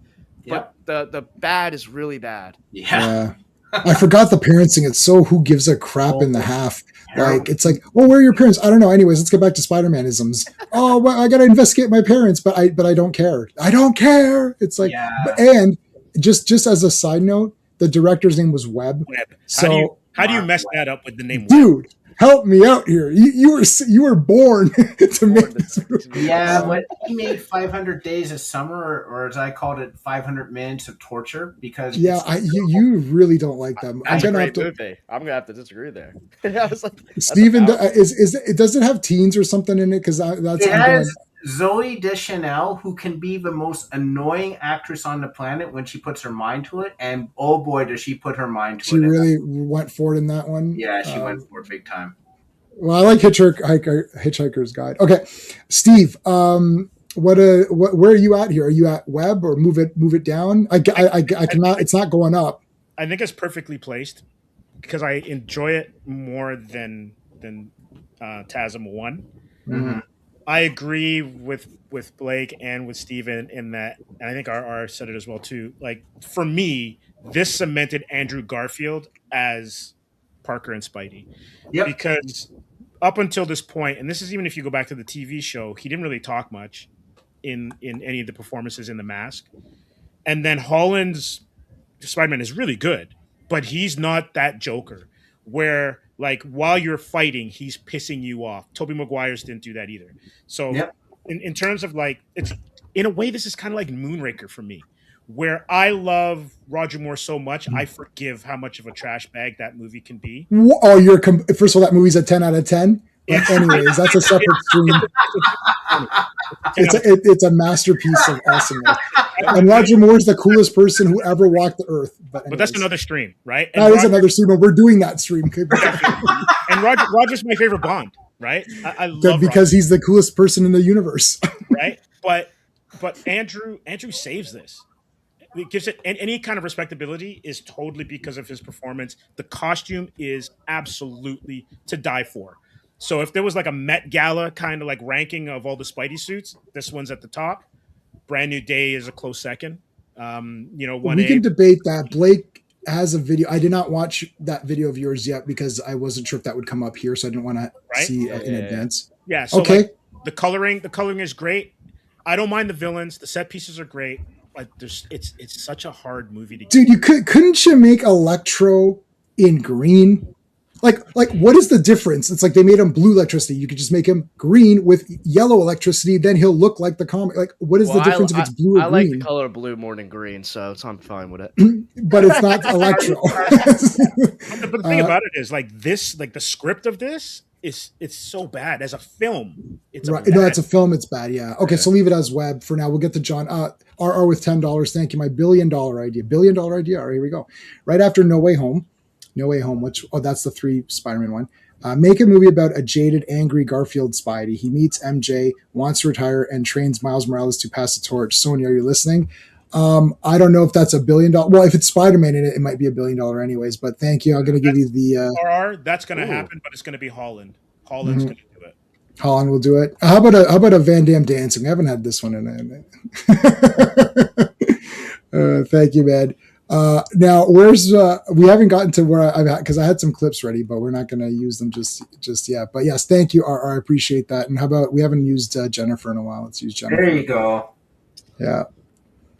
[SPEAKER 6] But the bad is really bad.
[SPEAKER 5] Yeah.
[SPEAKER 1] I forgot the parenting. It's so who gives a crap in the half. Like, it's like, oh, where are your parents? I don't know. Anyways, let's get back to Spider-Man-isms. Oh, well, I got to investigate my parents, but I don't care. I don't care. It's like, and just as a side note, the director's name was Webb. So
[SPEAKER 3] how do you mess that up with the name Webb?
[SPEAKER 1] Dude, help me out here. You were born to make this movie.
[SPEAKER 5] Yeah, but he made 500 Days of Summer, or as I called it, 500 Minutes of Torture, because
[SPEAKER 1] you really don't like them.
[SPEAKER 6] That's a great movie. I'm gonna have to disagree there. I was like,
[SPEAKER 1] Steven, does it have teens or something in it? Because that's
[SPEAKER 5] it has Zoe Deschanel, who can be the most annoying actress on the planet when she puts her mind to it, and oh boy, does she put her mind to it.
[SPEAKER 1] She really went for it in that one.
[SPEAKER 5] Yeah, she went for it big time.
[SPEAKER 1] Well, I like Hitchhiker's Guide. Okay, Steve, where are you at here? Are you at Webb or move it down? I cannot. It's not going up.
[SPEAKER 3] I think it's perfectly placed because I enjoy it more than TASM 1.
[SPEAKER 5] Mm-hmm.
[SPEAKER 3] I agree with Blake and with Steven in that, and I think R said it as well too. Like for me, this cemented Andrew Garfield as Parker and Spidey
[SPEAKER 5] Yep.
[SPEAKER 3] because up until this point, and this is even if you go back to the TV show, he didn't really talk much in any of the performances in The Mask, and then Holland's Spider-Man is really good, but he's not that Joker where like while you're fighting, he's pissing you off. Tobey Maguire's didn't do that either. So
[SPEAKER 5] Yep.
[SPEAKER 3] in terms of like it's in a way, this is kind of like Moonraker for me, where I love Roger Moore so much, I forgive how much of a trash bag that movie can be.
[SPEAKER 1] Oh, first of all, that movie's a 10 out of 10. But anyways, that's a separate stream. It's a masterpiece of awesomeness. And Roger Moore's the coolest person who ever walked the earth. But
[SPEAKER 3] that's another stream, right?
[SPEAKER 1] That is another stream, but we're doing that stream.
[SPEAKER 3] And Roger's my favorite Bond, right? I love
[SPEAKER 1] because
[SPEAKER 3] Roger.
[SPEAKER 1] He's the coolest person in the universe.
[SPEAKER 3] Right? But Andrew saves this. It gives it any kind of respectability is totally because of his performance. The costume is absolutely to die for. So if there was like a Met Gala kind of like ranking of all the Spidey suits, this one's at the top. Brand New Day is a close second.
[SPEAKER 1] We can debate that. Blake has a video. I did not watch that video of yours yet because I wasn't sure if that would come up here, so I didn't want to see in advance.
[SPEAKER 3] Yeah. So
[SPEAKER 1] okay.
[SPEAKER 3] Like, the coloring is great. I don't mind the villains. The set pieces are great. Like it's such a hard movie to get.
[SPEAKER 1] Dude, couldn't you make Electro in green? Like what is the difference? It's like they made him blue electricity. You could just make him green with yellow electricity. Then he'll look like the comic. Like what is the difference if it's blue or green?
[SPEAKER 6] I like the color blue more than green, so I'm fine with it.
[SPEAKER 1] But it's not Electro.
[SPEAKER 3] But the thing about it is like this, like the script of this it's so bad as a film. It's
[SPEAKER 1] right. No, it's a film. It's bad. Yeah. Okay. So leave it as web for now. We'll get to John. RR with $10. Thank you. My $1 billion idea. $1 billion idea. All right, here we go. Right after No Way Home, that's the 3 Spider-Man one. Make a movie about a jaded, angry Garfield Spidey. He meets MJ, wants to retire, and trains Miles Morales to pass the torch. Sonia, are you listening? I don't know if that's $1 billion. Well, if it's Spider-Man in it, it might be $1 billion anyways. But thank you. I'm going to give you the.
[SPEAKER 3] That's going to happen, but it's going to be Holland. Holland's going to do it.
[SPEAKER 1] Holland will do it. How about a Van Damme dancing? I haven't had this one in it. Thank you, man. Now, where's we haven't gotten to where I've had because I had some clips ready, but we're not going to use them just yet. But yes, thank you, RR. I appreciate that. And how about we haven't used Jennifer in a while? Let's use Jennifer.
[SPEAKER 5] There you go.
[SPEAKER 1] Yeah.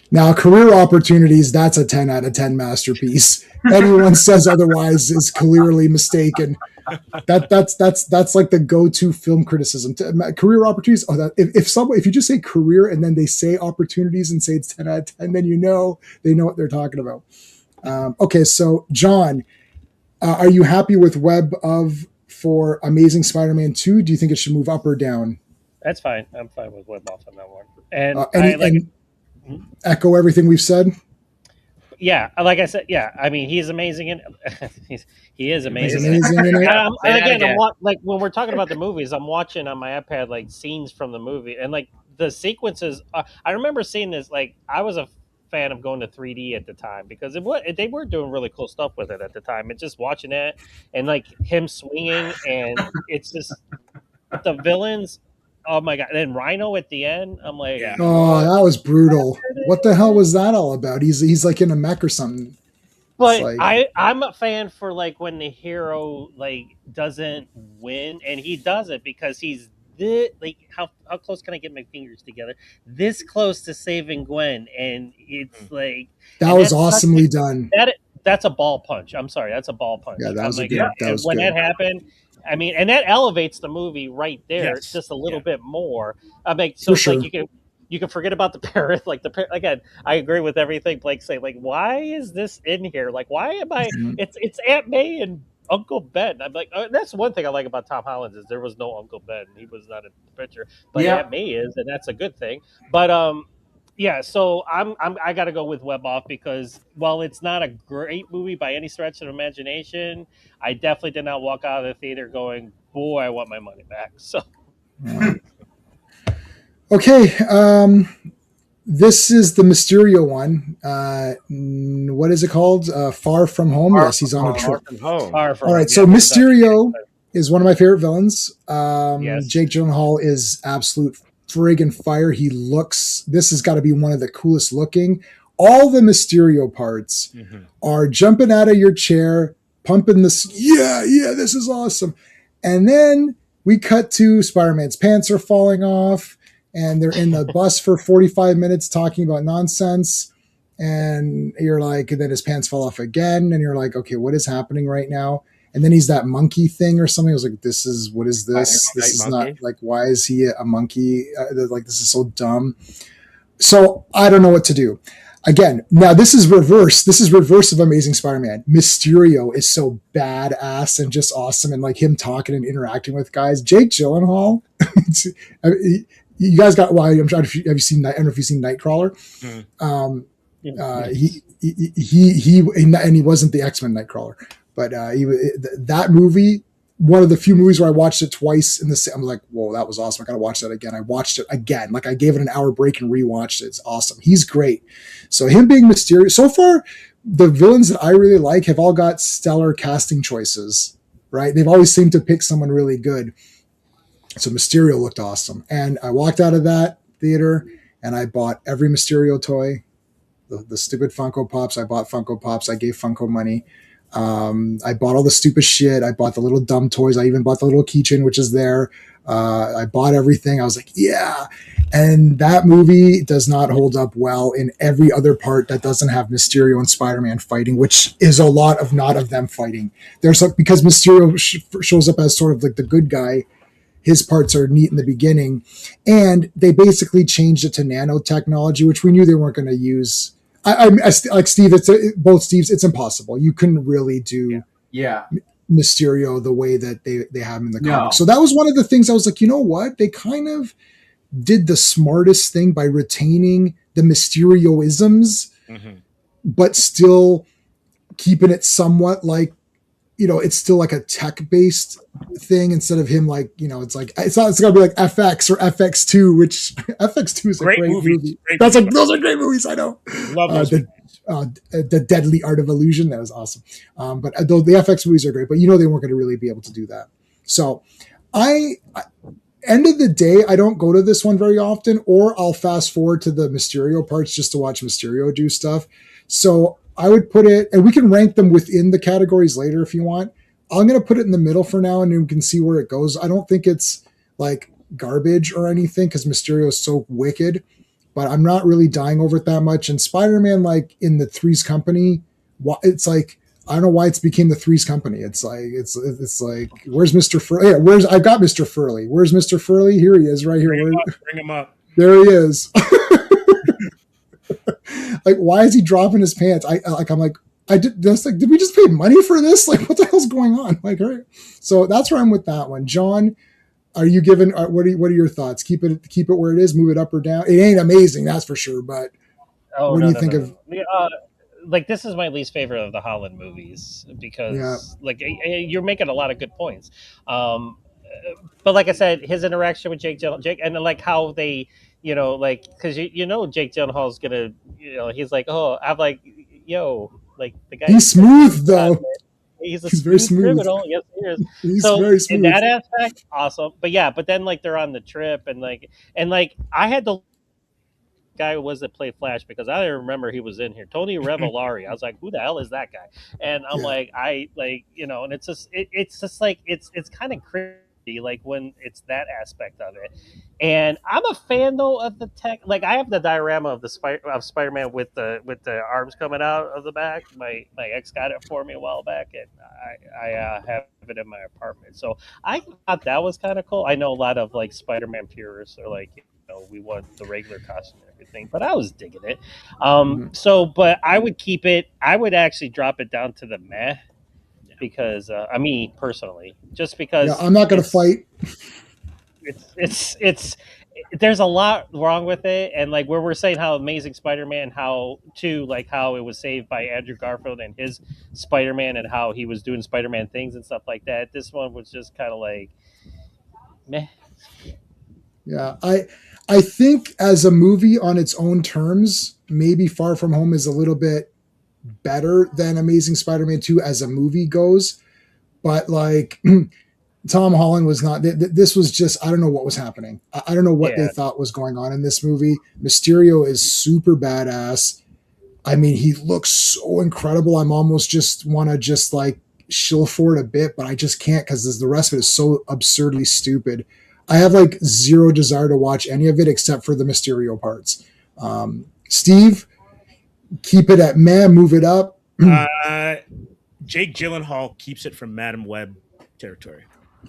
[SPEAKER 1] Now, career opportunities. That's a 10 out of 10 masterpiece. Anyone says otherwise is clearly mistaken. That's like the go-to film criticism. Career opportunities. Oh, if you just say career and then they say opportunities and say it's 10 out of 10, then they know what they're talking about. Okay, so John, are you happy with Web for Amazing Spider-Man 2? Do you think it should move up or down?
[SPEAKER 4] That's fine. I'm fine with Web off on that one. And
[SPEAKER 1] and echo everything we've said.
[SPEAKER 4] Yeah, like I said, yeah. I mean, he's amazing in. He is amazing.
[SPEAKER 1] He's amazing in it.
[SPEAKER 4] And again, like when we're talking about the movies, I'm watching on my iPad like scenes from the movie, and like the sequences. I remember seeing this. Like I was a fan of going to 3D at the time because they were doing really cool stuff with it at the time, and just watching it and like him swinging, and it's just the villains. Oh my god! And then Rhino at the end. I'm like,
[SPEAKER 1] oh, that was brutal. What the hell was that all about? He's like in a mech or something.
[SPEAKER 4] But like, I'm a fan for like when the hero like doesn't win, and he does it because he's like how close can I get my fingers together? This close to saving Gwen, and it's like
[SPEAKER 1] that was awesomely done.
[SPEAKER 4] That's a ball punch. I'm sorry, that's a ball punch.
[SPEAKER 1] Yeah, that was
[SPEAKER 4] like,
[SPEAKER 1] good. That was
[SPEAKER 4] when
[SPEAKER 1] good.
[SPEAKER 4] that happened. I mean, and that elevates the movie right there just a little bit more. I mean, so it's like you can forget about the parrot. Like again, I agree with everything Blake saying. Like, why is this in here? Like, why am I? It's Aunt May and Uncle Ben. I'm like, that's one thing I like about Tom Holland is there was no Uncle Ben. He was not in the picture, but Aunt May is, and that's a good thing. But yeah, so I got to go with Web Off because while it's not a great movie by any stretch of imagination, I definitely did not walk out of the theater going, "Boy, I want my money back." So,
[SPEAKER 1] okay, this is the Mysterio one. What is it called? Far From Home. Yes, he's on a trip.
[SPEAKER 6] Far From Home.
[SPEAKER 1] All right, so Mysterio is one of my favorite villains.
[SPEAKER 4] Yes.
[SPEAKER 1] Jake Gyllenhaal is absolute friggin' fire. This has got to be one of the coolest looking. All the Mysterio parts are jumping out of your chair, pumping this. Yeah, this is awesome. And then we cut to Spider-Man's pants are falling off, and they're in the bus for 45 minutes talking about nonsense. And you're like, and then his pants fall off again, and you're like, okay, what is happening right now? And then he's that monkey thing or something. I was like, what is this? This is
[SPEAKER 3] monkey.
[SPEAKER 1] not like, why is he a monkey? Like, this is so dumb. So I don't know what to do. Again, now this is reverse. This is reverse of Amazing Spider-Man. Mysterio is so badass and just awesome, and like him talking and interacting with guys. Jake Gyllenhaal, you guys got. Well, I'm trying to. Have you seen? I don't know if you've seen Nightcrawler. He wasn't the X-Men Nightcrawler, but that movie. One of the few movies where I watched it twice in the. I'm like, whoa, that was awesome. I gotta watch that again. I watched it again. Like I gave it an hour break and rewatched it. It's awesome. He's great. So him being Mysterio. So far, the villains that I really like have all got stellar casting choices. Right? They've always seemed to pick someone really good. So Mysterio looked awesome, and I walked out of that theater and I bought every Mysterio toy. The stupid Funko Pops. I bought Funko Pops. I gave Funko money. I bought all the stupid shit. I bought the little dumb toys. I even bought the little keychain, which is there. I bought everything. I was like, yeah. And that movie does not hold up well in every other part that doesn't have Mysterio and Spider-Man fighting, which is a lot of not of them fighting. There's like, because Mysterio shows up as sort of like the good guy. His parts are neat in the beginning, and they basically changed it to nanotechnology, which we knew they weren't going to use. I like Steve. Both Steves. It's impossible. You couldn't really do Mysterio the way that they have him in the comics. So that was one of the things I was like, you know what? They kind of did the smartest thing by retaining the Mysterio-isms, but still keeping it somewhat like, it's still like a tech-based thing instead of him like, it's like, it's going to be like FX or FX2, which FX2 is a great movie. Those are great movies. I know.
[SPEAKER 3] Love those
[SPEAKER 1] the Deadly Art of Illusion. That was awesome. But the FX movies are great, but they weren't going to really be able to do that. So end of the day, I don't go to this one very often, or I'll fast forward to the Mysterio parts just to watch Mysterio do stuff. So I would put it, and we can rank them within the categories later if you want. I'm going to put it in the middle for now, and you can see where it goes. I don't think it's like garbage or anything because Mysterio is so wicked, but I'm not really dying over it that much. And Spider-Man, like in the Three's Company, it's like, I don't know why it's became the Three's Company. It's like, where's Mr. Furley? Yeah, I've got Mr. Furley. Where's Mr. Furley? Here he is, right here.
[SPEAKER 3] Bring him up.
[SPEAKER 1] There he is. Like, why is he dropping his pants? I'm like, did we just pay money for this? Like, what the hell's going on? Like, all right. So that's where I'm with that one. John, are you giving? What are your thoughts? Keep it where it is. Move it up or down. It ain't amazing, that's for sure. But what do you think of?
[SPEAKER 4] Like, this is my least favorite of the Holland movies because, like, you're making a lot of good points. But like I said, his interaction with Jake, and like how they, like, because Jake Gyllenhaal's gonna, he's like, oh, I'm like, yo, like the guy.
[SPEAKER 1] He's smooth though.
[SPEAKER 4] He's
[SPEAKER 1] very smooth
[SPEAKER 4] criminal. Yes, he is.
[SPEAKER 1] He's very smooth.
[SPEAKER 4] In that aspect, awesome. But then like they're on the trip and I had the guy who was that played Flash because I didn't remember he was in here. Tony Revolari. I was like, who the hell is that guy? And I'm like, and it's just like it's kind of crazy. Like when it's that aspect of it, and I'm a fan though of the tech. Like I have the diorama of Spider-Man with the arms coming out of the back. My ex got it for me a while back, and I have it in my apartment. So I thought that was kind of cool. I know a lot of like Spider-Man purists are like, we want the regular costume and everything, but I was digging it. But I would keep it. I would actually drop it down to the meh. Because me personally, just because
[SPEAKER 1] I'm not going to fight.
[SPEAKER 4] It's there's a lot wrong with it, and like where we're saying how Amazing Spider-Man, how it was saved by Andrew Garfield and his Spider-Man, and how he was doing Spider-Man things and stuff like that. This one was just kind of like meh.
[SPEAKER 1] Yeah, I think as a movie on its own terms, maybe Far From Home is a little bit better than Amazing Spider-Man 2 as a movie goes, but like Tom Holland was not. This was just. I don't know what was happening. I don't know what they
[SPEAKER 4] Yeah.
[SPEAKER 1] thought was going on in this movie. Mysterio is super badass. I mean, he looks so incredible. I'm almost just want to just like shill for it a bit, but I just can't because the rest of it is so absurdly stupid. I have like zero desire to watch any of it except for the Mysterio parts. Steve, keep it at meh, move it up.
[SPEAKER 3] Jake Gyllenhaal keeps it from Madam Web territory.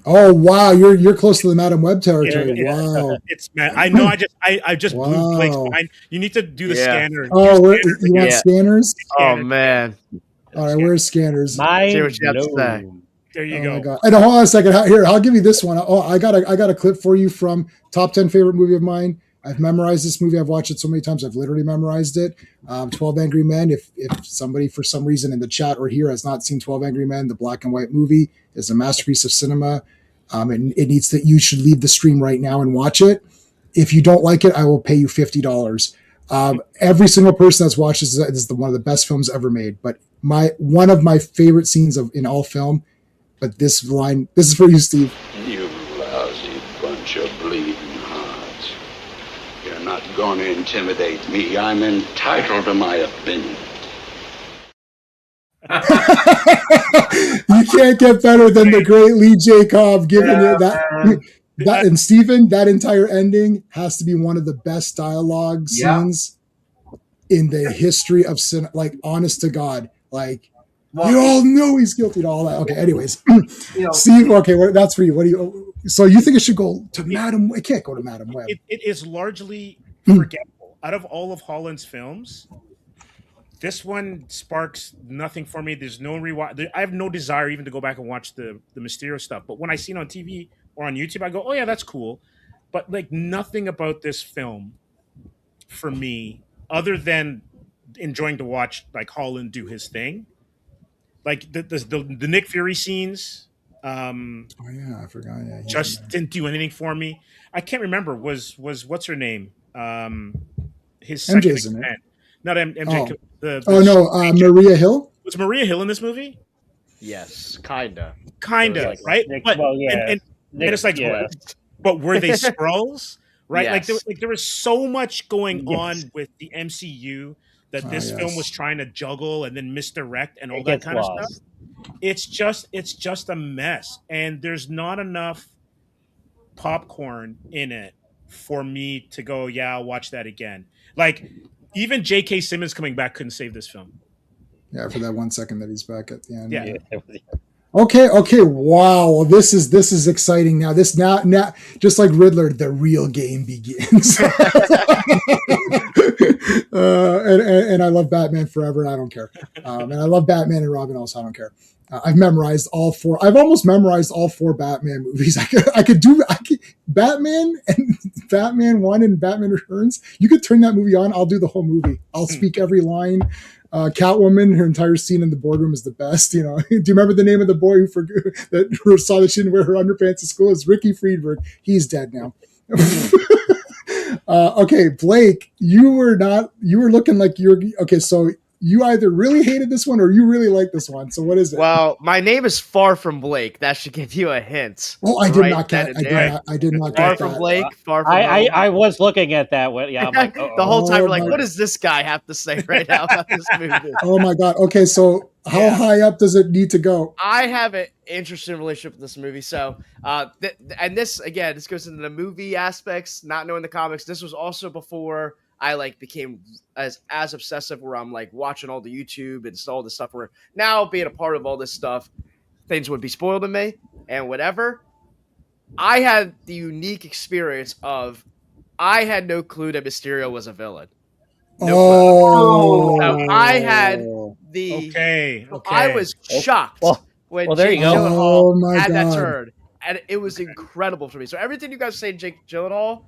[SPEAKER 1] Oh wow, you're close to the Madam Web territory.
[SPEAKER 3] Yeah,
[SPEAKER 1] Wow.
[SPEAKER 3] It's I know. I just blew Blake's
[SPEAKER 1] Wow.
[SPEAKER 3] mind. You need to do the
[SPEAKER 6] Yeah.
[SPEAKER 3] scanner.
[SPEAKER 1] Oh,
[SPEAKER 3] Do
[SPEAKER 1] you
[SPEAKER 3] scanner.
[SPEAKER 1] want
[SPEAKER 6] Yeah.
[SPEAKER 1] scanners?
[SPEAKER 6] Oh man,
[SPEAKER 1] All right, where's scanners?
[SPEAKER 6] See
[SPEAKER 4] Mind
[SPEAKER 6] what you have to say.
[SPEAKER 4] blown.
[SPEAKER 3] There you
[SPEAKER 1] Oh
[SPEAKER 3] go.
[SPEAKER 1] my god! And hold on a second. Here, I'll give you this one. Oh, I got a clip for you from top 10 favorite movie of mine. I've memorized this movie. I've watched it so many times. I've literally memorized it. 12 Angry Men. If somebody for some reason in the chat or here has not seen 12 Angry Men, the black and white movie is a masterpiece of cinema. And it needs that you should leave the stream right now and watch it. If you don't like it, I will pay you $50. Every single person that's watched this is one of the best films ever made. But one of my favorite scenes in all film. But this is for you, Steve.
[SPEAKER 7] You lousy bunch of bleeding hearts. You're not going to intimidate me. I'm entitled to my opinion.
[SPEAKER 1] You can't get better than the great Lee J. Cobb giving it that. And Stephen, that entire ending has to be one of the best dialogue scenes in the history of cinema. Like, honest to God, like.
[SPEAKER 5] Well,
[SPEAKER 1] You all know he's guilty to all that. Okay, anyways.
[SPEAKER 5] you know,
[SPEAKER 1] Steve, okay, that's for you. What do you so you think it should go to Madam It can't go to Madam Web.
[SPEAKER 3] It is largely forgettable. Out of all of Holland's films, this one sparks nothing for me. There's no rewatch. I have no desire even to go back and watch the Mysterio stuff. But when I see it on TV or on YouTube, I go, "Oh yeah, that's cool." But like nothing about this film for me, other than enjoying to watch like Holland do his thing. Like the Nick Fury scenes,
[SPEAKER 1] Oh yeah, I forgot. Yeah,
[SPEAKER 3] just didn't do anything for me. I can't remember. Was what's her name? His second
[SPEAKER 1] MJ's in it.
[SPEAKER 3] man. Not MJ.
[SPEAKER 1] Oh no, Maria Hill.
[SPEAKER 3] Was Maria Hill in this movie?
[SPEAKER 6] Yes, kinda.
[SPEAKER 3] Kinda,
[SPEAKER 6] Like
[SPEAKER 3] right?
[SPEAKER 4] Nick-
[SPEAKER 3] But
[SPEAKER 4] well, yeah.
[SPEAKER 3] and
[SPEAKER 4] Nick-
[SPEAKER 3] it's like,
[SPEAKER 4] yeah.
[SPEAKER 3] but were they Skrulls? Right?
[SPEAKER 6] Yes.
[SPEAKER 3] Like there was so much going
[SPEAKER 4] Yes.
[SPEAKER 3] on with the MCU that
[SPEAKER 1] Ah,
[SPEAKER 3] this film
[SPEAKER 1] yes.
[SPEAKER 3] was trying to juggle and then misdirect and all
[SPEAKER 4] It
[SPEAKER 3] that
[SPEAKER 4] gets
[SPEAKER 3] kind of
[SPEAKER 4] lost.
[SPEAKER 3] stuff. It's just a mess, and there's not enough popcorn in it for me to go, yeah, I'll watch that again. Like even J.K. Simmons coming back couldn't save this film.
[SPEAKER 1] Yeah, for that 1 second that he's back at the end.
[SPEAKER 3] Yeah.
[SPEAKER 1] Okay. Okay. Wow. This is exciting now. Now, just like Riddler, the real game begins. And I love Batman Forever. I don't care. And I love Batman and Robin also. I don't care. I've memorized all four. I've almost memorized all four Batman movies. I could Batman and Batman 1 and Batman Returns. You could turn that movie on. I'll do the whole movie. I'll speak every line. Catwoman, her entire scene in the boardroom is the best. You know, do you remember the name of the boy that saw that she didn't wear her underpants at school? It's Ricky Friedberg. He's dead now. Okay, Blake, you were looking like okay. So you either really hated this one or you really like this one. So what is it?
[SPEAKER 6] Well, my name is far from Blake. That should give you a hint.
[SPEAKER 1] Oh, I did
[SPEAKER 6] Right
[SPEAKER 1] not
[SPEAKER 6] then
[SPEAKER 1] get.
[SPEAKER 6] and
[SPEAKER 1] I
[SPEAKER 6] there.
[SPEAKER 1] did not
[SPEAKER 6] Far
[SPEAKER 1] get
[SPEAKER 6] from
[SPEAKER 1] that.
[SPEAKER 6] Blake. Far from
[SPEAKER 4] I was looking at that. Yeah, I'm like,
[SPEAKER 6] the whole time
[SPEAKER 1] Oh
[SPEAKER 6] we're like,
[SPEAKER 1] my-
[SPEAKER 6] what does this guy have to say right now about this movie?
[SPEAKER 1] Oh my god. Okay, so how
[SPEAKER 6] Yeah.
[SPEAKER 1] high up does it need to go?
[SPEAKER 6] I have an interesting relationship with this movie. So, and this again, this goes into the movie aspects, not knowing the comics. This was also before I like became as obsessive, where I'm like watching all the YouTube and all this stuff. Where now being a part of all this stuff, things would be spoiled to me and whatever. I had the unique experience of I had no clue that Mysterio was a villain.
[SPEAKER 1] Oh,
[SPEAKER 6] So I had the
[SPEAKER 3] Okay.
[SPEAKER 6] I was shocked when
[SPEAKER 4] well, there you
[SPEAKER 6] Jake
[SPEAKER 4] go.
[SPEAKER 1] Oh
[SPEAKER 6] Gyllenhaal
[SPEAKER 1] my
[SPEAKER 6] had that
[SPEAKER 1] God.
[SPEAKER 6] turn, and it was incredible for me. So everything you guys say, Jake Gyllenhaal,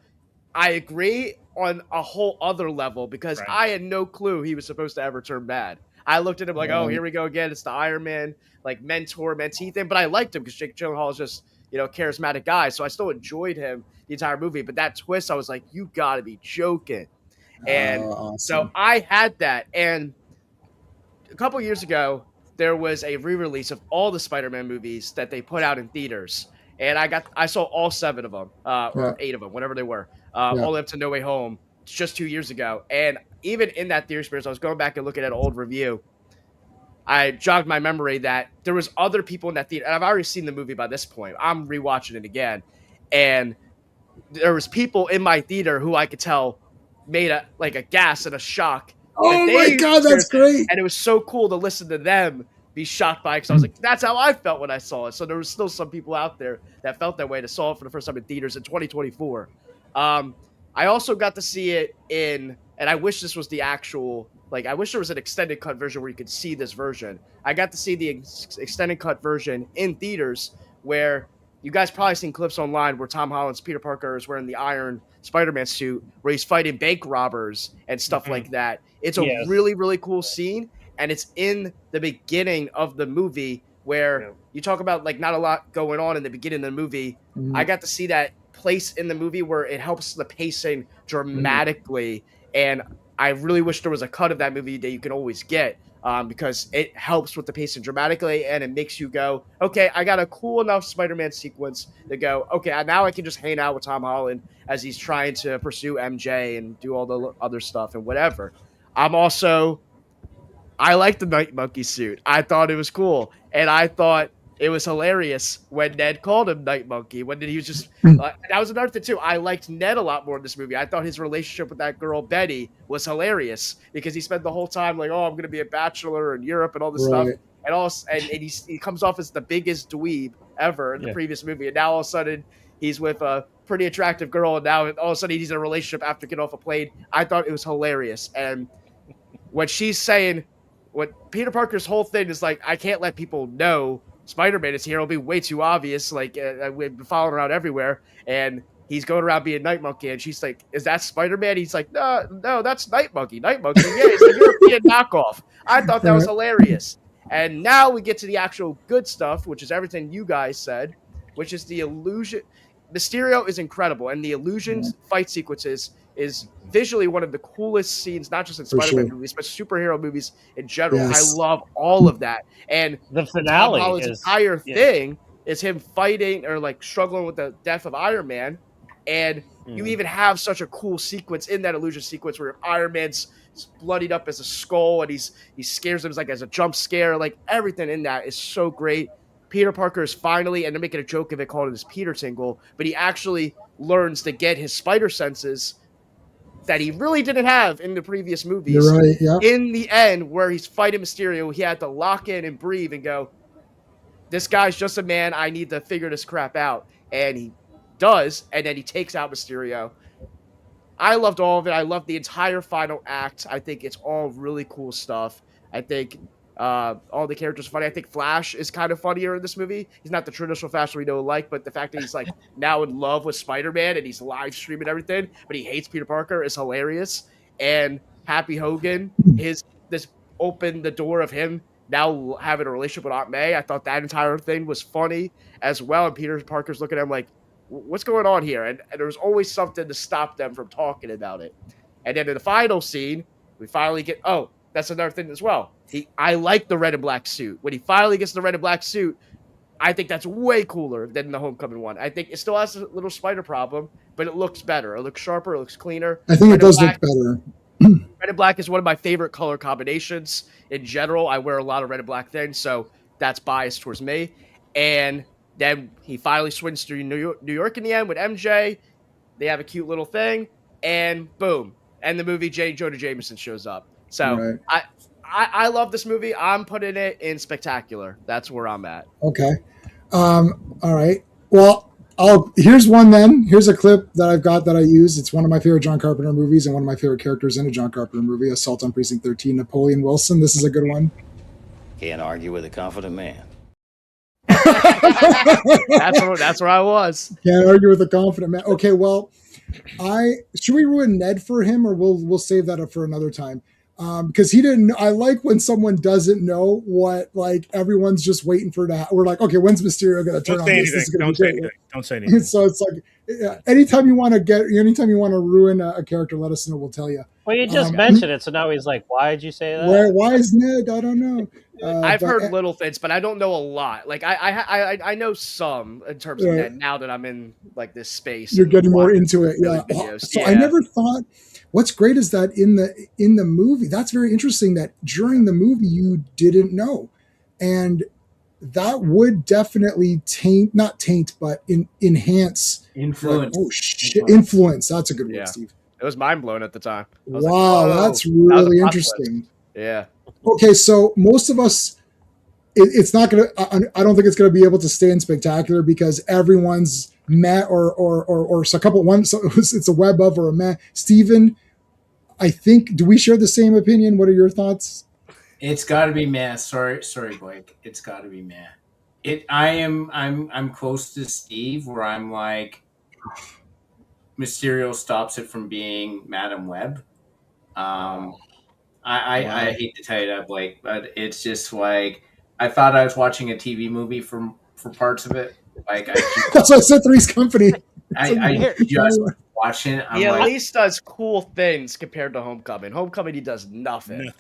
[SPEAKER 6] I agree on a whole other level because
[SPEAKER 3] Right.
[SPEAKER 6] I had no clue he was supposed to ever turn bad. I looked at him like, oh, here we go again. It's the Iron Man like mentor mentee thing, but I liked him because Jake Gyllenhaal is just a charismatic guy, so I still enjoyed him the entire movie. But that twist, I was like, you got to be joking. And
[SPEAKER 1] awesome.
[SPEAKER 6] so I had that. And a couple years ago, there was a re-release of all the Spider-Man movies that they put out in theaters. and I saw all 7 of them, or
[SPEAKER 1] Yeah.
[SPEAKER 6] 8 of them, whatever they were,
[SPEAKER 1] Yeah.
[SPEAKER 6] all the way up to No Way Home just 2 years ago. And even in that theater experience, I was going back and looking at an old review. I jogged my memory that there was other people in that theater, and I've already seen the movie by this point. I'm rewatching it again, and there was people in my theater who I could tell made a gas and a shock.
[SPEAKER 1] Oh my God, that's great!
[SPEAKER 6] And it was so cool to listen to them be shocked by it, because I was like, that's how I felt when I saw it. So there was still some people out there that felt that way, to saw it for the first time in theaters in 2024. I also got to see it in, and I wish this was the actual, I wish there was an extended cut version where you could see this version. I got to see the extended cut version in theaters, where you guys probably seen clips online where Tom Holland's Peter Parker is wearing the Iron Spider-Man suit, where he's fighting bank robbers and stuff like that. It's a really, really cool scene, and it's in the beginning of the movie, where you talk about not a lot going on in the beginning of the movie. I got to see that place in the movie where it helps the pacing dramatically, and I really wish there was a cut of that movie that you can always get, because it helps with the pacing dramatically, and it makes you go, okay, I got a cool enough Spider-Man sequence to go, okay, now I can just hang out with Tom Holland as he's trying to pursue MJ and do all the other stuff and whatever. I like the Night Monkey suit. I thought it was cool, and I thought it was hilarious when Ned called him Night Monkey. When he was just that was another thing too. I liked Ned a lot more in this movie. I thought his relationship with that girl Betty was hilarious, because he spent the whole time oh, I'm going to be a bachelor in Europe and all this stuff, and he comes off as the biggest dweeb ever in the previous movie, and now all of a sudden he's with a pretty attractive girl, and now all of a sudden he's in a relationship after getting off a plane. I thought it was hilarious, and when she's saying, what Peter Parker's whole thing is I can't let people know Spider-Man is here. It'll be way too obvious. We've been following around everywhere, and he's going around being Night Monkey, and she's like, "Is that Spider-Man?" He's like, "No, that's Night Monkey. Night Monkey, yeah, he's a European knockoff." I thought that was hilarious. And now we get to the actual good stuff, which is everything you guys said, which is the illusion. Mysterio is incredible, and the illusions fight sequences is visually one of the coolest scenes, not just in Spider-Man movies, but superhero movies in general. I love all of that. And
[SPEAKER 4] the finale,
[SPEAKER 6] Tom Holland's entire thing is him fighting or struggling with the death of Iron Man. And you even have such a cool sequence in that illusion sequence where Iron Man's bloodied up as a skull, and he scares him as a jump scare. Everything in that is so great. Peter Parker is finally, and they're making a joke of it, calling it his Peter tingle, but he actually learns to get his spider senses that he really didn't have in the previous movies.
[SPEAKER 1] You're right, yeah.
[SPEAKER 6] In the end, where he's fighting Mysterio, he had to lock in and breathe and go, this guy's just a man, I need to figure this crap out. And he does, and then he takes out Mysterio. I loved all of it. I loved the entire final act. I think it's all really cool stuff. I think all the characters are funny. I think Flash is kind of funnier in this movie. He's not the traditional Flash we know and like, but the fact that he's now in love with Spider-Man and he's live streaming everything, but he hates Peter Parker is hilarious. And Happy Hogan, this opened the door of him now having a relationship with Aunt May. I thought that entire thing was funny as well. And Peter Parker's looking at him what's going on here? And there was always something to stop them from talking about it. And then in the final scene, we finally get, that's another thing as well. I like the red and black suit. When he finally gets the red and black suit, I think that's way cooler than the Homecoming one. I think it still has a little spider problem, but it looks better. It looks sharper. It looks cleaner.
[SPEAKER 1] I think it does look better.
[SPEAKER 6] Red and black is one of my favorite color combinations in general. I wear a lot of red and black things, so that's biased towards me. And then he finally swings through New York in the end with MJ. They have a cute little thing, and boom. And the movie J. Jonah Jameson shows up. So I love this movie. I'm putting it in spectacular. That's where I'm at.
[SPEAKER 1] Okay. All right. Well, here's one then. Here's a clip that I've got that I use. It's one of my favorite John Carpenter movies and one of my favorite characters in a John Carpenter movie, Assault on Precinct 13, Napoleon Wilson. This is a good one.
[SPEAKER 8] Can't argue with a confident man.
[SPEAKER 6] That's where I was.
[SPEAKER 1] Can't argue with a confident man. Okay, well, should we ruin Ned for him, or we'll save that up for another time? Because he didn't. I like when someone doesn't know what everyone's just waiting for that. We're like, okay, when's Mysterio going to turn on?
[SPEAKER 3] Don't say anything. Don't say anything.
[SPEAKER 1] So it's anytime you want to ruin a character, let us know. We'll tell you.
[SPEAKER 4] Well, you just
[SPEAKER 1] Um,
[SPEAKER 4] mentioned it, so now he's like, "Why did you say that?"
[SPEAKER 1] why is Ned? I don't know.
[SPEAKER 6] I've
[SPEAKER 1] But
[SPEAKER 6] heard little things, but I don't know a lot. Like I know some in terms of
[SPEAKER 1] uh,
[SPEAKER 6] Ned now that I'm in like this space
[SPEAKER 1] you're
[SPEAKER 6] and
[SPEAKER 1] getting more
[SPEAKER 6] watching
[SPEAKER 1] into it.
[SPEAKER 6] really
[SPEAKER 1] Yeah.
[SPEAKER 6] videos.
[SPEAKER 1] So I
[SPEAKER 6] Yeah.
[SPEAKER 1] never thought. What's great is that in the movie, that's very interesting. That during the movie you didn't know, and that would definitely not taint, but enhance.
[SPEAKER 5] Influence.
[SPEAKER 1] Oh shit! Influence. That's a good word,
[SPEAKER 6] Yeah.
[SPEAKER 1] Steve.
[SPEAKER 6] It was mind blowing at the time. I was like,
[SPEAKER 1] Wow,
[SPEAKER 6] whoa.
[SPEAKER 1] that's
[SPEAKER 6] That was a
[SPEAKER 1] really
[SPEAKER 6] plot twist.
[SPEAKER 1] interesting.
[SPEAKER 6] Yeah.
[SPEAKER 1] Okay, so most of us, it's not gonna. I don't think it's gonna be able to stay in spectacular because everyone's meh or so a couple one. So it's a web of or a meh. Steven, I think. Do we share the same opinion? What are your thoughts?
[SPEAKER 5] It's got to be meh. Sorry, Blake. It's got to be meh. I'm close to Steve, where I'm like, Mysterio stops it from being Madam Web. I hate to tell you that, Blake, but it's just like I thought I was watching a TV movie for parts of it. Like
[SPEAKER 1] That's why I said Three's Company.
[SPEAKER 5] I just watched it. I'm
[SPEAKER 6] He at
[SPEAKER 5] like,
[SPEAKER 6] least does cool things compared to Homecoming. Homecoming, he does nothing.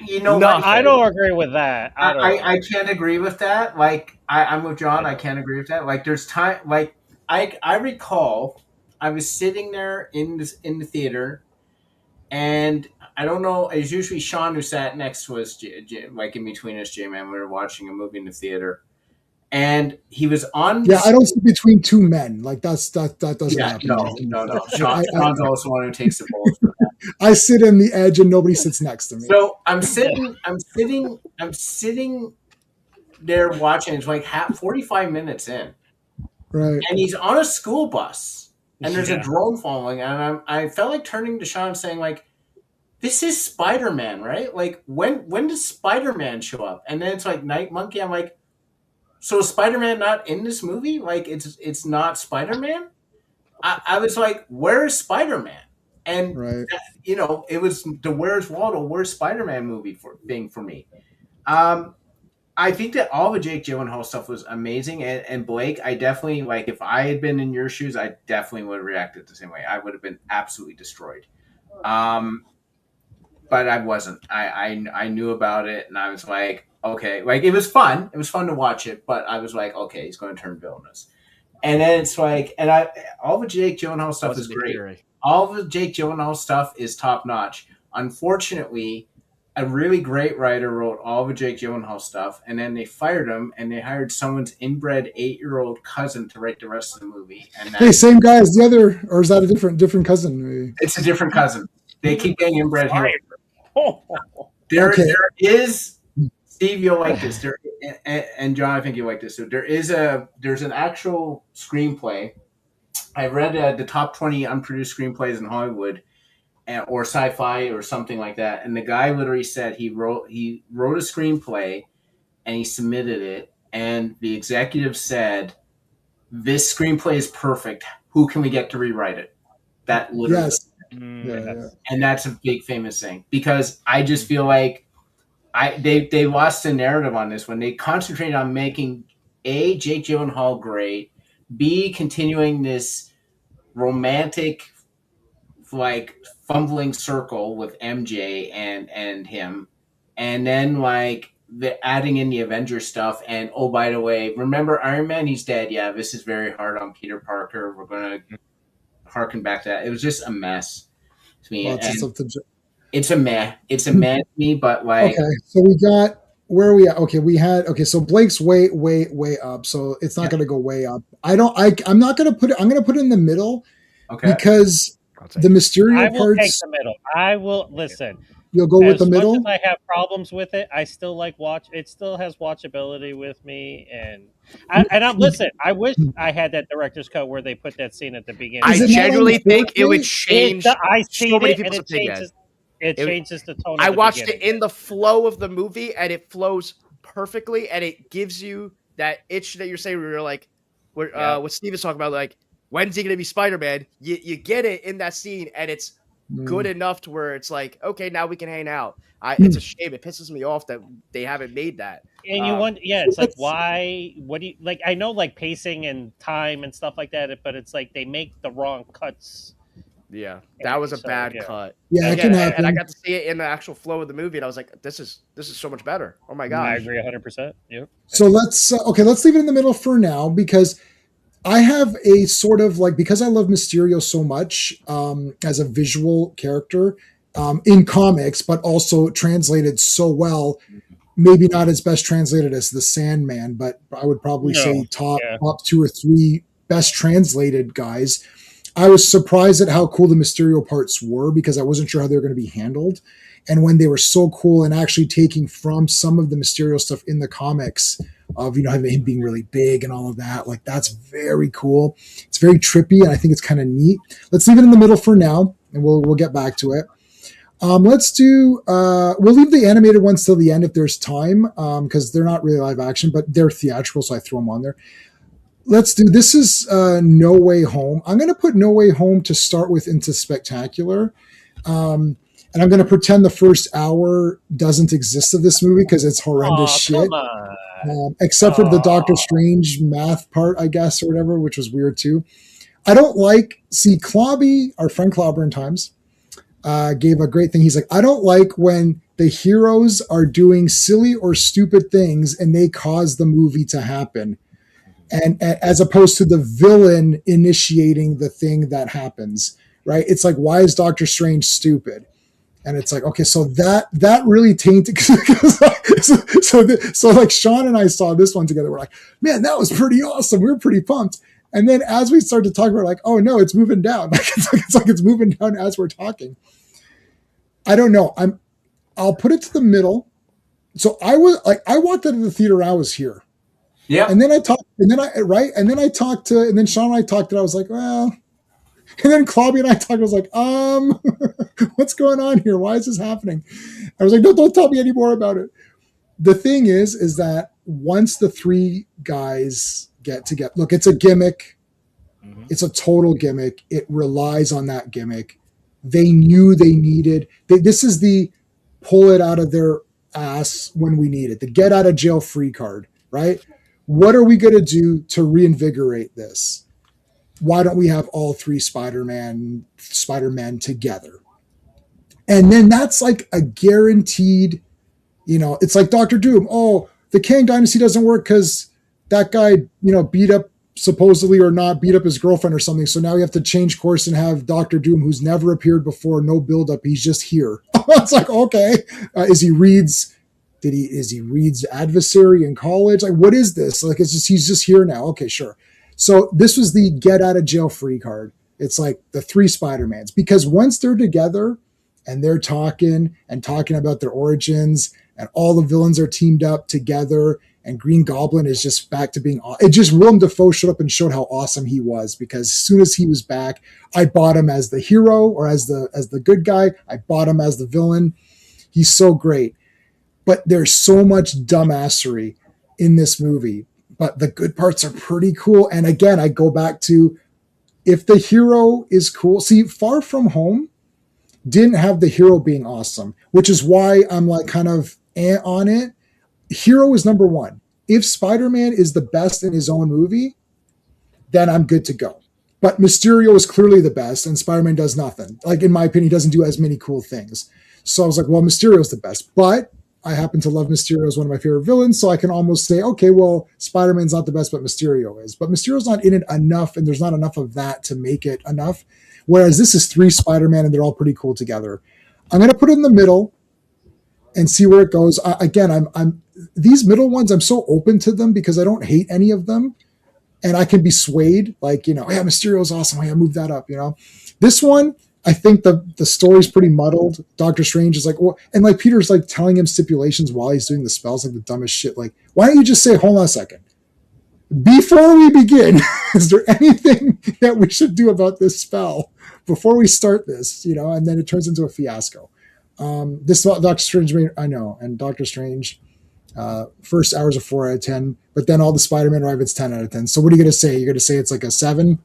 [SPEAKER 5] you know
[SPEAKER 6] No,
[SPEAKER 5] what?
[SPEAKER 4] I don't agree with that.
[SPEAKER 5] I can't agree with that. Like I'm with John. I can't agree with that. Like there's time. Like I recall I was sitting there in the theater, and I don't know. It was usually Sean who sat next to us, like in between us, J-Man. We were watching a movie in the theater, and he was on.
[SPEAKER 1] Yeah, I don't sit between two men. Like that doesn't happen.
[SPEAKER 5] No. Sean's also one who takes the bullets for that.
[SPEAKER 1] I sit in the edge, and nobody sits next to me.
[SPEAKER 5] So I'm sitting there watching. It's like 45 minutes in,
[SPEAKER 1] Right.
[SPEAKER 5] and he's on a school bus, and there's a drone following, and I felt like turning to Sean saying like, "This is Spider-Man, right? Like when does Spider-Man show up?" And then it's like Night Monkey. I'm like, so is Spider-Man not in this movie? Like it's not Spider-Man? I was like, where is Spider-Man? And
[SPEAKER 1] Right.
[SPEAKER 5] it was the Where's Waldo, Where's Spider-Man movie thing for me. I think that all the Jake Gyllenhaal stuff was amazing, and Blake, I definitely like. If I had been in your shoes, I definitely would have reacted the same way. I would have been absolutely destroyed. But I wasn't. I knew about it, and I was like, okay, like it was fun. It was fun to watch it, but I was like, okay, he's going to turn villainous. And then it's like, all the Jake Gyllenhaal stuff is great. All the Jake Gyllenhaal stuff is top notch. Unfortunately, a really great writer wrote all the Jake Gyllenhaal stuff, and then they fired him, and they hired someone's inbred 8-year-old cousin to write the rest of the movie. And
[SPEAKER 1] Hey, same guy as the other, or is that a different cousin? Maybe?
[SPEAKER 5] It's a different cousin. They keep getting inbred here.
[SPEAKER 1] Okay.
[SPEAKER 5] There is Steve, you'll like this. And John, I think you'll like this. So there's an actual screenplay. I read the top 20 unproduced screenplays in Hollywood, or sci-fi, or something like that. And the guy literally said he wrote a screenplay, and he submitted it. And the executive said, "This screenplay is perfect. Who can we get to rewrite it?" That literally.
[SPEAKER 1] Yes.
[SPEAKER 5] Yeah. And that's a big famous thing, because I just feel like they lost the narrative on this when they concentrated on making A, Jake Gyllenhaal great, B, continuing this romantic like fumbling circle with MJ and him, and then like the adding in the Avengers stuff, and oh, by the way, remember Iron Man? He's dead. Yeah, this is very hard on Peter Parker. We're gonna harken back to that. It was just a mess to me. It's a meh. It's a meh to me, but like,
[SPEAKER 1] okay, so we got where are we at? Okay, so Blake's way up, so it's not going to go way up. I'm not going to put it. I'm going to put it in the middle,
[SPEAKER 5] okay,
[SPEAKER 1] because the Mysterio
[SPEAKER 4] I will
[SPEAKER 1] parts.
[SPEAKER 4] take the middle. I will listen.
[SPEAKER 1] You'll go with the middle.
[SPEAKER 4] As much as I have problems with it, I still like watch. It still has watchability with me, and I'm listen. I wish I had that director's cut where they put that scene at the beginning.
[SPEAKER 6] I genuinely think it would change
[SPEAKER 4] I
[SPEAKER 6] so many people's opinions.
[SPEAKER 4] It changes the tone.
[SPEAKER 6] I watched it in the flow of the movie, and it flows perfectly, and it gives you that itch that you're saying. Where you're like, what Steve is talking about, like, when's he going to be Spider-Man? You get it in that scene, and it's good enough to where it's like, okay, now we can hang out. It's a shame. It pisses me off that they haven't made that.
[SPEAKER 4] And you want, it's like, why? What do you like? I know, like pacing and time and stuff like that, but it's like they make the wrong cuts
[SPEAKER 6] Yeah, that was a
[SPEAKER 4] So,
[SPEAKER 6] bad
[SPEAKER 4] yeah.
[SPEAKER 6] cut.
[SPEAKER 1] Yeah, it
[SPEAKER 6] Again,
[SPEAKER 1] can
[SPEAKER 6] and I
[SPEAKER 1] happen.
[SPEAKER 6] got to see it in the actual flow of the movie, and I was like, this is so much better. Oh my
[SPEAKER 4] I
[SPEAKER 6] gosh.
[SPEAKER 4] agree 100%. Yep.
[SPEAKER 1] So let's let's leave it in the middle for now because I have a sort of like, because I love Mysterio so much as a visual character in comics, but also translated so well. Maybe not as best translated as the Sandman, but I would probably
[SPEAKER 4] No.
[SPEAKER 1] say top
[SPEAKER 4] Yeah.
[SPEAKER 1] 2 or 3 best translated guys. I was surprised at how cool the Mysterio parts were because I wasn't sure how they were going to be handled. And when they were so cool and actually taking from some of the Mysterio stuff in the comics of, you know, him being really big and all of that, like that's very cool. It's very trippy and I think it's kind of neat. Let's leave it in the middle for now and we'll get back to it. Let's do, we'll leave the animated ones till the end if there's time, because they're not really live action, but they're theatrical, so I throw them on there. Let's do, this is No Way Home. I'm going to put No Way Home to start with into Spectacular. And I'm going to pretend the first hour doesn't exist of this movie because it's horrendous shit.
[SPEAKER 4] Come on.
[SPEAKER 1] Except for the Doctor Strange math part, I guess, or whatever, which was weird too. I don't like, see, Clobby, our friend Clobber in Times, gave a great thing. He's like, I don't like when the heroes are doing silly or stupid things and they cause the movie to happen. And as opposed to the villain initiating the thing that happens, right? It's like, why is Doctor Strange stupid? And it's like, okay, so that really tainted. so like Sean and I saw this one together. We're like, man, that was pretty awesome. We were pretty pumped. And then as we started to talk, we're like, oh no, it's moving down. It's moving down as we're talking. I don't know. I'll put it to the middle. So I walked out of the theater. I was here.
[SPEAKER 5] Yeah.
[SPEAKER 1] And then I talked, and then I talked to, and then Sean and I talked, and I was like, well. And then Clobby and I talked. I was like, what's going on here? Why is this happening? I was like, no, don't tell me any more about it. The thing is that once the 3 guys get together, look, it's a gimmick. Mm-hmm. It's a total gimmick. It relies on that gimmick. They knew they needed, this is the pull it out of their ass when we need it, the get out of jail free card, right? What are we going to do to reinvigorate this? Why don't we have all 3 Spider-Man together? And then that's like a guaranteed, you know, it's like Dr. Doom. Oh, the Kang Dynasty doesn't work because that guy, you know, beat up supposedly or not beat up his girlfriend or something. So now we have to change course and have Dr. Doom, who's never appeared before, no buildup. He's just here. It's like, okay, is he Reed's adversary in college? Like, what is this? Like, he's just here now. Okay, sure. So this was the get out of jail free card. It's like the 3 Spider-Mans, because once they're together and they're talking about their origins and all the villains are teamed up together and Green Goblin is just back to being, it just, Willem Dafoe showed up and showed how awesome he was, because as soon as he was back, I bought him as the hero or as the good guy. I bought him as the villain. He's so great. But there's so much dumbassery in this movie. But the good parts are pretty cool. And again, I go back to, if the hero is cool. See, Far From Home didn't have the hero being awesome, which is why I'm like kind of on it. Hero is number 1. If Spider-Man is the best in his own movie, then I'm good to go. But Mysterio is clearly the best and Spider-Man does nothing. Like, in my opinion, he doesn't do as many cool things. So I was like, well, Mysterio's the best. But I happen to love Mysterio as one of my favorite villains, so I can almost say, okay, well, Spider-Man's not the best, but Mysterio is. But Mysterio's not in it enough, and there's not enough of that to make it enough. Whereas this is 3 Spider-Man, and they're all pretty cool together. I'm going to put it in the middle and see where it goes. I'm these middle ones, I'm so open to them because I don't hate any of them, and I can be swayed. Like, you know, yeah, Mysterio's awesome. Yeah, move that up, you know. This one, I think the story's pretty muddled. Doctor Strange is like, well, and like Peter's like telling him stipulations while he's doing the spells, like the dumbest shit. Like, why don't you just say, hold on a second, before we begin, is there anything that we should do about this spell before we start this? You know, and then it turns into a fiasco. This Doctor Strange, I know, and Doctor Strange, first hours of 4 out of 10, but then all the Spider-Man arrive, it's 10 out of 10. So what are you going to say? You're going to say it's like a 7?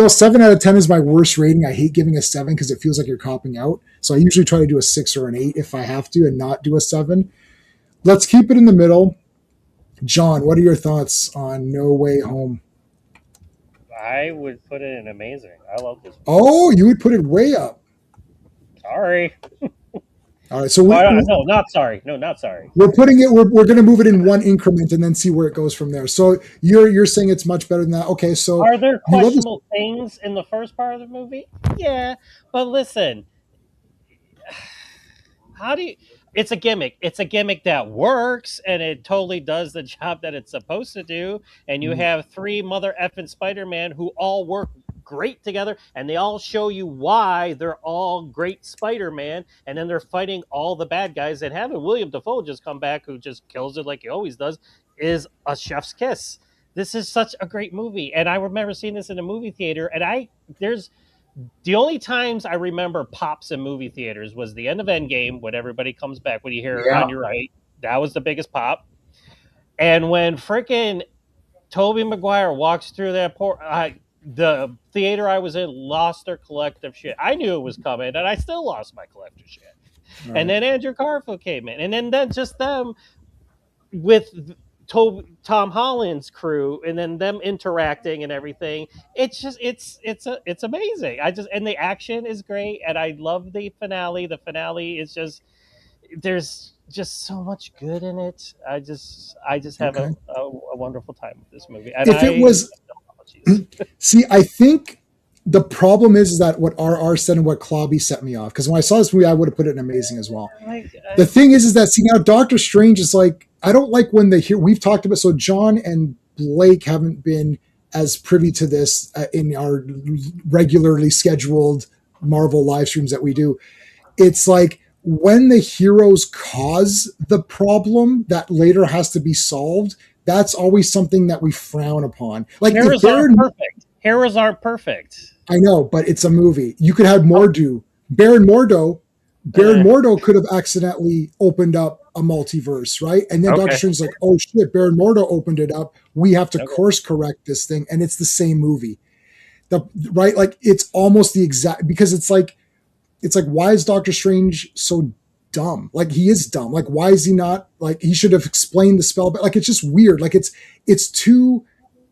[SPEAKER 1] 7 out of 10 is my worst rating. I hate giving a 7 because it feels like you're copping out. So I usually try to do a 6 or an 8 if I have to and not do a 7. Let's keep it in the middle. John, what are your thoughts on No Way Home?
[SPEAKER 4] I would put it in amazing. I love this movie.
[SPEAKER 1] Oh, you would put it way up.
[SPEAKER 4] Sorry.
[SPEAKER 1] All right, so
[SPEAKER 4] No, not sorry. No, not sorry.
[SPEAKER 1] we're putting it. We're going to move it in one increment and then see where it goes from there. So you're saying it's much better than that. Okay, so
[SPEAKER 4] Are there
[SPEAKER 1] you love this-
[SPEAKER 4] questionable things in the first part of the movie? Yeah, but listen, how do you? It's a gimmick. It's a gimmick that works, and it totally does the job that it's supposed to do. And you have three mother effing Spider-Man who all work great together, and they all show you why they're all great Spider-Man. And then they're fighting all the bad guys. And having William Dafoe just come back, who just kills it like he always does, is a chef's kiss. This is such a great movie, and I remember seeing this in a movie theater. And there's the only times I remember pops in movie theaters was the end of Endgame when everybody comes back. When you hear On Your Right, that was the biggest pop. And when freaking Tobey Maguire walks through that the theater I was in lost their collective shit. I knew it was coming, and I still lost my collective shit. Right. And then Andrew Garfield came in, and then just them with Tom Holland's crew, and then them interacting and everything. It's just it's amazing. And the action is great, and I love the finale. The finale is just there's just so much good in it. I just have a wonderful time with this movie. And
[SPEAKER 1] if it was, see, I think the problem is that what RR said and what Klobby set me off. Because when I saw this movie, I would have put it in amazing as well. The thing is that, see, now Doctor Strange is like, I don't like when we've talked about, so John and Blake haven't been as privy to this in our regularly scheduled Marvel live streams that we do. It's like when the heroes cause the problem that later has to be solved, that's always something that we frown upon. Like
[SPEAKER 4] heroes aren't perfect. Heroes aren't perfect.
[SPEAKER 1] I know, but it's a movie. You could have Mordo. Baron Mordo could have accidentally opened up a multiverse, right? And then Doctor Strange's like, oh shit, Baron Mordo opened it up. We have to course correct this thing. And it's the same movie. Right? Like it's almost the exact, because it's like, why is Doctor Strange so dumb? Like he is dumb. Like why is he not, like he should have explained the spell, but like it's just weird. Like it's too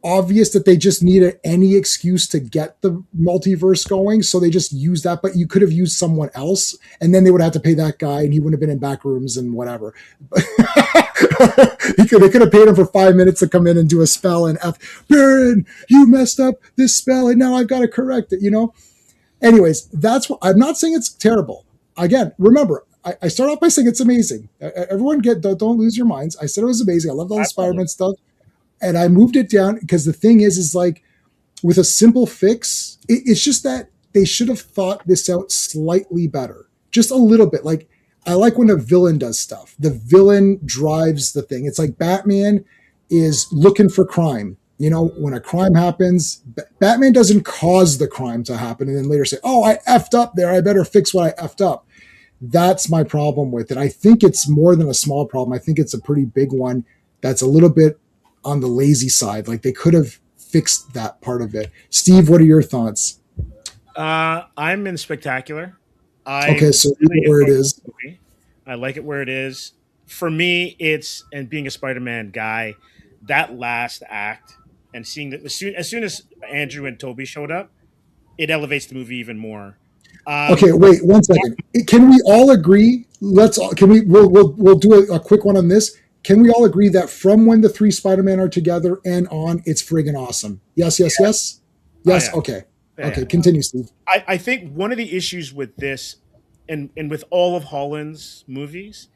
[SPEAKER 1] obvious that they just needed any excuse to get the multiverse going, so they just use that. But you could have used someone else, and then they would have to pay that guy, and he wouldn't have been in back rooms and whatever. They could have paid him for 5 minutes to come in and do a spell, and Baron, you messed up this spell, and now I've got to correct it. Anyways, that's what I'm not saying it's terrible. Again, remember, I start off by saying it's amazing. Everyone don't lose your minds. I said it was amazing. I loved all the Spider-Man stuff. And I moved it down because the thing is like with a simple fix, it's just that they should have thought this out slightly better, just a little bit. Like I like when a villain does stuff. The villain drives the thing. It's like Batman is looking for crime. When a crime happens, Batman doesn't cause the crime to happen and then later say, oh, I effed up there. I better fix what I effed up. That's my problem with it. I think it's more than a small problem. I think it's a pretty big one that's a little bit on the lazy side. Like they could have fixed that part of it. Steve, what are your thoughts?
[SPEAKER 3] I'm in spectacular.
[SPEAKER 1] Okay, so where it is.
[SPEAKER 3] I like it where it is. For me, and being a Spider-Man guy, that last act and seeing that as soon as Andrew and Toby showed up, it elevates the movie even more.
[SPEAKER 1] Okay, wait 1 second. Can we all agree? We'll do a quick one on this. Can we all agree that from when the three Spider-Man are together and on, it's friggin' awesome? Yes. Yes. Yeah. Okay. Okay. Continue, Steve.
[SPEAKER 3] I think one of the issues with this, and with all of Holland's movies,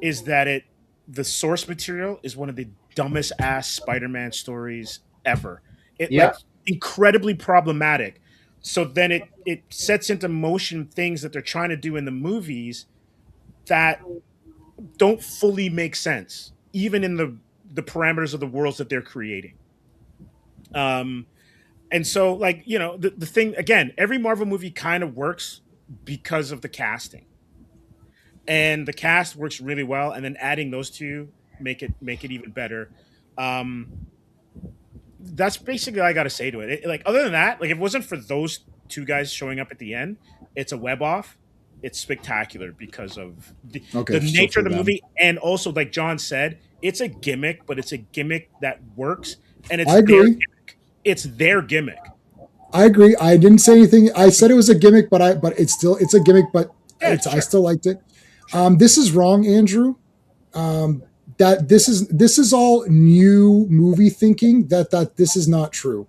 [SPEAKER 3] is that the source material is one of the dumbest ass Spider-Man stories ever. Like incredibly problematic. So then it sets into motion things that they're trying to do in the movies that don't fully make sense, even in the parameters of the worlds that they're creating. And so, like, the thing, again, every Marvel movie kind of works because of the casting. And the cast works really well, and then adding those two make it even better. That's basically all I got to say to it. Like, other than that, like, if it wasn't for those two guys showing up at the end, it's a web off. It's spectacular because of the nature of the movie, and also, like John said, it's a gimmick, but it's a gimmick that works, and it's their gimmick. It's their gimmick.
[SPEAKER 1] I agree. I didn't say anything. I said it was a gimmick, but it's a gimmick, but
[SPEAKER 3] Yeah,
[SPEAKER 1] I still liked it. This is wrong, Andrew. That this is all new movie thinking. That this is not true.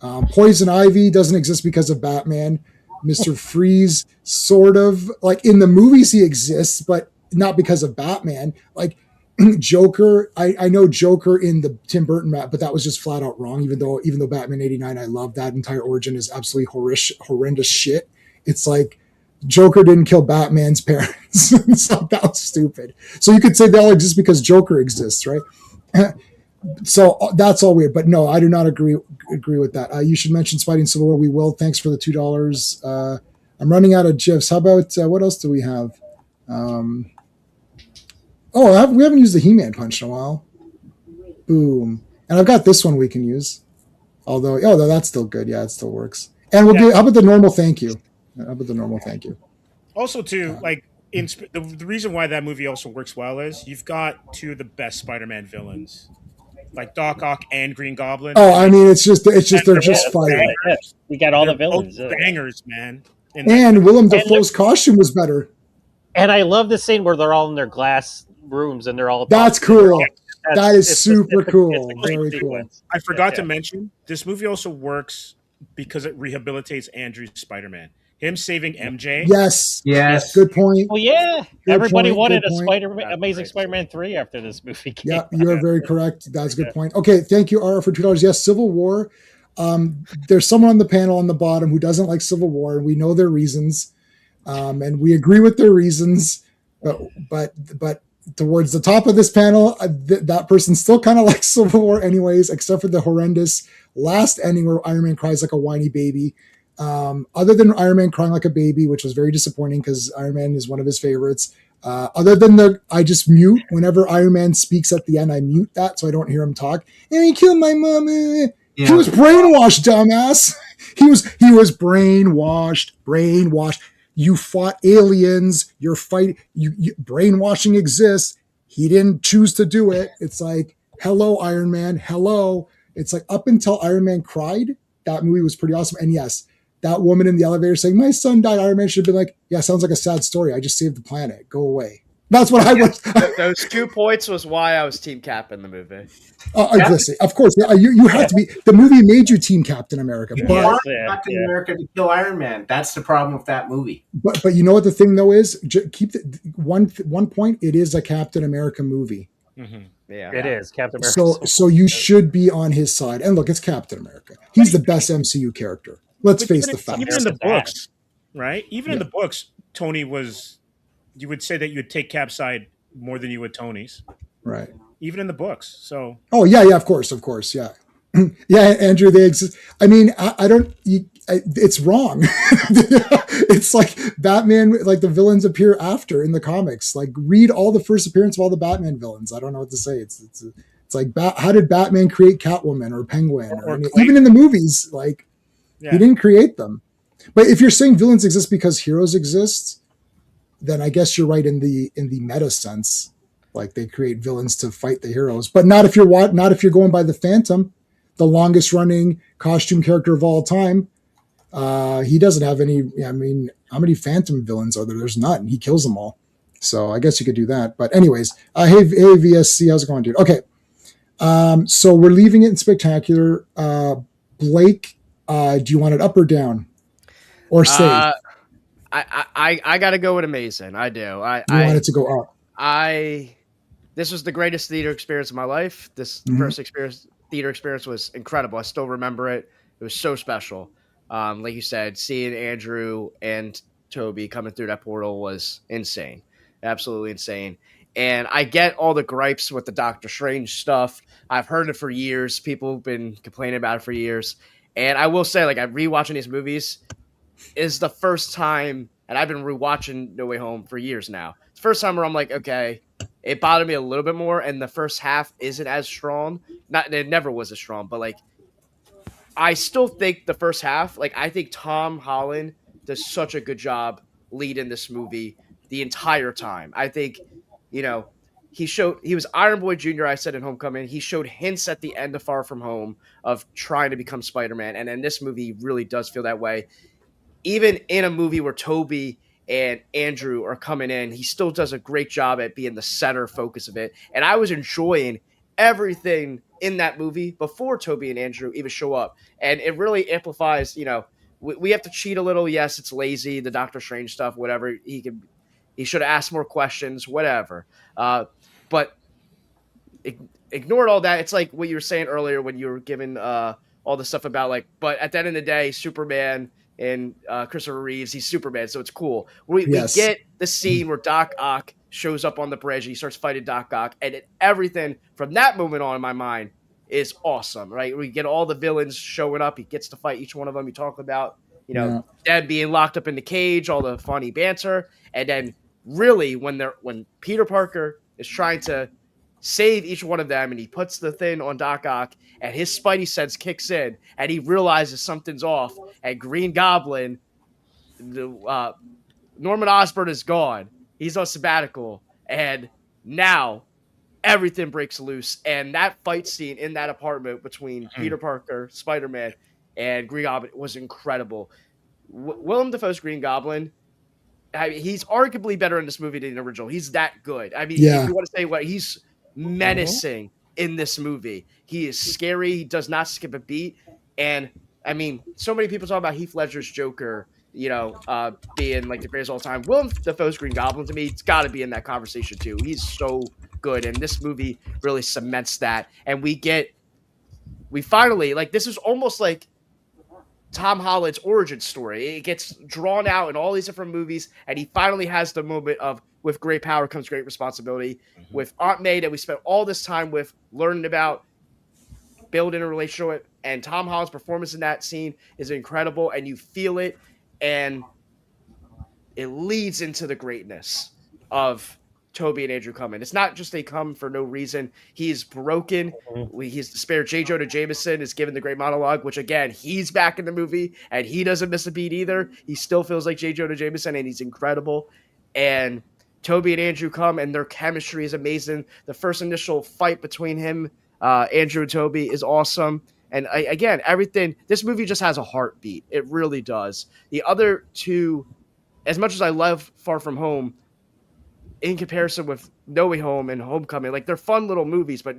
[SPEAKER 1] Poison Ivy doesn't exist because of Batman. Mr. Freeze, sort of like in the movies he exists, but not because of Batman. Like Joker, I know Joker in the Tim Burton but that was just flat out wrong. Even though Batman '89, I love that entire origin is absolutely horrendous shit. It's like Joker didn't kill Batman's parents. So that was stupid. So you could say they all exist because Joker exists, right? So that's all weird. But no, I do not agree with that. You should mention Spidey and Civil War. We will. Thanks for the $2. I'm running out of gifs. How about what else do we have? We haven't used the He-Man punch in a while. Boom. And I've got this one we can use. Although that's still good. Yeah, it still works. And we'll how about the normal thank you? How about the normal thank you?
[SPEAKER 3] Also, too, like the reason why that movie also works well is you've got two of the best Spider-Man villains, like Doc Ock and Green Goblin.
[SPEAKER 1] Oh, I mean, it's just they're just fighting.
[SPEAKER 4] Yeah. You got all the villains.
[SPEAKER 3] Bangers, man.
[SPEAKER 1] And Willem Dafoe's costume was better.
[SPEAKER 4] And I love the scene where they're all in their glass rooms and they're all.
[SPEAKER 1] That's cool. That is super cool. Very cool.
[SPEAKER 3] I forgot to mention this movie also works because it rehabilitates Andrew's Spider-Man. Him saving MJ.
[SPEAKER 1] Yes. Good point.
[SPEAKER 4] Well, yeah. Everybody wanted
[SPEAKER 1] point.
[SPEAKER 4] Amazing Spider-Man 3 after this movie came out.
[SPEAKER 1] You are very correct. That's a good point. Okay, thank you, Ara, for $2. Yes, Civil War. There's someone on the panel on the bottom who doesn't like Civil War, and we know their reasons, and we agree with their reasons. But towards the top of this panel, that person still kind of likes Civil War, anyways, except for the horrendous last ending where Iron Man cries like a whiny baby. Other than Iron Man crying like a baby, which was very disappointing because Iron Man is one of his favorites. Other than I just mute whenever Iron Man speaks at the end. I mute that so I don't hear him talk. And he killed my mom. Yeah. He was brainwashed, dumbass. He was brainwashed. You fought aliens. You're fighting. You brainwashing exists. He didn't choose to do it. It's like, hello, Iron Man. Hello. It's like up until Iron Man cried, that movie was pretty awesome. And yes, that woman in the elevator saying, my son died, Iron Man should have been like, yeah, sounds like a sad story. I just saved the planet. Go away. That's what I was.
[SPEAKER 6] Those 2 points was why I was Team Cap in the movie.
[SPEAKER 1] Listen, of course, you have to be. The movie made you Team Captain America.
[SPEAKER 5] You want Captain America to kill Iron Man. That's the problem with that movie.
[SPEAKER 1] But you know what the thing, though, is? Keep one point. It is a Captain America movie.
[SPEAKER 3] Mm-hmm.
[SPEAKER 4] Yeah, it is Captain America.
[SPEAKER 1] So you should be on his side. And look, it's Captain America. He's the best MCU character. Let's face the facts.
[SPEAKER 3] Even in the books, right? Even in the books, Tony was. You would say that you would take Cap's side more than you would Tony's,
[SPEAKER 1] right?
[SPEAKER 3] Even in the books. So.
[SPEAKER 1] Oh yeah, of course, yeah, yeah, Andrew. They exist. I mean, I don't. It's wrong. It's like Batman. Like the villains appear after in the comics. Like read all the first appearance of all the Batman villains. I don't know what to say. It's like how did Batman create Catwoman or Penguin? Even in the movies, like he didn't create them. But if you're saying villains exist because heroes exist, then I guess you're right in the meta sense. Like they create villains to fight the heroes, but not if you're going by the Phantom, the longest running costume character of all time. He doesn't have any. I mean, how many Phantom villains are there? There's none. He kills them all. So I guess you could do that. But anyways, hey VSC, how's it going, dude? Okay, so we're leaving it in spectacular. Blake, do you want it up or down, or safe?
[SPEAKER 6] I got to go with amazing. I do.
[SPEAKER 1] You want it to go up.
[SPEAKER 6] This was the greatest theater experience of my life. This first theater experience was incredible. I still remember it. It was so special. Like you said, seeing Andrew and Toby coming through that portal was insane. Absolutely insane. And I get all the gripes with the Doctor Strange stuff. I've heard it for years. People have been complaining about it for years. And I will say, like, I'm rewatching these movies is the first time, and I've been rewatching No Way Home for years now. It's the first time where I'm like, okay, it bothered me a little bit more, and the first half isn't as strong. It never was as strong, but like, I still think the first half, like, I think Tom Holland does such a good job leading this movie the entire time. I think, he was Iron Boy Jr., I said in Homecoming. He showed hints at the end of Far From Home of trying to become Spider-Man. And in this movie, he really does feel that way. Even in a movie where Toby and Andrew are coming in, he still does a great job at being the center focus of it. And I was enjoying everything in that movie before Toby and Andrew even show up. And it really amplifies, we have to cheat a little. Yes, it's lazy, the Doctor Strange stuff, whatever. He should have asked more questions, whatever. But ignored all that. It's like what you were saying earlier when you were giving all the stuff about but at the end of the day, Superman and Christopher Reeves, he's Superman, so it's cool. We get the scene where Doc Ock shows up on the bridge and he starts fighting Doc Ock, and everything from that moment on in my mind is awesome, right? We get all the villains showing up. He gets to fight each one of them. You talk about, Dad being locked up in the cage, all the funny banter, and then really when Peter Parker is trying to save each one of them and he puts the thing on Doc Ock and his Spidey sense kicks in and he realizes something's off, and Green Goblin, Norman Osborn is gone. He's on sabbatical, and now everything breaks loose. And that fight scene in that apartment between Peter Parker, Spider-Man, and Green Goblin was incredible. Willem Dafoe's Green Goblin, he's arguably better in this movie than the original. He's that good. I mean, if you want to say he's menacing in this movie. He is scary. He does not skip a beat. And I mean, so many people talk about Heath Ledger's Joker, being the greatest of all time. Willem Dafoe's Green Goblin, to me, it's got to be in that conversation too. He's so good, and this movie really cements that. And we finally, this is almost like Tom Holland's origin story. It gets drawn out in all these different movies, and he finally has the moment of, with great power comes great responsibility. Mm-hmm. With Aunt May, that we spent all this time with, learning about, building a relationship with, and Tom Holland's performance in that scene is incredible, and you feel it, and it leads into the greatness of Toby and Andrew coming. It's not just they come for no reason. He's broken. He's spared J. Jonah Jameson is given the great monologue, which again, he's back in the movie and he doesn't miss a beat either. He still feels like J. Jonah Jameson and he's incredible. And Toby and Andrew come and their chemistry is amazing. The first initial fight between him, Andrew and Toby, is awesome. And again, everything, this movie just has a heartbeat. It really does. The other two, as much as I love Far From Home, in comparison with No Way Home and Homecoming, they're fun little movies, but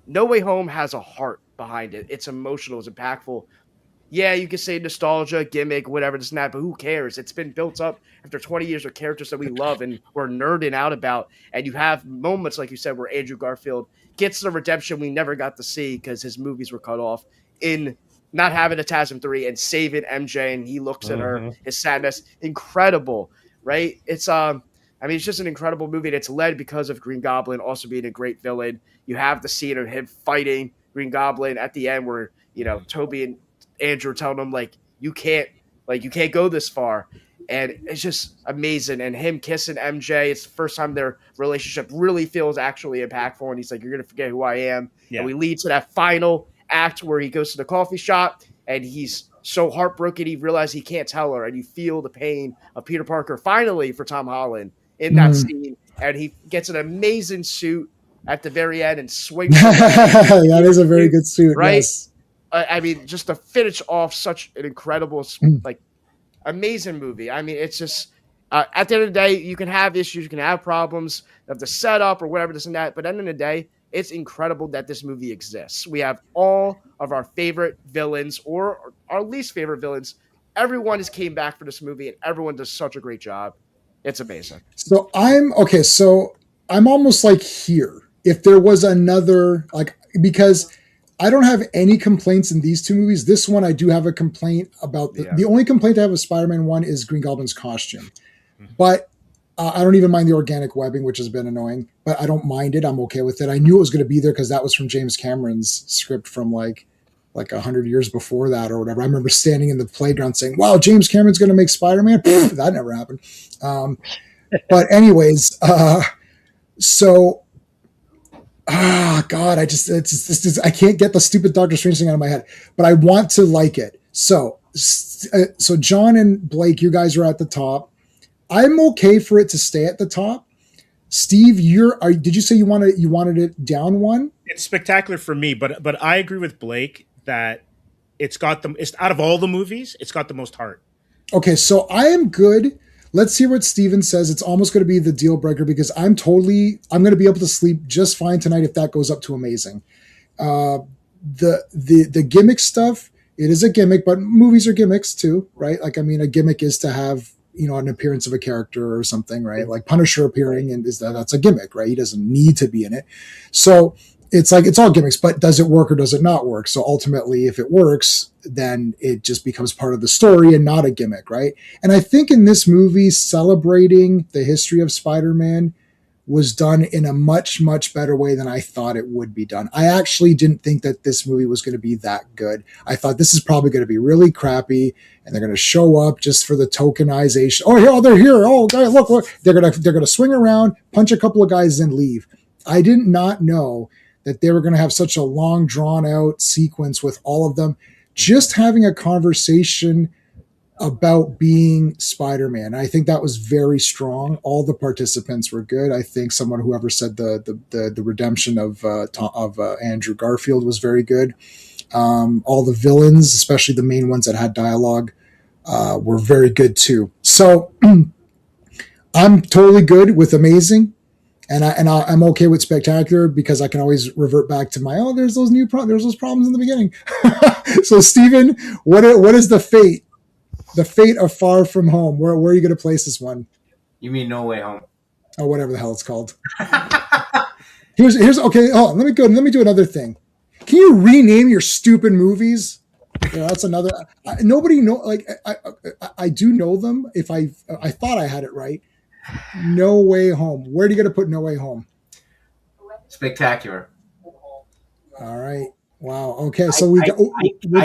[SPEAKER 6] No Way Home has a heart behind it. It's emotional, it's impactful. Yeah, you can say nostalgia, gimmick, whatever, this and that, but who cares? It's been built up after 20 years of characters that we love and we're nerding out about. And you have moments, like you said, where Andrew Garfield gets the redemption we never got to see because his movies were cut off in not having a TASM 3 and saving MJ, and he looks at her, his sadness. Incredible, right? It's it's just an incredible movie, and it's led because of Green Goblin also being a great villain. You have the scene of him fighting Green Goblin at the end where, Toby and Andrew telling him, you can't go this far. And it's just amazing. And him kissing MJ, it's the first time their relationship really feels actually impactful. And he's like, you're going to forget who I am. Yeah. And we lead to that final act where he goes to the coffee shop and he's so heartbroken he realizes he can't tell her. And you feel the pain of Peter Parker finally for Tom Holland in that scene, and he gets an amazing suit at the very end and swings.
[SPEAKER 1] That is a very good suit,
[SPEAKER 6] right?
[SPEAKER 1] Yes.
[SPEAKER 6] Just to finish off such an incredible, amazing movie. It's just at the end of the day, you can have issues, you can have problems of the setup or whatever, this and that, but at the end of the day, it's incredible that this movie exists. We have all of our favorite villains or our least favorite villains. Everyone has came back for this movie, and everyone does such a great job. It's amazing.
[SPEAKER 1] So I'm almost here. If there was another, because I don't have any complaints in these two movies. This one, I do have a complaint about. The only complaint I have with Spider-Man 1 is Green Goblin's costume. But I don't even mind the organic webbing, which has been annoying. But I don't mind it. I'm okay with it. I knew it was going to be there because that was from James Cameron's script from like 100 years before that or whatever. I remember standing in the playground saying, wow, James Cameron's going to make Spider-Man. That never happened. But anyways, God, I can't get the stupid Doctor Strange thing out of my head, but I want to like it. So John and Blake, you guys are at the top. I'm okay for it to stay at the top. Steve, did you say you wanted it down one?
[SPEAKER 3] It's spectacular for me, but I agree with Blake that it's out of all the movies, it's got the most heart.
[SPEAKER 1] Okay, so I am good. Let's hear what Steven says. It's almost going to be the deal breaker because I'm going to be able to sleep just fine tonight if that goes up to amazing. The gimmick stuff, it is a gimmick, but movies are gimmicks too, right? Like, I mean, a gimmick is to have, an appearance of a character or something, right? Like Punisher appearing, and that's a gimmick, right? He doesn't need to be in it. So it's like, it's all gimmicks, but does it work or does it not work? So ultimately, if it works, then it just becomes part of the story and not a gimmick, right? And I think in this movie, celebrating the history of Spider-Man was done in a much, much better way than I thought it would be done. I actually didn't think that this movie was going to be that good. I thought this is probably going to be really crappy, and they're going to show up just for the tokenization. Oh, they're here. Oh, guys, look. They're going to swing around, punch a couple of guys, and leave. I did not know that they were going to have such a long, drawn-out sequence with all of them. Just having a conversation about being Spider-Man. I think that was very strong. All the participants were good. I think whoever said the redemption of Andrew Garfield was very good. All the villains, especially the main ones that had dialogue, were very good too. So I'm totally good with amazing, and I'm okay with spectacular because I can always revert back to there's those problems in the beginning. So Steven, what is the fate? The fate of Far From Home. Where are you going to place this one?
[SPEAKER 5] You mean No Way Home?
[SPEAKER 1] Oh, whatever the hell it's called. Here's okay. Oh, let me do another thing. Can you rename your stupid movies? Yeah, that's another. Nobody know. Like I do know them. If I thought I had it right. No Way Home. Where are you going to put No Way Home?
[SPEAKER 5] Spectacular.
[SPEAKER 1] All right. Wow. Okay. So we'll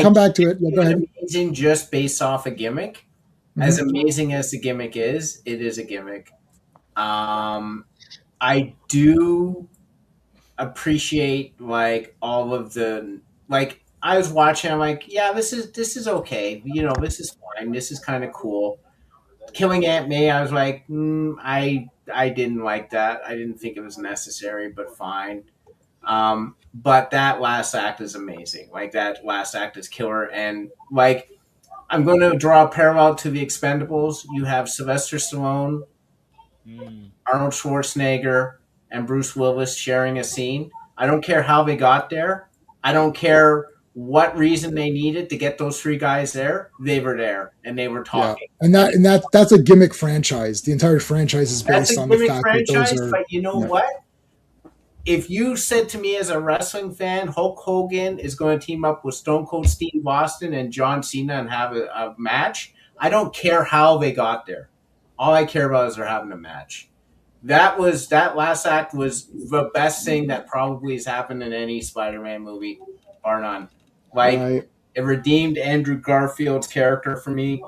[SPEAKER 1] come back to it. Yeah, go ahead.
[SPEAKER 5] Amazing, just based off a gimmick. Mm-hmm. As amazing as the gimmick is, it is a gimmick. I do appreciate like all of the like. I was watching. I'm like, yeah, this is okay. This is fine. This is kind of cool. Killing Aunt May, I was like, I didn't like that. I didn't think it was necessary, but fine. But that last act is amazing. Like, that last act is killer. And, like, I'm going to draw a parallel to the Expendables. You have Sylvester Stallone, Arnold Schwarzenegger, and Bruce Willis sharing a scene. I don't care how they got there. I don't care what reason they needed to get those three guys there. They were there, and they were talking.
[SPEAKER 1] Yeah. And that's a gimmick franchise. The entire franchise is based on the fact that those are...
[SPEAKER 5] But you know what? If you said to me as a wrestling fan, Hulk Hogan is going to team up with Stone Cold Steve Austin and John Cena and have a match, I don't care how they got there. All I care about is they're having a match. That last act was the best thing that probably has happened in any Spider-Man movie, bar none. Like, right. It redeemed Andrew Garfield's character for me,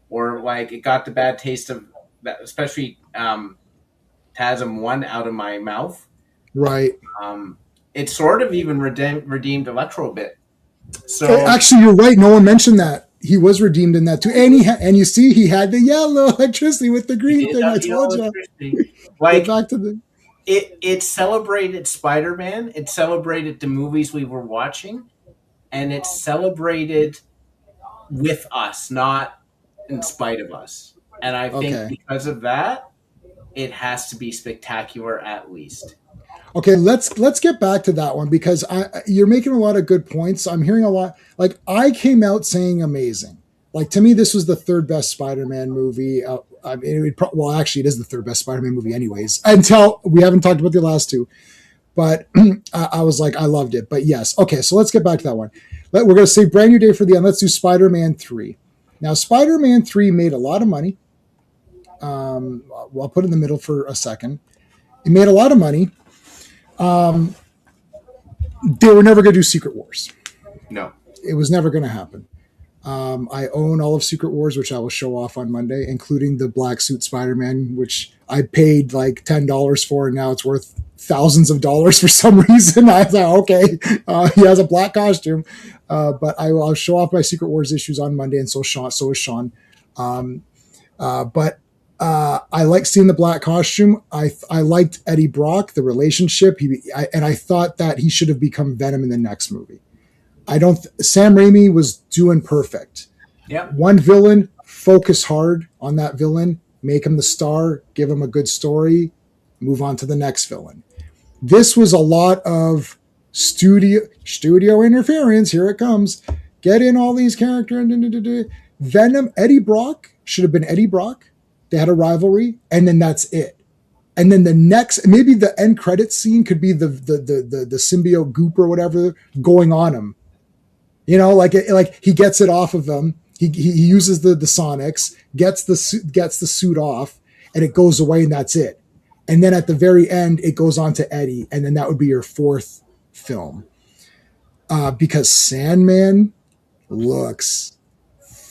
[SPEAKER 5] or like it got the bad taste of that, especially TASM 1 out of my mouth.
[SPEAKER 1] Right.
[SPEAKER 5] It sort of even redeemed Electro a bit. So
[SPEAKER 1] actually, you're right. No one mentioned that. He was redeemed in that too. And you see, he had the yellow electricity with the green thing. I told you.
[SPEAKER 5] Like,
[SPEAKER 1] back to the...
[SPEAKER 5] It celebrated Spider-Man. It celebrated the movies we were watching. And it celebrated with us, not in spite of us. And I think because of that, it has to be spectacular at least.
[SPEAKER 1] Okay, let's get back to that one because you're making a lot of good points. I'm hearing a lot. Like, I came out saying amazing. Like, to me, this was the third best Spider-Man movie. I mean, actually, it is the third best Spider-Man movie anyways, until we haven't talked about the last two. But I was like, I loved it. But yes. Okay, so let's get back to that one. We're going to say brand new day for the end. Let's do Spider-Man 3. Now, Spider-Man 3 made a lot of money. I'll put it in the middle for a second. It made a lot of money. They were never going to do Secret Wars.
[SPEAKER 5] No.
[SPEAKER 1] It was never going to happen. I own all of Secret Wars, which I will show off on Monday, including the black suit Spider-Man, which I paid like $10 for, and now it's worth thousands of dollars for some reason. I thought, okay, he has a black costume, but I'll show off my Secret Wars issues on Monday, and so is Sean. But I like seeing the black costume. I liked Eddie Brock, the relationship. And I thought that he should have become Venom in the next movie. Sam Raimi was doing perfect.
[SPEAKER 5] Yep.
[SPEAKER 1] One villain, focus hard on that villain, make him the star, give him a good story, move on to the next villain. This was a lot of studio interference. Here it comes. Get in all these characters. Venom, Eddie Brock should have been Eddie Brock. They had a rivalry, and then that's it. And then the next, maybe the end credit scene could be the symbiote goop or whatever going on him. You know, like he gets it off of him. He uses the Sonics, gets the suit off, and it goes away, and that's it. And then at the very end, it goes on to Eddie, and then that would be your fourth film. Because Sandman looks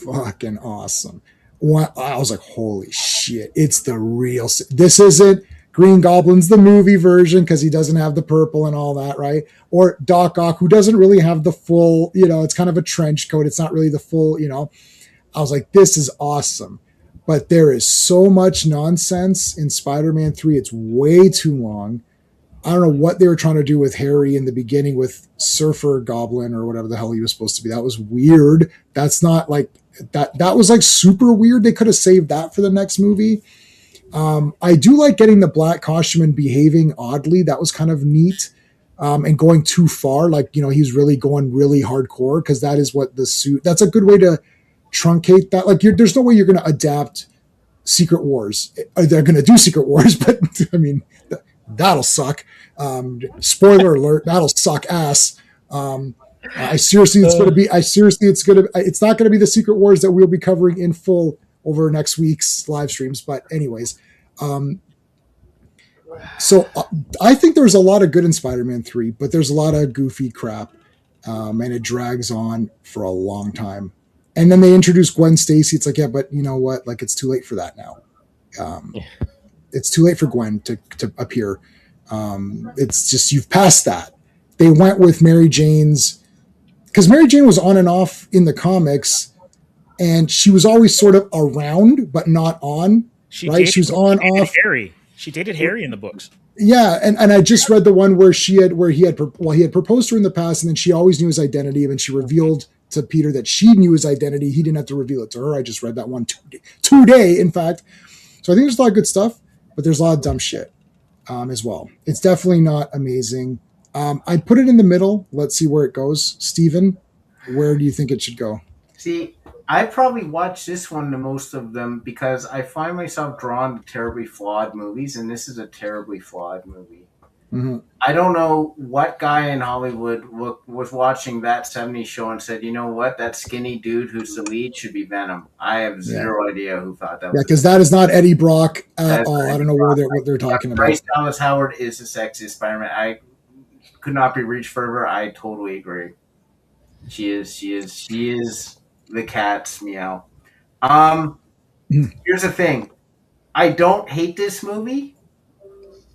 [SPEAKER 1] fucking awesome. I was like, holy shit, it's the real. This isn't Green Goblin's the movie version because he doesn't have the purple and all that, right? Or Doc Ock, who doesn't really have the full, it's kind of a trench coat. It's not really the full, I was like, this is awesome. But there is so much nonsense in Spider-Man 3. It's way too long. I don't know what they were trying to do with Harry in the beginning with Surfer Goblin or whatever the hell he was supposed to be. That was weird. That's not like that was like super weird. They could have saved that for the next movie. I do like getting the black costume and behaving oddly. That was kind of neat. And going too far, like, he's really going really hardcore because that is what the suit, that's a good way to truncate that. Like there's no way you're going to adapt Secret Wars. They're going to do Secret Wars, but I mean, that'll suck. Spoiler alert, that'll suck ass. It's not going to be the Secret Wars that we'll be covering in full over next week's live streams. But anyways, so I think there's a lot of good in Spider-Man 3, but there's a lot of goofy crap, and it drags on for a long time. And then they introduce Gwen Stacy. It's like, yeah, but you know what? Like, it's too late for that now. It's too late for Gwen to appear. It's just, you've passed that. They went with Mary Jane's, because Mary Jane was on and off in the comics, and she was always sort of around, but not on. She was on off.
[SPEAKER 3] Harry. She dated Harry in the books.
[SPEAKER 1] Yeah, and I just read the one where he had proposed to her in the past, and then she always knew his identity, and she revealed to Peter that she knew his identity. He didn't have to reveal it to her. I just read that one today, in fact. So I think there's a lot of good stuff, but there's a lot of dumb shit as well. It's definitely not amazing. I put it in the middle. Let's see where it goes. Steven, where do you think it should go?
[SPEAKER 5] See, I probably watch this one the most of them because I find myself drawn to terribly flawed movies, and this is a terribly flawed movie.
[SPEAKER 1] Mm-hmm.
[SPEAKER 5] I don't know what guy in Hollywood was watching that 70s show and said, you know what, that skinny dude who's the lead should be Venom. I have zero idea who thought that was.
[SPEAKER 1] Yeah, because that is not Eddie Brock at all. I don't know what they're talking about.
[SPEAKER 5] Bryce Dallas Howard is the sexiest Spider-Man. I could not be reached further. I totally agree. She is the cat's meow. Here's the thing. I don't hate this movie.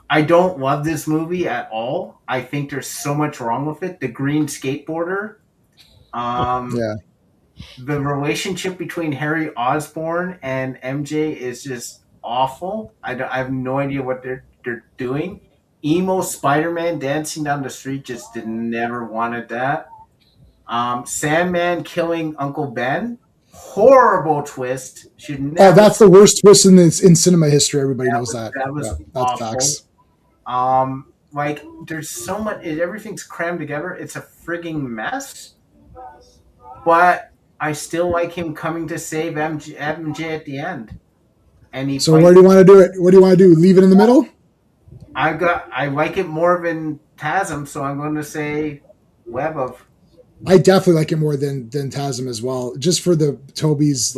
[SPEAKER 5] I don't love this movie at all. I think there's so much wrong with it. The green skateboarder. The relationship between Harry Osborn and MJ is just awful. I have no idea what they're doing. Emo Spider-Man dancing down the street just never wanted that. Sandman killing Uncle Ben. Horrible twist. Should never.
[SPEAKER 1] Oh, that's the worst twist in cinema history. Everybody knows that.
[SPEAKER 5] That was
[SPEAKER 1] that's facts.
[SPEAKER 5] Like there's so much. Everything's crammed together. It's a frigging mess. But I still like him coming to save MJ at the end. And
[SPEAKER 1] so where do you want to do it? What do you want to do? Leave it in the middle?
[SPEAKER 5] I like it more than TASM, so I'm going to say Web of.
[SPEAKER 1] I definitely like it more than TASM as well, just for the Toby's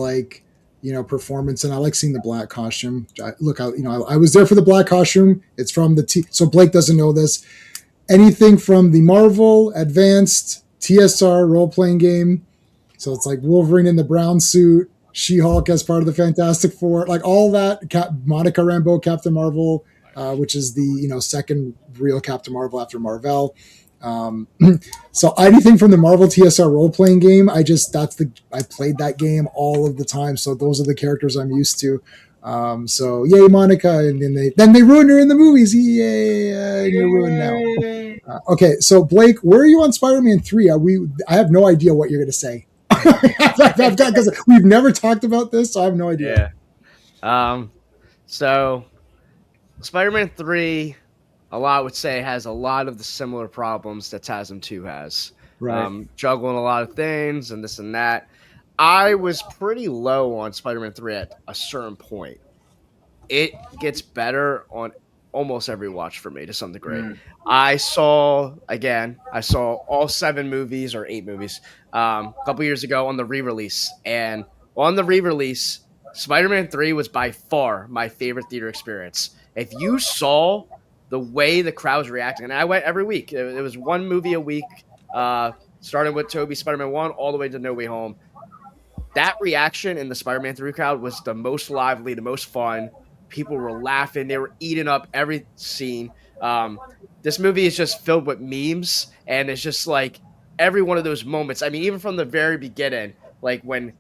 [SPEAKER 1] performance, and I like seeing the black costume. I was there for the black costume. It's from so Blake doesn't know this. Anything from the Marvel Advanced TSR role-playing game. So it's like Wolverine in the brown suit, She-Hulk as part of the Fantastic Four, like all that. Monica Rambeau, Captain Marvel, which is the second real Captain Marvel after Marvel. So anything from the Marvel TSR role-playing game, I played that game all of the time. So those are the characters I'm used to. So yay, Monica, and then they ruined her in the movies. Yay, you're ruined now. Okay, so Blake, where are you on Spider-Man 3? I have no idea what you're going to say. Because we've never talked about this, so I have no idea.
[SPEAKER 6] Yeah. So Spider-Man 3, a lot would say, has a lot of the similar problems that TASM 2 has.
[SPEAKER 1] Right.
[SPEAKER 6] Juggling a lot of things and this and that. I was pretty low on Spider-Man 3 at a certain point. It gets better on almost every watch for me to some degree. I saw all 7 movies or 8 movies a couple years ago on the re-release. And on the re-release, Spider-Man 3 was by far my favorite theater experience. If you saw the way the crowd was reacting, and I went every week. It was one movie a week, starting with Tobey Spider-Man 1 all the way to No Way Home. That reaction in the Spider-Man 3 crowd was the most lively, the most fun. People were laughing. They were eating up every scene. This movie is just filled with memes, and it's just like every one of those moments. I mean, even from the very beginning, like when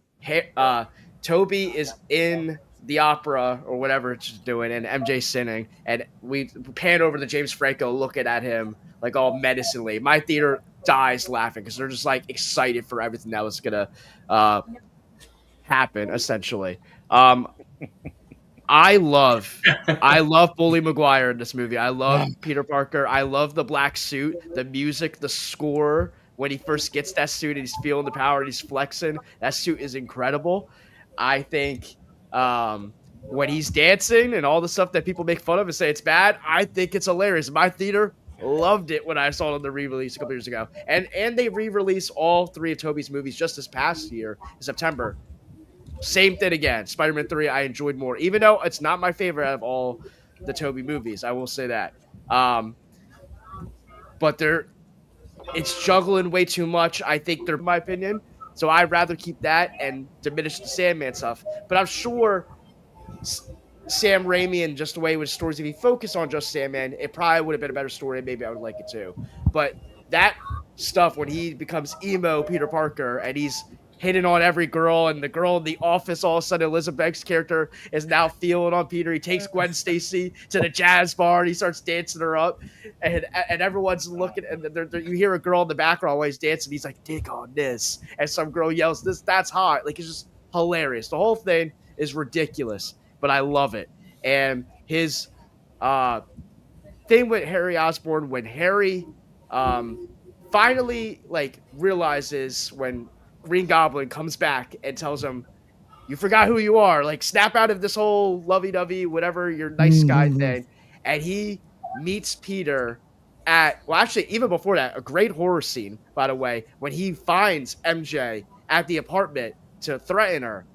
[SPEAKER 6] Toby is in the opera or whatever it's doing, and MJ singing, and we pan over to James Franco looking at him like all menacingly. My theater dies laughing because they're just like excited for everything that was gonna happen. Essentially, I love Bully Maguire in this movie. I love Peter Parker. I love the black suit, the music, the score. When he first gets that suit and he's feeling the power and he's flexing, that suit is incredible. I think when he's dancing and all the stuff that people make fun of and say it's bad, I think it's hilarious. My theater loved it when I saw it on the re-release a couple years ago. And they re-released all 3 of Tobey's movies just this past year in September. Same thing again. Spider-Man 3 I enjoyed more, even though it's not my favorite out of all the Tobey movies. I will say that. But it's juggling way too much, I think, in my opinion. So I'd rather keep that and diminish the Sandman stuff. But I'm sure Sam Raimi and just the way with stories, if he focused on just Sandman, it probably would have been a better story, and maybe I would like it too. But that stuff when he becomes emo Peter Parker and he's hitting on every girl, and the girl in the office, all of a sudden Elizabeth Banks' character is now feeling on Peter. He takes Gwen Stacy to the jazz bar and he starts dancing her up, and everyone's looking, and you hear a girl in the background while he's dancing. He's like, "Dig on this," and some girl yells, that's hot." Like, it's just hilarious. The whole thing is ridiculous, but I love it. And his thing with Harry Osborn, when Harry finally like realizes when Green Goblin comes back and tells him, "You forgot who you are. Like, snap out of this whole lovey-dovey, whatever your nice guy thing." And he meets Peter actually, even before that, a great horror scene, by the way, when he finds MJ at the apartment to threaten her.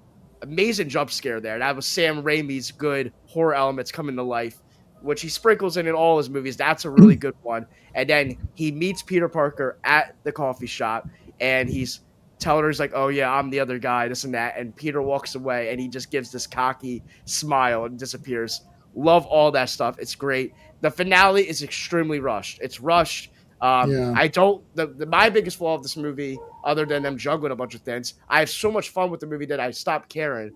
[SPEAKER 6] Amazing jump scare there. That was Sam Raimi's good horror elements coming to life, which he sprinkles in all his movies. That's a really good one. And then he meets Peter Parker at the coffee shop, and he's telling her, he's like, "Oh yeah, I'm the other guy, this and that." And Peter walks away and he just gives this cocky smile and disappears. Love all that stuff. It's great. The finale is extremely rushed. It's rushed. I don't, my biggest flaw of this movie, other than them juggling a bunch of things, I have so much fun with the movie that I stopped caring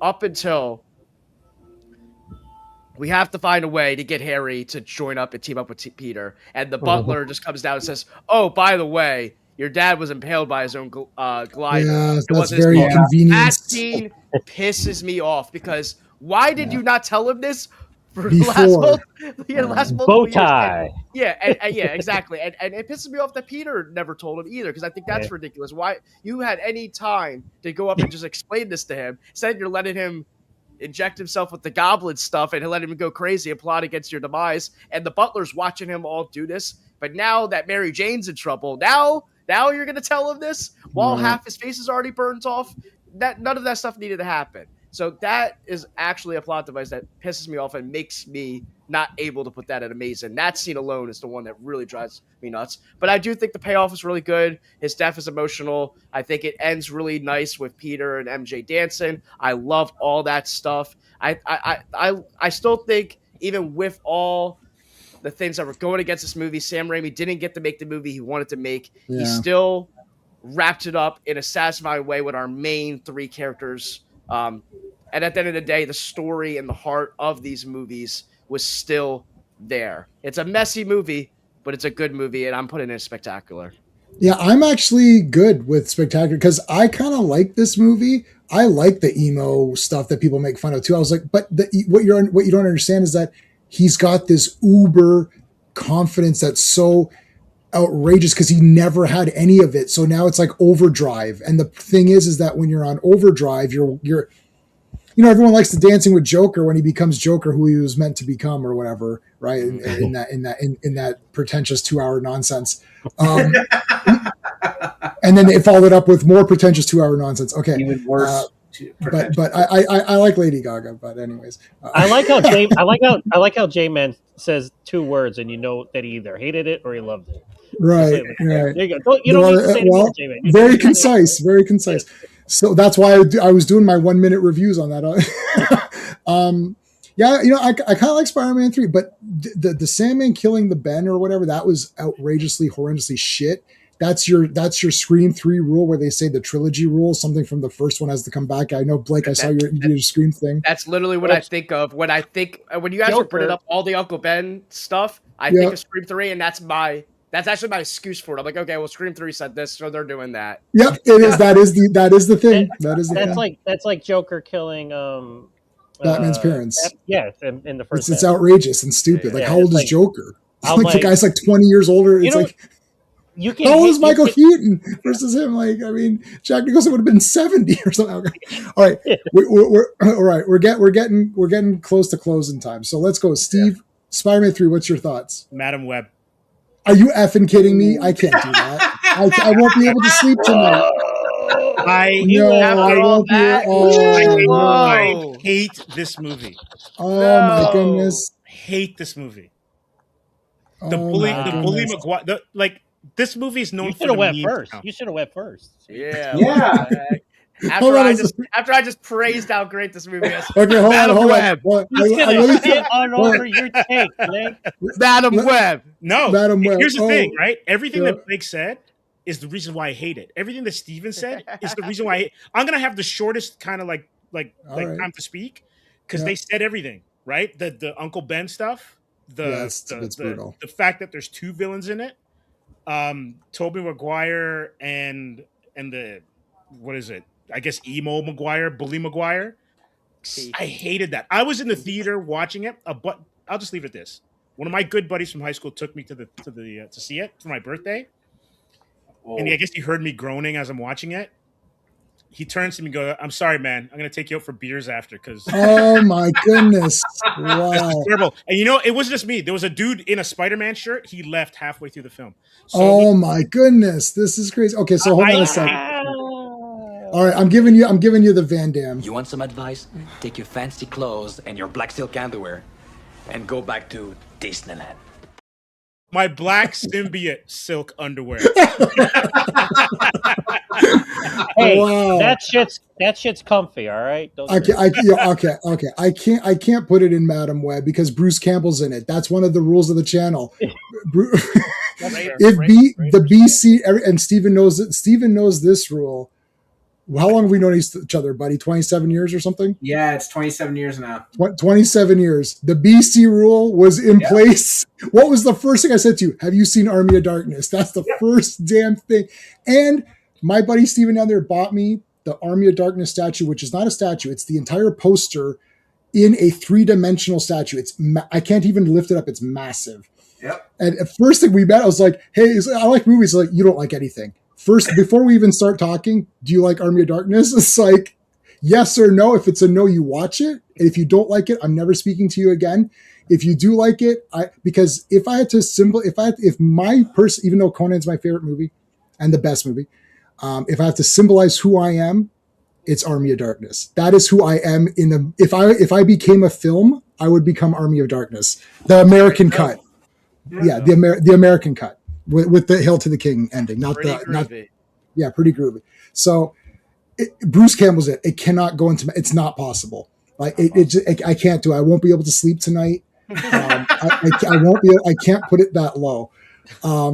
[SPEAKER 6] up until we have to find a way to get Harry to join up and team up with Peter. And the butler just comes down and says, "Oh, by the way, your dad was impaled by his own glider."
[SPEAKER 1] Yeah, that's very convenient.
[SPEAKER 6] That scene pisses me off because why did you not tell him this for the last multiple
[SPEAKER 9] bow tie?
[SPEAKER 6] Years? Yeah, exactly. And it pisses me off that Peter never told him either, because I think that's ridiculous. Why you had any time to go up and just explain this to him? Instead, you're letting him inject himself with the goblin stuff and let him go crazy and plot against your demise. And the butler's watching him all do this. But now that Mary Jane's in trouble, now you're going to tell him this while half his face is already burnt off? That none of that stuff needed to happen. So that is actually a plot device that pisses me off and makes me not able to put that at amazing. That scene alone is the one that really drives me nuts. But I do think the payoff is really good. His death is emotional. I think it ends really nice with Peter and MJ dancing. I love all that stuff. I still think, even with all the things that were going against this movie, Sam Raimi didn't get to make the movie he wanted to make. He still wrapped it up in a satisfying way with our main 3 characters And at the end of the day, the story and the heart of these movies was still there. It's a messy movie, but it's a good movie, and I'm putting it in spectacular.
[SPEAKER 1] Yeah, I'm actually good with Spectacular because I kind of like this movie. I like the emo stuff that people make fun of too. I was like, but what you don't understand is that he's got this uber confidence that's so outrageous because he never had any of it. So now it's like overdrive. And the thing is that when you're on overdrive, you're everyone likes the Dancing with Joker when he becomes Joker, who he was meant to become or whatever, right? In that pretentious 2-hour nonsense. And then they followed up with more pretentious 2-hour nonsense. Okay.
[SPEAKER 5] Even worse.
[SPEAKER 1] But I like Lady Gaga, but anyways.
[SPEAKER 4] I like how J-Man says 2 words and you know that he either hated it or he loved it.
[SPEAKER 1] Right.
[SPEAKER 4] There you go. You don't need to say it, J-Man.
[SPEAKER 1] Very concise. Very concise. So that's why I was doing my 1-minute reviews on that. Yeah, I kind of like Spider-Man 3, but the Sandman killing the Ben or whatever, that was outrageously, horrendously shit. That's your Scream 3 rule where they say the trilogy rule, something from the first one has to come back. I know, Blake, I saw your Scream thing.
[SPEAKER 6] That's literally what I think of when you guys were bringing up all the Uncle Ben stuff. I think of Scream 3, and that's actually my excuse for it. I'm like, okay, well, Scream 3 said this, so they're doing that.
[SPEAKER 1] Yep, it is. That is the thing.
[SPEAKER 4] That's like Joker killing
[SPEAKER 1] Batman's parents.
[SPEAKER 4] In the first.
[SPEAKER 1] It's outrageous and stupid. Like, how old is Joker? Like the guy's like 20 years older. It's like, how old is Michael Keaton versus him? Like, I mean, Jack Nicholson would have been 70 or something. Okay. All right, we're all right. We're getting close to closing time. So let's go, Steve. Yeah. Spider-Man 3. What's your thoughts?
[SPEAKER 3] Madam Web.
[SPEAKER 1] Are you effing kidding me? I can't do that. I won't be able to sleep tonight.
[SPEAKER 3] I hate this movie.
[SPEAKER 1] Oh my goodness!
[SPEAKER 3] Hate this movie. The bully Maguire. This movie is known for the
[SPEAKER 4] went first. You should have went first.
[SPEAKER 6] Yeah. After I just praised how great this movie is.
[SPEAKER 1] Okay, hold on.
[SPEAKER 4] Over your take, Blake.
[SPEAKER 6] Madam Web.
[SPEAKER 3] No,
[SPEAKER 1] Madam Web.
[SPEAKER 3] Here's the thing, right? Everything that Blake said is the reason why I hate it. Everything that Steven said is the reason why I hate it. I'm gonna have the shortest kind of like time to speak because they said everything, right? The Uncle Ben stuff,
[SPEAKER 1] it's brutal.
[SPEAKER 3] The fact that there's 2 villains in it, Tobey Maguire and the what is it? I guess emo Maguire, bully Maguire. I hated that. I was in the theater watching it, but I'll just leave it at this. One of my good buddies from high school took me to see it for my birthday. Whoa. And I guess he heard me groaning as I'm watching it. He turns to me and goes, "I'm sorry, man. I'm going to take you out for beers after." Because
[SPEAKER 1] oh my goodness. Wow.
[SPEAKER 3] Terrible. And it wasn't just me. There was a dude in a Spider-Man shirt. He left halfway through the film.
[SPEAKER 1] So my goodness. This is crazy. Okay, so hold on a second. All right, I'm giving you the Van Damme.
[SPEAKER 9] You want some advice? Take your fancy clothes and your black silk underwear and go back to Disneyland.
[SPEAKER 3] My black symbiote silk underwear.
[SPEAKER 4] Hey, that shit's comfy, all right?
[SPEAKER 1] Okay. I can't put it in Madam Web because Bruce Campbell's in it. That's one of the rules of the channel. The BC and Steven knows it. Steven knows this rule. How long have we known each other, buddy? 27 years or something?
[SPEAKER 5] Yeah, it's 27 years now.
[SPEAKER 1] 27 years. The BC rule was in place. What was the first thing I said to you? Have you seen Army of Darkness? That's the first damn thing. And my buddy Steven down there bought me the Army of Darkness statue, which is not a statue. It's the entire poster in a 3-dimensional statue. I can't even lift it up. It's massive.
[SPEAKER 5] Yep.
[SPEAKER 1] And at first thing we met, I was like, hey, I like movies. Like, you don't like anything. First, before we even start talking, do you like Army of Darkness? It's like, yes or no. If it's a no, you watch it. And if you don't like it, I'm never speaking to you again. If you do like it, because if my person, even though Conan's my favorite movie and the best movie, if I have to symbolize who I am, it's Army of Darkness. That is who I am if I became a film, I would become Army of Darkness. The American cut. Yeah, the American cut. With the Hail to the King ending, pretty groovy. So Bruce Campbell's it. It cannot go into. It's not possible. Like I can't do it. I won't be able to sleep tonight. I won't be. I can't put it that low.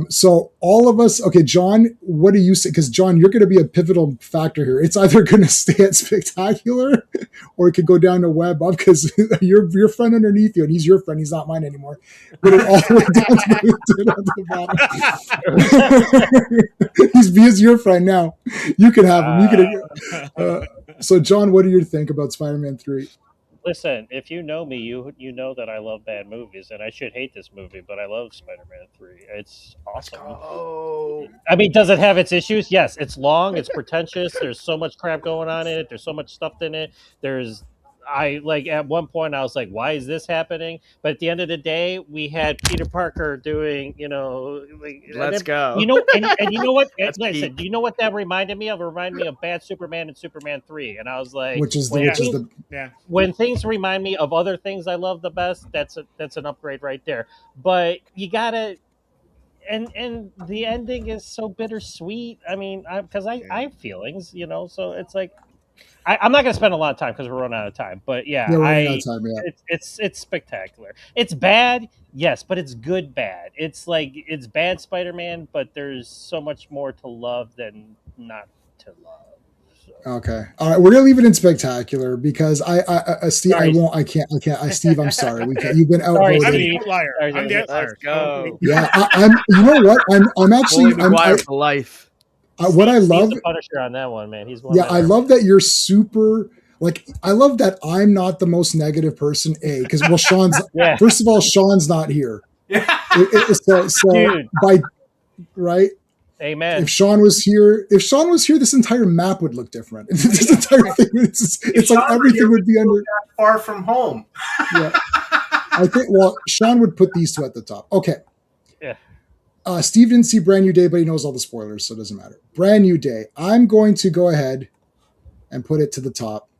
[SPEAKER 1] So all of us, okay, John, what do you say? Because John, you're going to be a pivotal factor here. It's either going to stay at spectacular, or it could go down to web up because your friend underneath you, and he's your friend, he's not mine anymore. Put it all the way down to the bottom. He's your friend now. You can have him. You can. So John, what do you think about Spider-Man 3?
[SPEAKER 4] Listen, if you know me, you know that I love bad movies, and I should hate this movie, but I love Spider-Man 3. It's awesome.
[SPEAKER 6] Oh,
[SPEAKER 4] I mean, does it have its issues? Yes, it's long, it's pretentious. There's so much crap going on in it. There's so much stuff in it. I like at one point I was like, why is this happening? But at the end of the day, we had Peter Parker doing,
[SPEAKER 6] let's go.
[SPEAKER 4] And you know what?
[SPEAKER 6] That's
[SPEAKER 4] Like I
[SPEAKER 6] peak.
[SPEAKER 4] said, do you know what that reminded me of? It reminded me of Bad Superman and Superman 3. And I was like,
[SPEAKER 1] Which is
[SPEAKER 4] when
[SPEAKER 3] Yeah.
[SPEAKER 4] when things remind me of other things I love the best, that's an upgrade right there. But you gotta, and the ending is so bittersweet. I mean, because I have feelings, so it's like I'm not gonna spend a lot of time because we're running out of time. But yeah,
[SPEAKER 1] Yeah, we're running out of time. Yeah.
[SPEAKER 4] it's spectacular. It's bad, yes, but it's good bad. It's like it's bad Spider-Man, but there's so much more to love than not to love. So.
[SPEAKER 1] Okay. All right. We're gonna leave it in spectacular because Steve,
[SPEAKER 4] Sorry.
[SPEAKER 1] Steve, I'm sorry. We can't. You've been
[SPEAKER 4] Sorry,
[SPEAKER 1] outvoted.
[SPEAKER 3] I'm
[SPEAKER 4] Steve.
[SPEAKER 3] the outlier.
[SPEAKER 4] Sorry,
[SPEAKER 3] I'm the
[SPEAKER 4] Let's
[SPEAKER 3] outlier.
[SPEAKER 6] go.
[SPEAKER 1] Yeah. I'm. You know what? I'm actually.
[SPEAKER 6] Bully McGuire for life.
[SPEAKER 1] What I love.
[SPEAKER 4] Steve's the Punisher on that one, man. He's one.
[SPEAKER 1] Yeah, I love that you're super. Like, I love that I'm not the most negative person. Because Sean's.
[SPEAKER 4] Yeah.
[SPEAKER 1] First of all, Sean's not here.
[SPEAKER 5] Yeah.
[SPEAKER 1] So
[SPEAKER 4] Dude.
[SPEAKER 1] right.
[SPEAKER 4] Amen.
[SPEAKER 1] If Sean was here, this entire map would look different. This entire thing, it's like everything would be under.
[SPEAKER 5] Far from home.
[SPEAKER 1] Yeah. I think. Well, Sean would put these two at the top. Okay.
[SPEAKER 4] Yeah.
[SPEAKER 1] Steve didn't see Brand New Day, but he knows all the spoilers, so it doesn't matter. Brand New Day. I'm going to go ahead and put it to the top.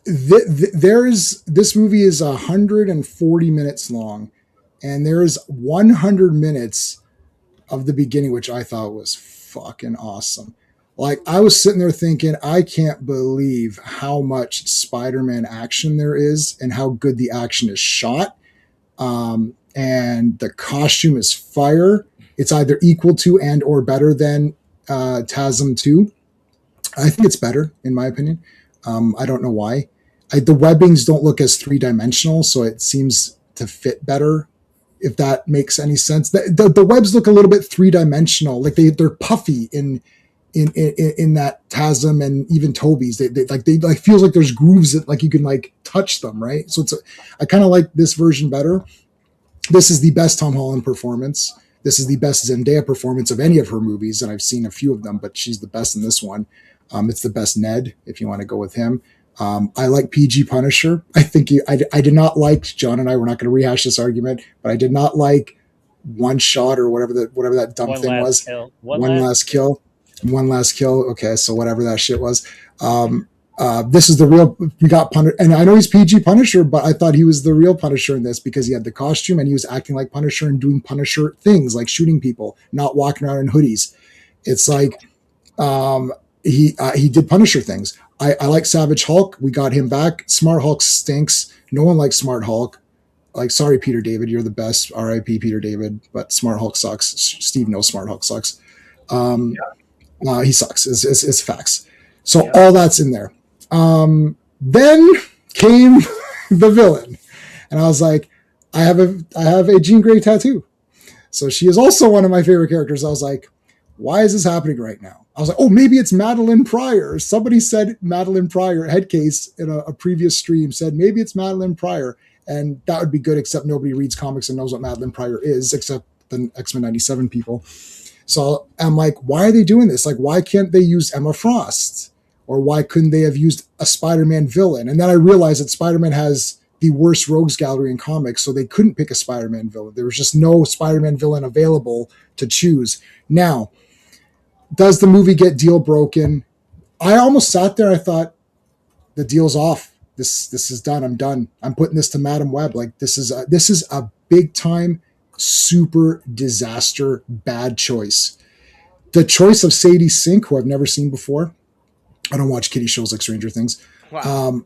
[SPEAKER 1] This movie is 140 minutes long, and there's 100 minutes of the beginning, which I thought was fucking awesome. Like, I was sitting there thinking, I can't believe how much Spider-Man action there is and how good the action is shot. And the costume is fire. It's either equal to and or better than TASM 2. I think it's better, in my opinion. I don't know why. The webbings don't look as three-dimensional, so it seems to fit better, if that makes any sense. The webs look a little bit three-dimensional, like they're puffy in that TASM and even Toby's. They feels like there's grooves that like you can like touch them, right? So I kind of like this version better. This is the best Tom Holland performance. This is the best Zendaya performance of any of her movies, and I've seen a few of them, but she's the best in this one. It's the best Ned, if you want to go with him. I like PG Punisher. I think I did not like, John and I, we're not going to rehash this argument, but I did not like One Shot or whatever that dumb thing was.
[SPEAKER 4] Kill.
[SPEAKER 1] One last kill. Okay, so whatever that shit was. This is the real, we got Punisher, and I know he's PG Punisher, but I thought he was the real Punisher in this because he had the costume and he was acting like Punisher and doing Punisher things like shooting people, not walking around in hoodies. It's like he did Punisher things. I like Savage Hulk. We got him back. Smart Hulk stinks. No one likes Smart Hulk. Like, sorry, Peter David, you're the best. R.I.P. Peter David, but Smart Hulk sucks. Steve knows Smart Hulk sucks. He sucks. It's facts. So all that's in there. Then came the villain, and I was like, I have a Jean Grey tattoo, so she is also one of my favorite characters. I was like, why is this happening right now? I was like, oh, maybe it's Madeline Pryor. Somebody said Madeline Pryor. Headcase in a previous stream said maybe it's Madeline Pryor, and that would be good. Except nobody reads comics and knows what Madeline Pryor is, except the X-Men '97 people. So I'm like, why are they doing this? Like, why can't they use Emma Frost? Or why couldn't they have used a Spider-Man villain? And then I realized that Spider-Man has the worst rogues gallery in comics, so they couldn't pick a Spider-Man villain. There was just no Spider-Man villain available to choose. Now, does the movie get deal broken? I almost sat there. I thought, the deal's off. This is done. I'm done. I'm putting this to Madam Web. Like, this is a big time super disaster bad choice. The choice of Sadie Sink, who I've never seen before. I don't watch kiddie shows like Stranger Things.
[SPEAKER 6] Wow.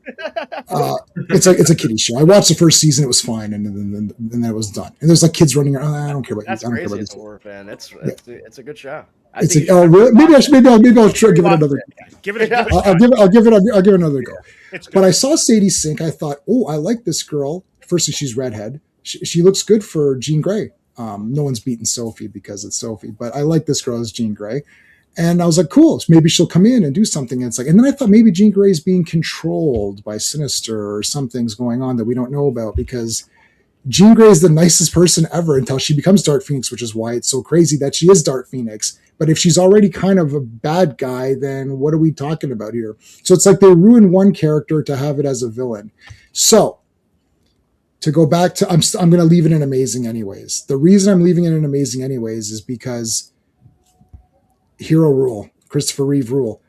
[SPEAKER 1] It's a kiddie show. I watched the first season; it was fine, and then it was done. And there's like kids running around. I don't care about
[SPEAKER 6] That's
[SPEAKER 1] you. I don't care
[SPEAKER 6] crazy
[SPEAKER 1] about
[SPEAKER 6] as
[SPEAKER 1] these.
[SPEAKER 6] a horror fan. It's a good show.
[SPEAKER 1] It's a, oh, really? Maybe I'll try give it another.
[SPEAKER 3] Give it a
[SPEAKER 1] I'll give it another go.
[SPEAKER 3] It's good.
[SPEAKER 1] But I saw Sadie Sink. I thought, oh, I like this girl. Firstly, she's redhead. She looks good for Jean Grey. No one's beaten Sophie because it's Sophie, but I like this girl as Jean Grey. And I was like, cool, maybe she'll come in and do something. And it's like, and then I thought maybe Jean Grey is being controlled by Sinister or something's going on that we don't know about, because Jean Grey is the nicest person ever until she becomes Dark Phoenix, which is why it's so crazy that she is Dark Phoenix. But if she's already kind of a bad guy, then what are we talking about here? So it's like they ruin one character to have it as a villain. So to go back to, I'm going to leave it in Amazing anyways. The reason I'm leaving it in Amazing anyways is because hero rule, Christopher Reeve rule.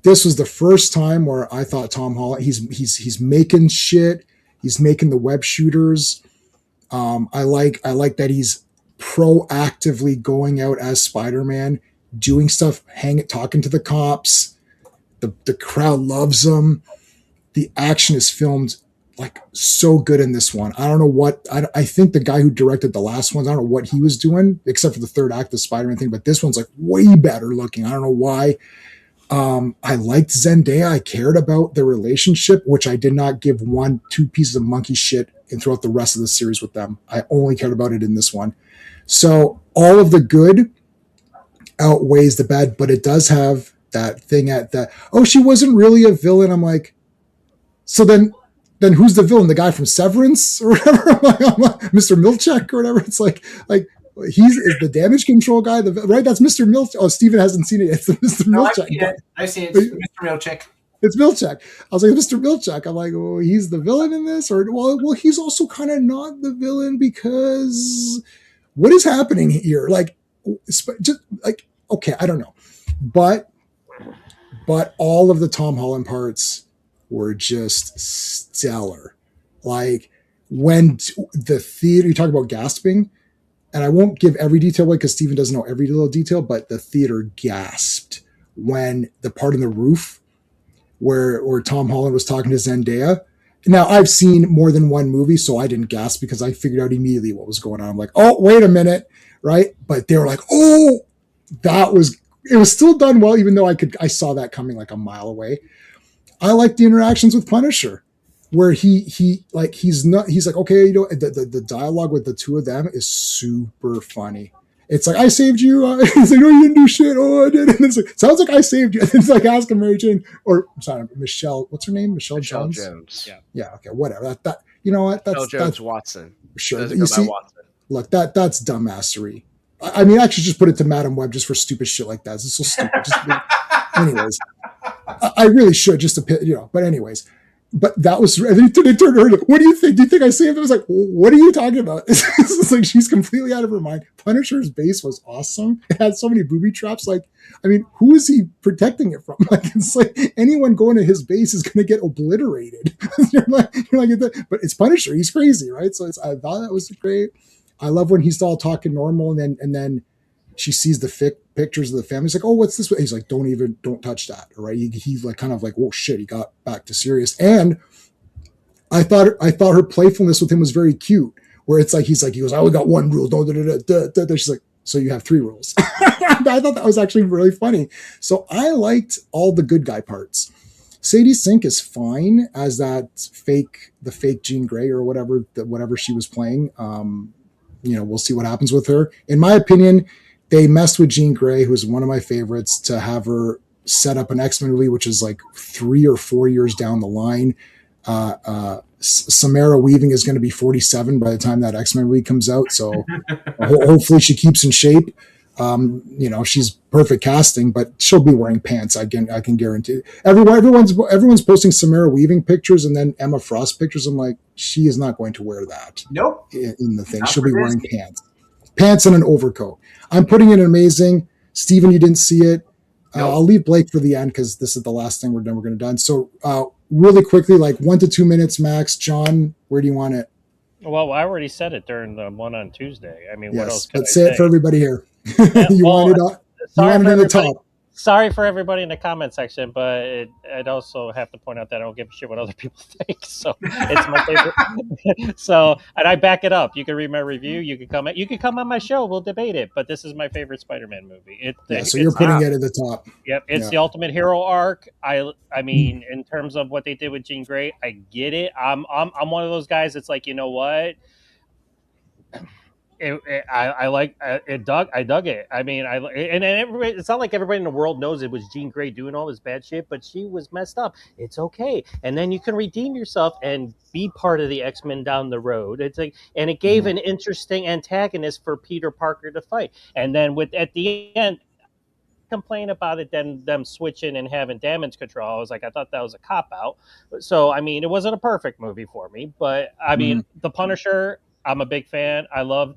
[SPEAKER 1] This was the first time where I thought Tom Holland, he's making shit. He's making the web shooters. I like that he's proactively going out as Spider-Man, doing stuff, talking to the cops. The crowd loves him. The action is filmed like so good in this one. I don't know what, I think the guy who directed the last ones, I don't know what he was doing, except for the third act, the Spider-Man thing, but this one's like way better looking. I don't know why. I liked Zendaya. I cared about their relationship, which I did not give 1-2 pieces of monkey shit and throughout the rest of the series with them. I only cared about it in this one. So all of the good outweighs the bad, but it does have that thing at that, oh, she wasn't really a villain. I'm like, so then who's the villain? The guy from Severance or whatever? I'm like, Mr. Milchek or whatever. It's like is the damage control guy, right? That's Mr. Milchek. Oh, Steven hasn't seen it. It's the Mr. Milchek.
[SPEAKER 5] I've seen it. It's Mr. Milchek.
[SPEAKER 1] It's Milchek. I was like, Mr. Milchek. I'm like, oh, he's the villain in this? Or, well, he's also kind of not the villain, because what is happening here? Like, just like, okay, I don't know. But all of the Tom Holland parts were just stellar. Like, when the theater, you talk about gasping, and I won't give every detail away because Steven doesn't know every little detail, but the theater gasped when the part on the roof where Tom Holland was talking to Zendaya. Now, I've seen more than one movie, so I didn't gasp because I figured out immediately what was going on. I'm like, oh, wait a minute, right? But they were like, oh, it was still done well, even though I saw that coming like a mile away. I like the interactions with Punisher, where he's like, okay, you know, the dialogue with the two of them is super funny. It's like, I saved you. He's like, no, you didn't do shit. Oh, I did. And it's like, sounds like I saved you. And it's like asking Mary Jane, or sorry, Michelle, what's her name? Michelle Jones. Yeah. Okay. Whatever. That you know what?
[SPEAKER 6] Michelle Jones Watson.
[SPEAKER 1] Sure. You see, Watson. Look, that's dumbassery. I mean, actually, just put it to Madam Web just for stupid shit like that. It's so stupid. Anyways, I really should just to, you know. But anyways. But that was, and they turned to her, what do you think? Do you think I saved him? I was like, what are you talking about? It's like, she's completely out of her mind. Punisher's base was awesome. It had so many booby traps. Like, I mean, who is he protecting it from? Like, it's like anyone going to his base is going to get obliterated. you're like, but it's Punisher. He's crazy, right? So I thought that was great. I love when he's all talking normal, and then she sees the pictures of the family. He's like, oh, what's this? He's like, don't touch that. Right. He's like, kind of like, oh shit, he got back to serious. And I thought her playfulness with him was very cute, where it's like, he goes, I only got one rule. She's like, so you have 3 rules. I thought that was actually really funny. So I liked all the good guy parts. Sadie Sink is fine as the fake Jean Grey or whatever she was playing. You know, we'll see what happens with her. In my opinion, they messed with Jean Grey, who's one of my favorites, to have her set up an X-Men movie, which is like 3 or 4 years down the line. Samara Weaving is going to be 47 by the time that X-Men movie comes out. So hopefully she keeps in shape. You know, she's perfect casting, but she'll be wearing pants. I can guarantee. Everyone's posting Samara Weaving pictures and then Emma Frost pictures. I'm like, she is not going to wear that.
[SPEAKER 5] Nope.
[SPEAKER 1] In the thing, she'll be wearing pants and an overcoat. I'm putting it Amazing. Steven, you didn't see it.
[SPEAKER 5] Nope.
[SPEAKER 1] I'll leave Blake for the end because this is the last thing we're going to done. So really quickly, like 1 to 2 minutes max. John, where do you want it?
[SPEAKER 4] Well, I already said it during the one on Tuesday. I mean, what else can I
[SPEAKER 1] say it for everybody here.
[SPEAKER 4] Yeah,
[SPEAKER 1] You want it in the top.
[SPEAKER 4] Sorry for everybody in the comment section, but I'd also have to point out that I don't give a shit what other people think. So it's my favorite. So, and I back it up. You can read my review. You can comment. You can come on my show. We'll debate it. But this is my favorite Spider-Man movie.
[SPEAKER 1] So you're putting it at the top.
[SPEAKER 4] Yep, it's the ultimate hero arc. I mean, in terms of what they did with Jean Grey, I get it. I'm one of those guys that's like, you know what? I dug it. I mean, and everybody. It's not like everybody in the world knows it was Jean Grey doing all this bad shit, but she was messed up. It's okay, and then you can redeem yourself and be part of the X-Men down the road. It's like, and it gave an interesting antagonist for Peter Parker to fight. And then at the end, complain about it than them switching and having damage control. I was like, I thought that was a cop out. So I mean, it wasn't a perfect movie for me, but I mean, The Punisher, I'm a big fan. I love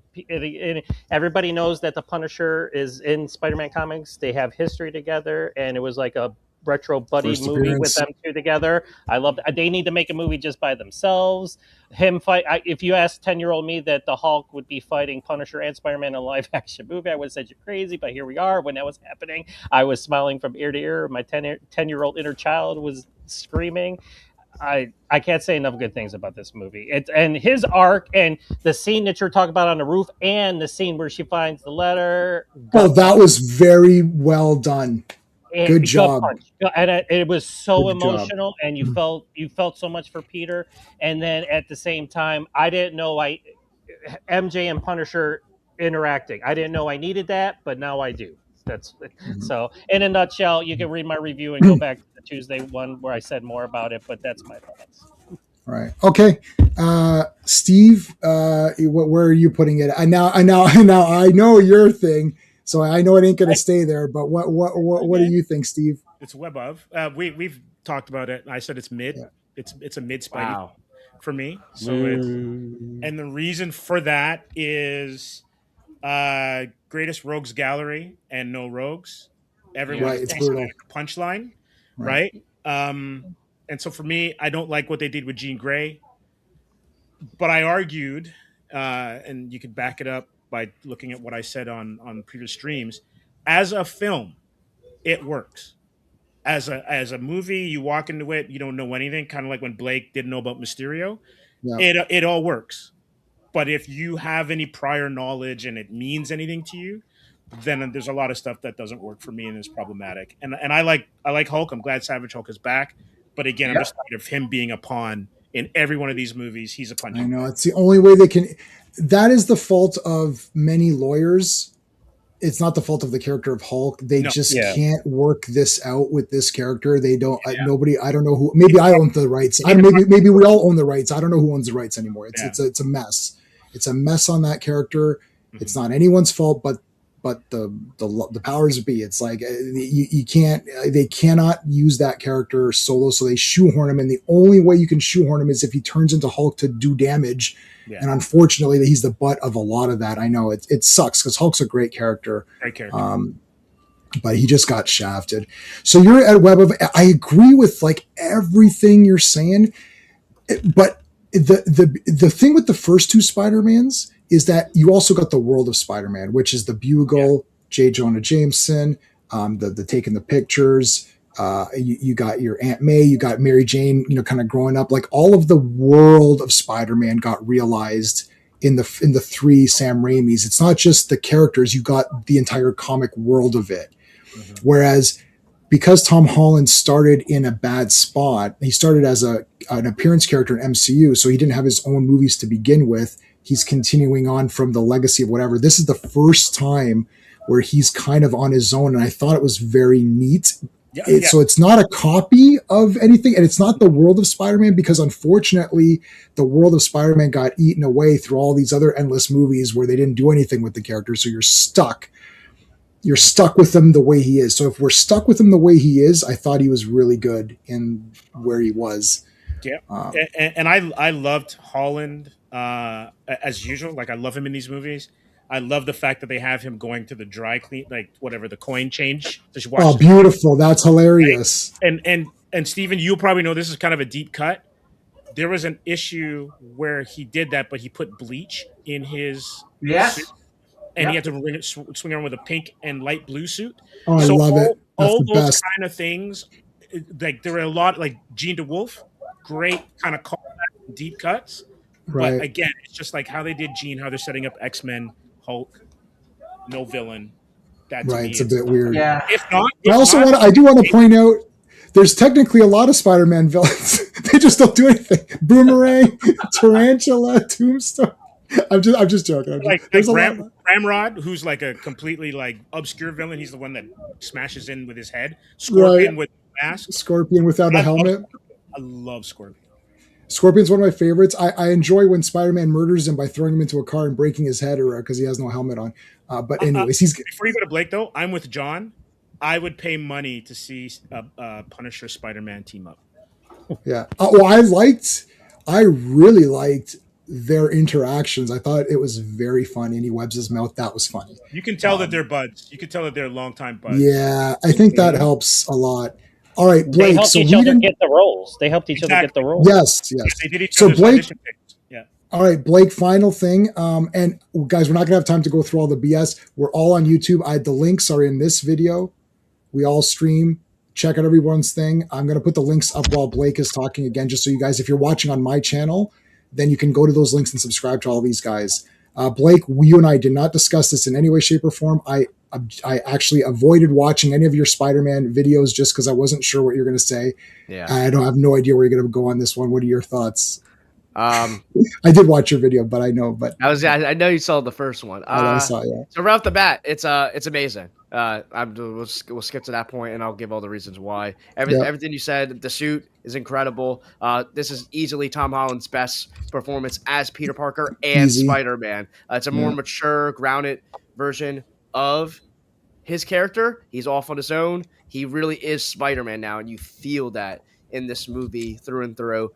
[SPEAKER 4] everybody knows that the Punisher is in Spider-Man comics. They have history together, and it was like a retro buddy movie with them two together. I love. They need to make a movie just by themselves. Him fight. If you asked 10-year-old me that the Hulk would be fighting Punisher and Spider-Man in a live-action movie, I would have said you're crazy. But here we are. When that was happening, I was smiling from ear to ear. My 10-year-old inner child was screaming. I can't say enough good things about this movie. And his arc and the scene that you're talking about on the roof and the scene where she finds the letter.
[SPEAKER 1] Oh, that was very well done. Good job.
[SPEAKER 4] And it was so emotional, and you felt so much for Peter. And then at the same time, I didn't know MJ and Punisher interacting. I didn't know I needed that, but now I do. That's so. In a nutshell, you can read my review and go back to the Tuesday one where I said more about it. But that's my thoughts.
[SPEAKER 1] Right. Okay. Steve, where are you putting it? I know your thing, so I know it ain't going to stay there. But what do you think, Steve?
[SPEAKER 3] It's web of. We've talked about it. I said it's mid. Yeah. It's a mid Spidey for me. So and the reason for that is greatest rogues gallery and no rogues. Everyone
[SPEAKER 1] it's brutal.
[SPEAKER 3] Punchline, right? And so for me, I don't like what they did with Jean Grey. But I argued, and you could back it up by looking at what I said on previous streams. As a film, it works. As a movie, you walk into it, you don't know anything. Kind of like when Blake didn't know about Mysterio. Yeah. It all works. But if you have any prior knowledge and it means anything to you, then there's a lot of stuff that doesn't work for me and is problematic. And I like Hulk. I'm glad Savage Hulk is back. But again, I'm just tired of him being a pawn in every one of these movies. He's a punching.
[SPEAKER 1] I know it's the only way they can. That is the fault of many lawyers. It's not the fault of the character of Hulk. They just can't work this out with this character. They don't. Nobody. I don't know who. Maybe I own the rights. Maybe we all own the rights. I don't know who owns the rights anymore. It's a mess. It's a mess on that character. Mm-hmm. It's not anyone's fault, but the powers be. It's like you can't. They cannot use that character solo, so they shoehorn him. And the only way you can shoehorn him is if he turns into Hulk to do damage. Yeah. And unfortunately, he's the butt of a lot of that. I know it sucks because Hulk's a great character.
[SPEAKER 3] Great character.
[SPEAKER 1] But he just got shafted. So you're at Web of. I agree with like everything you're saying, but the thing with the first two Spider-Mans is that you also got the World of Spider-Man, which is the Bugle, J. Jonah Jameson, the taking the pictures. You got your Aunt May, you got Mary Jane, kind of growing up. Like all of the world of Spider-Man got realized in the three Sam Raimis. It's not just the characters; you got the entire comic world of it. Mm-hmm. Whereas because Tom Holland started in a bad spot, he started as an appearance character in MCU, so he didn't have his own movies to begin with. He's continuing on from the legacy of whatever. This is the first time where he's kind of on his own, and I thought it was very neat. So it's not a copy of anything, and it's not the world of Spider-Man, because unfortunately the world of Spider-Man got eaten away through all these other endless movies where they didn't do anything with the character. So you're stuck with him the way he is. So if we're stuck with him the way he is, I thought he was really good in where he was.
[SPEAKER 3] Yeah. And I loved Holland as usual. Like I love him in these movies. I love the fact that they have him going to the dry clean, like whatever, the coin change.
[SPEAKER 1] Oh, beautiful. That's hilarious.
[SPEAKER 3] Right? And Steven, you'll probably know this is kind of a deep cut. There was an issue where he did that, but he put bleach in his suit, and he had to swing around with a pink and light blue suit.
[SPEAKER 1] Oh, I love it. That's
[SPEAKER 3] all
[SPEAKER 1] the
[SPEAKER 3] those
[SPEAKER 1] best.
[SPEAKER 3] kind of things, like there were a lot like Gene DeWolf, great kind of callback, deep cuts. But
[SPEAKER 1] Right.
[SPEAKER 3] again, it's just like how they did Gene, how they're setting up X-Men, Hulk, no villain. That to
[SPEAKER 1] Right.
[SPEAKER 3] me
[SPEAKER 1] It's a
[SPEAKER 3] is
[SPEAKER 1] bit weird.
[SPEAKER 5] Yeah.
[SPEAKER 3] if not.
[SPEAKER 1] I
[SPEAKER 3] If
[SPEAKER 1] also
[SPEAKER 3] not,
[SPEAKER 1] I do want to point out there's technically a lot of Spider-Man villains. They just don't do anything. Boomerang, Tarantula, Tombstone. I'm just joking.
[SPEAKER 3] like
[SPEAKER 1] There's a
[SPEAKER 3] Ram,
[SPEAKER 1] lot.
[SPEAKER 3] Ramrod, who's like a completely like obscure villain. He's the one that smashes in with his head. Scorpion
[SPEAKER 1] Right.
[SPEAKER 3] with mask.
[SPEAKER 1] Scorpion without a
[SPEAKER 3] I love
[SPEAKER 1] helmet.
[SPEAKER 3] I love Scorpion.
[SPEAKER 1] Scorpion's one of my favorites. I enjoy when Spider-Man murders him by throwing him into a car and breaking his head or because he has no helmet on. But anyways, he's
[SPEAKER 3] Before you go to Blake, though, I'm with John. I would pay money to see Punisher Spider-Man team up.
[SPEAKER 1] yeah. Well, I really liked their interactions. I thought it was very funny. And he webs his mouth. That was funny.
[SPEAKER 3] You can tell that they're buds. You can tell that they're longtime buds.
[SPEAKER 1] Yeah, I think that helps a lot. All right,
[SPEAKER 4] They
[SPEAKER 1] Blake.
[SPEAKER 4] helped
[SPEAKER 1] So
[SPEAKER 4] each other get the roles. They helped each other get the roles.
[SPEAKER 1] yes.
[SPEAKER 3] They did each
[SPEAKER 1] So
[SPEAKER 3] other's
[SPEAKER 1] Blake,
[SPEAKER 3] audition tapes. Yeah.
[SPEAKER 1] all right, Blake, final thing. And guys, we're not gonna have time to go through all the BS. We're all on YouTube. The links are in this video. We all stream. Check out everyone's thing. I'm gonna put the links up while Blake is talking again, just so you guys, if you're watching on my channel, then you can go to those links and subscribe to all these guys. Blake, you and I did not discuss this in any way, shape, or form. I actually avoided watching any of your Spider-Man videos just because I wasn't sure what you're going to say.
[SPEAKER 6] Yeah.
[SPEAKER 1] I don't have no idea where you're going to go on this one. What are your thoughts?
[SPEAKER 6] I
[SPEAKER 1] did watch your video, but I know. But
[SPEAKER 6] I know you saw the first one.
[SPEAKER 1] I saw, yeah.
[SPEAKER 6] So right off the bat, it's amazing. We'll skip to that point, and I'll give all the reasons why. Everything you said, the suit is incredible. This is easily Tom Holland's best performance as Peter Parker and Spider-Man. It's a more mature, grounded version of his character. He's off on his own. He really is Spider-Man now, and you feel that in this movie through and through.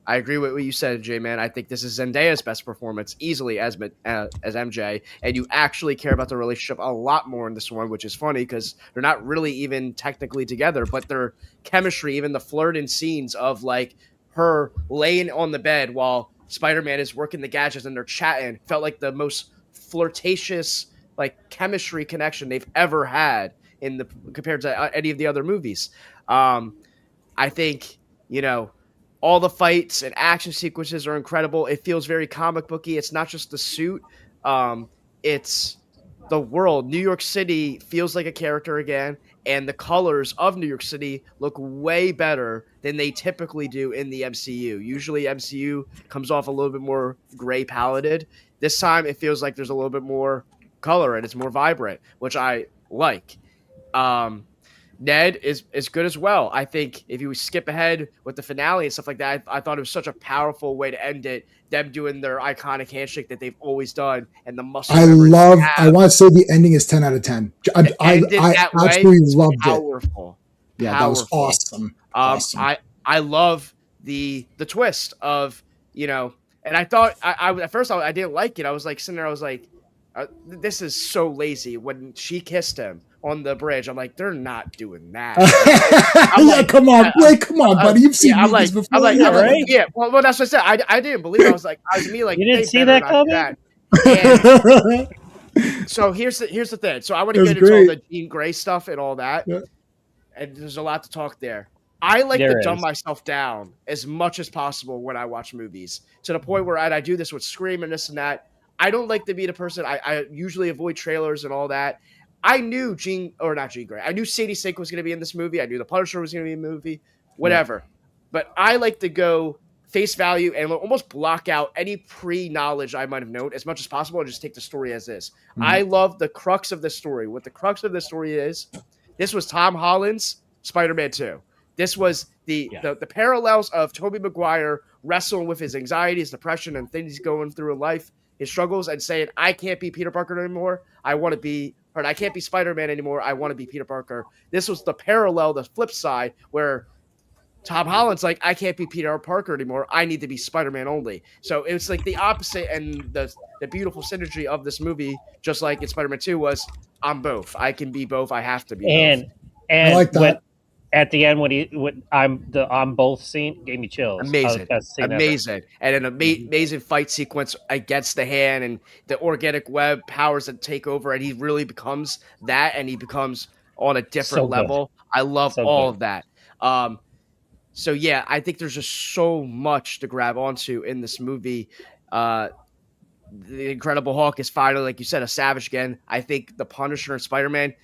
[SPEAKER 6] I agree with what you said, J-Man. I think this is Zendaya's best performance easily as MJ, and you actually care about the relationship a lot more in this one, which is funny because they're not really even technically together, but their chemistry, even the flirting scenes of like her laying on the bed while Spider-Man is working the gadgets and they're chatting, felt like the most flirtatious like chemistry connection they've ever had compared to any of the other movies. I think, all the fights and action sequences are incredible. It feels very comic booky. It's not just the suit. It's the world. New York City feels like a character again, and the colors of New York City look way better than they typically do in the MCU. Usually MCU comes off a little bit more gray paletted. This time it feels like there's a little bit more color and it's more vibrant, which I like. Ned is good as well. I think if you skip ahead with the finale and stuff like that, I thought it was such a powerful way to end it. Them doing their iconic handshake that they've always done, and the muscle.
[SPEAKER 1] I want to say the ending is 10 out of 10. I absolutely loved
[SPEAKER 6] powerful.
[SPEAKER 1] it. Yeah, that was awesome.
[SPEAKER 6] I love the twist of, and I thought at first I didn't like it. I was like sitting there, I was like, this is so lazy. When she kissed him on the bridge, I'm like, they're not doing that.
[SPEAKER 1] Come on, Blake, come on, buddy. You've seen movies before.
[SPEAKER 6] Well, that's what I said. I didn't believe it. I was like, you
[SPEAKER 4] didn't see that coming?
[SPEAKER 6] So here's the thing. So I want to get into all the Jean Grey stuff and all that. Yeah. And there's a lot to talk there. I like to dumb myself down as much as possible when I watch movies, to the point where I do this with Scream and this and that. I don't like to be the person. I usually avoid trailers and all that. I knew not Jean Grey. I knew Sadie Sink was going to be in this movie. I knew the Punisher was going to be in the movie. Whatever. Yeah. But I like to go face value and almost block out any pre-knowledge I might have known as much as possible and just take the story as is. Mm-hmm. I love the crux of the story. What the crux of the story is, this was Tom Holland's Spider-Man 2. This was the parallels of Tobey Maguire wrestling with his anxiety, his depression, and things he's going through in life, his struggles, and saying, I can't be Peter Parker anymore. I can't be Spider-Man anymore. I want to be Peter Parker. This was the parallel, the flip side, where Tom Holland's like, I can't be Peter Parker anymore. I need to be Spider-Man only. So it's like the opposite, and the beautiful synergy of this movie, just like in Spider-Man 2, was I'm both. I can be both. I have to be both.
[SPEAKER 1] And I like that.
[SPEAKER 4] At the end, when I'm both scene gave me chills.
[SPEAKER 6] Amazing. And an amazing fight sequence against the hand and the organic web powers that take over, and he really becomes that, and he becomes on a different
[SPEAKER 4] So good.
[SPEAKER 6] level. I love
[SPEAKER 4] So
[SPEAKER 6] all
[SPEAKER 4] good.
[SPEAKER 6] of that. So yeah, I think there's just so much to grab onto in this movie. The Incredible Hulk is finally, like you said, a savage again. I think the Punisher and Spider-Man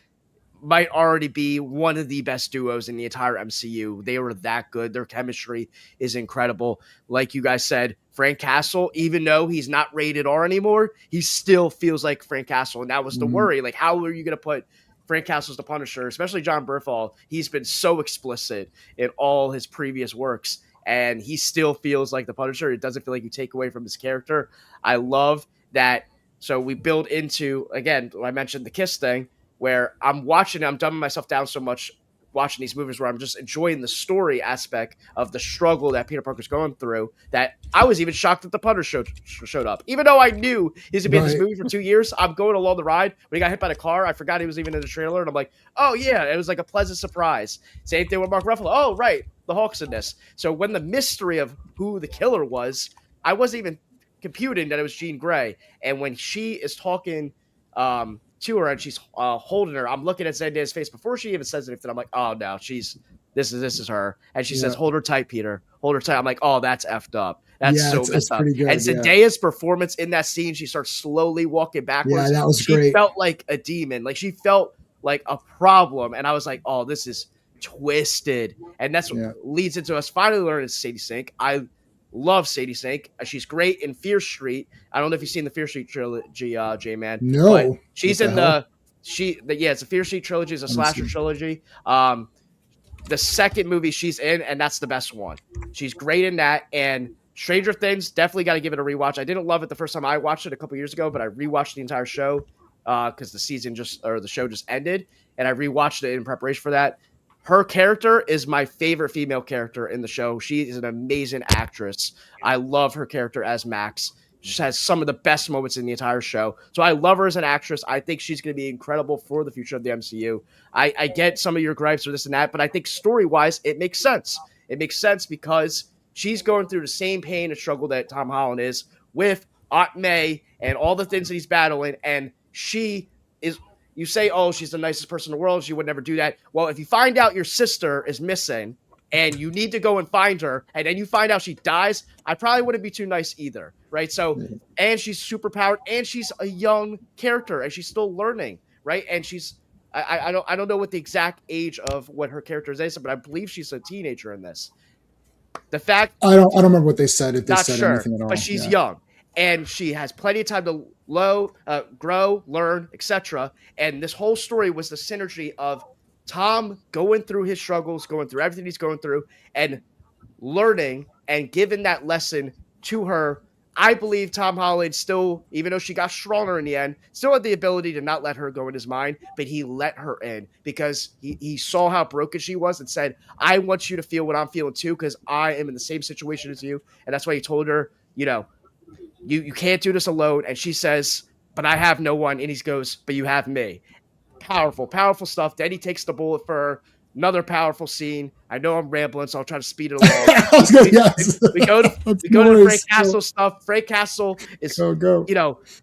[SPEAKER 6] might already be one of the best duos in the entire MCU. They were that good. Their chemistry is incredible. Like you guys said, Frank Castle, even though he's not rated R anymore, he still feels like Frank Castle. And that was the worry. Like, how are you going to put Frank Castle as the Punisher, especially John Berthal? He's been so explicit in all his previous works, and he still feels like the Punisher. It doesn't feel like you take away from his character. I love that. So we build into, again, I mentioned the kiss thing, where I'm watching, I'm dumbing myself down so much watching these movies where I'm just enjoying the story aspect of the struggle that Peter Parker's going through, that I was even shocked that the Punisher showed up. Even though I knew he's been in this movie for 2 years, I'm going along the ride. When he got hit by the car, I forgot he was even in the trailer, and I'm like, oh yeah, it was like a pleasant surprise. Same thing with Mark Ruffalo. Oh, right, the Hulk's in this. So when the mystery of who the killer was, I wasn't even computing that it was Jean Grey. And when she is talking to her and she's holding her, I'm looking at Zendaya's face before she even says anything. I'm like, oh no, this is her. And she says, hold her tight, Peter. Hold her tight. I'm like, oh, that's effed up. That's so messed up. Pretty good, and Zendaya's performance in that scene, she starts slowly walking backwards.
[SPEAKER 1] Yeah, that was
[SPEAKER 6] she
[SPEAKER 1] great.
[SPEAKER 6] felt like a demon. Like, she felt like a problem. And I was like, oh, this is twisted. And that's what leads into us finally learning Sadie Sink. I love Sadie Sink. She's great in Fear Street. I don't know if you've seen the Fear Street trilogy, J-Man.
[SPEAKER 1] No.
[SPEAKER 6] But she's in it's a Fear Street trilogy. It's a slasher trilogy. The second movie she's in, and that's the best one. She's great in that. And Stranger Things, definitely got to give it a rewatch. I didn't love it the first time I watched it a couple years ago, but I rewatched the entire show because the show just ended, and I rewatched it in preparation for that. Her character is my favorite female character in the show. She is an amazing actress. I love her character as Max. She has some of the best moments in the entire show. So I love her as an actress. I think she's going to be incredible for the future of the MCU. I get some of your gripes or this and that, but I think story-wise, it makes sense. It makes sense because she's going through the same pain and struggle that Tom Holland is with Aunt May and all the things that he's battling, and she is... You say, oh, she's the nicest person in the world. She would never do that. Well, if you find out your sister is missing and you need to go and find her, and then you find out she dies, I probably wouldn't be too nice either, right? So, and she's super powered, and she's a young character, and she's still learning, right? And she's, I don't know what the exact age of what her character is, but I believe she's a teenager in this. The fact
[SPEAKER 1] I don't remember what they said. If they said anything at all,
[SPEAKER 6] but she's young, and she has plenty of time to grow, learn, etc. And this whole story was the synergy of Tom going through his struggles, going through everything he's going through, and learning and giving that lesson to her. I believe Tom Holland still, even though she got stronger in the end, still had the ability to not let her go in his mind, but he let her in because he saw how broken she was and said, I want you to feel what I'm feeling too, because I am in the same situation as you. And that's why he told her, you can't do this alone. And she says, but I have no one. And he goes, but you have me. Powerful stuff. Then he takes the bullet for her. Another powerful scene. I know I'm rambling, so I'll try to speed it along. We go to Frank Castle stuff. Frank Castle is,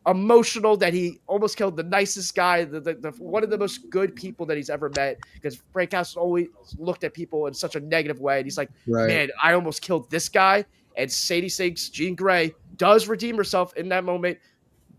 [SPEAKER 6] emotional that he almost killed the nicest guy, the one of the most good people that he's ever met. Because Frank Castle always looked at people in such a negative way. And he's like, man, I almost killed this guy. And Sadie Sink's Jean Grey does redeem herself in that moment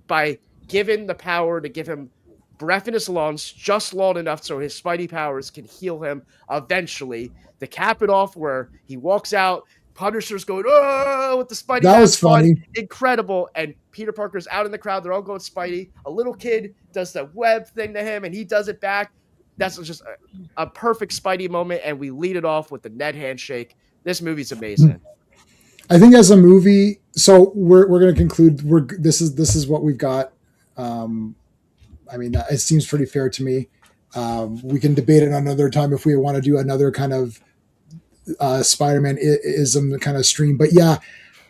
[SPEAKER 6] by giving the power to give him breath in his lungs just long enough so his Spidey powers can heal him eventually. To cap it off where he walks out, Punisher's going, oh, with the Spidey.
[SPEAKER 1] That was funny.
[SPEAKER 6] Incredible. And Peter Parker's out in the crowd. They're all going Spidey. A little kid does the web thing to him, and he does it back. That's just a perfect Spidey moment, and we lead it off with the Ned handshake. This movie's amazing.
[SPEAKER 1] I think as a movie, so we're going to conclude. This is what we've got. I mean, it seems pretty fair to me. We can debate it another time if we want to do another kind of Spider-Man-ism kind of stream. But yeah,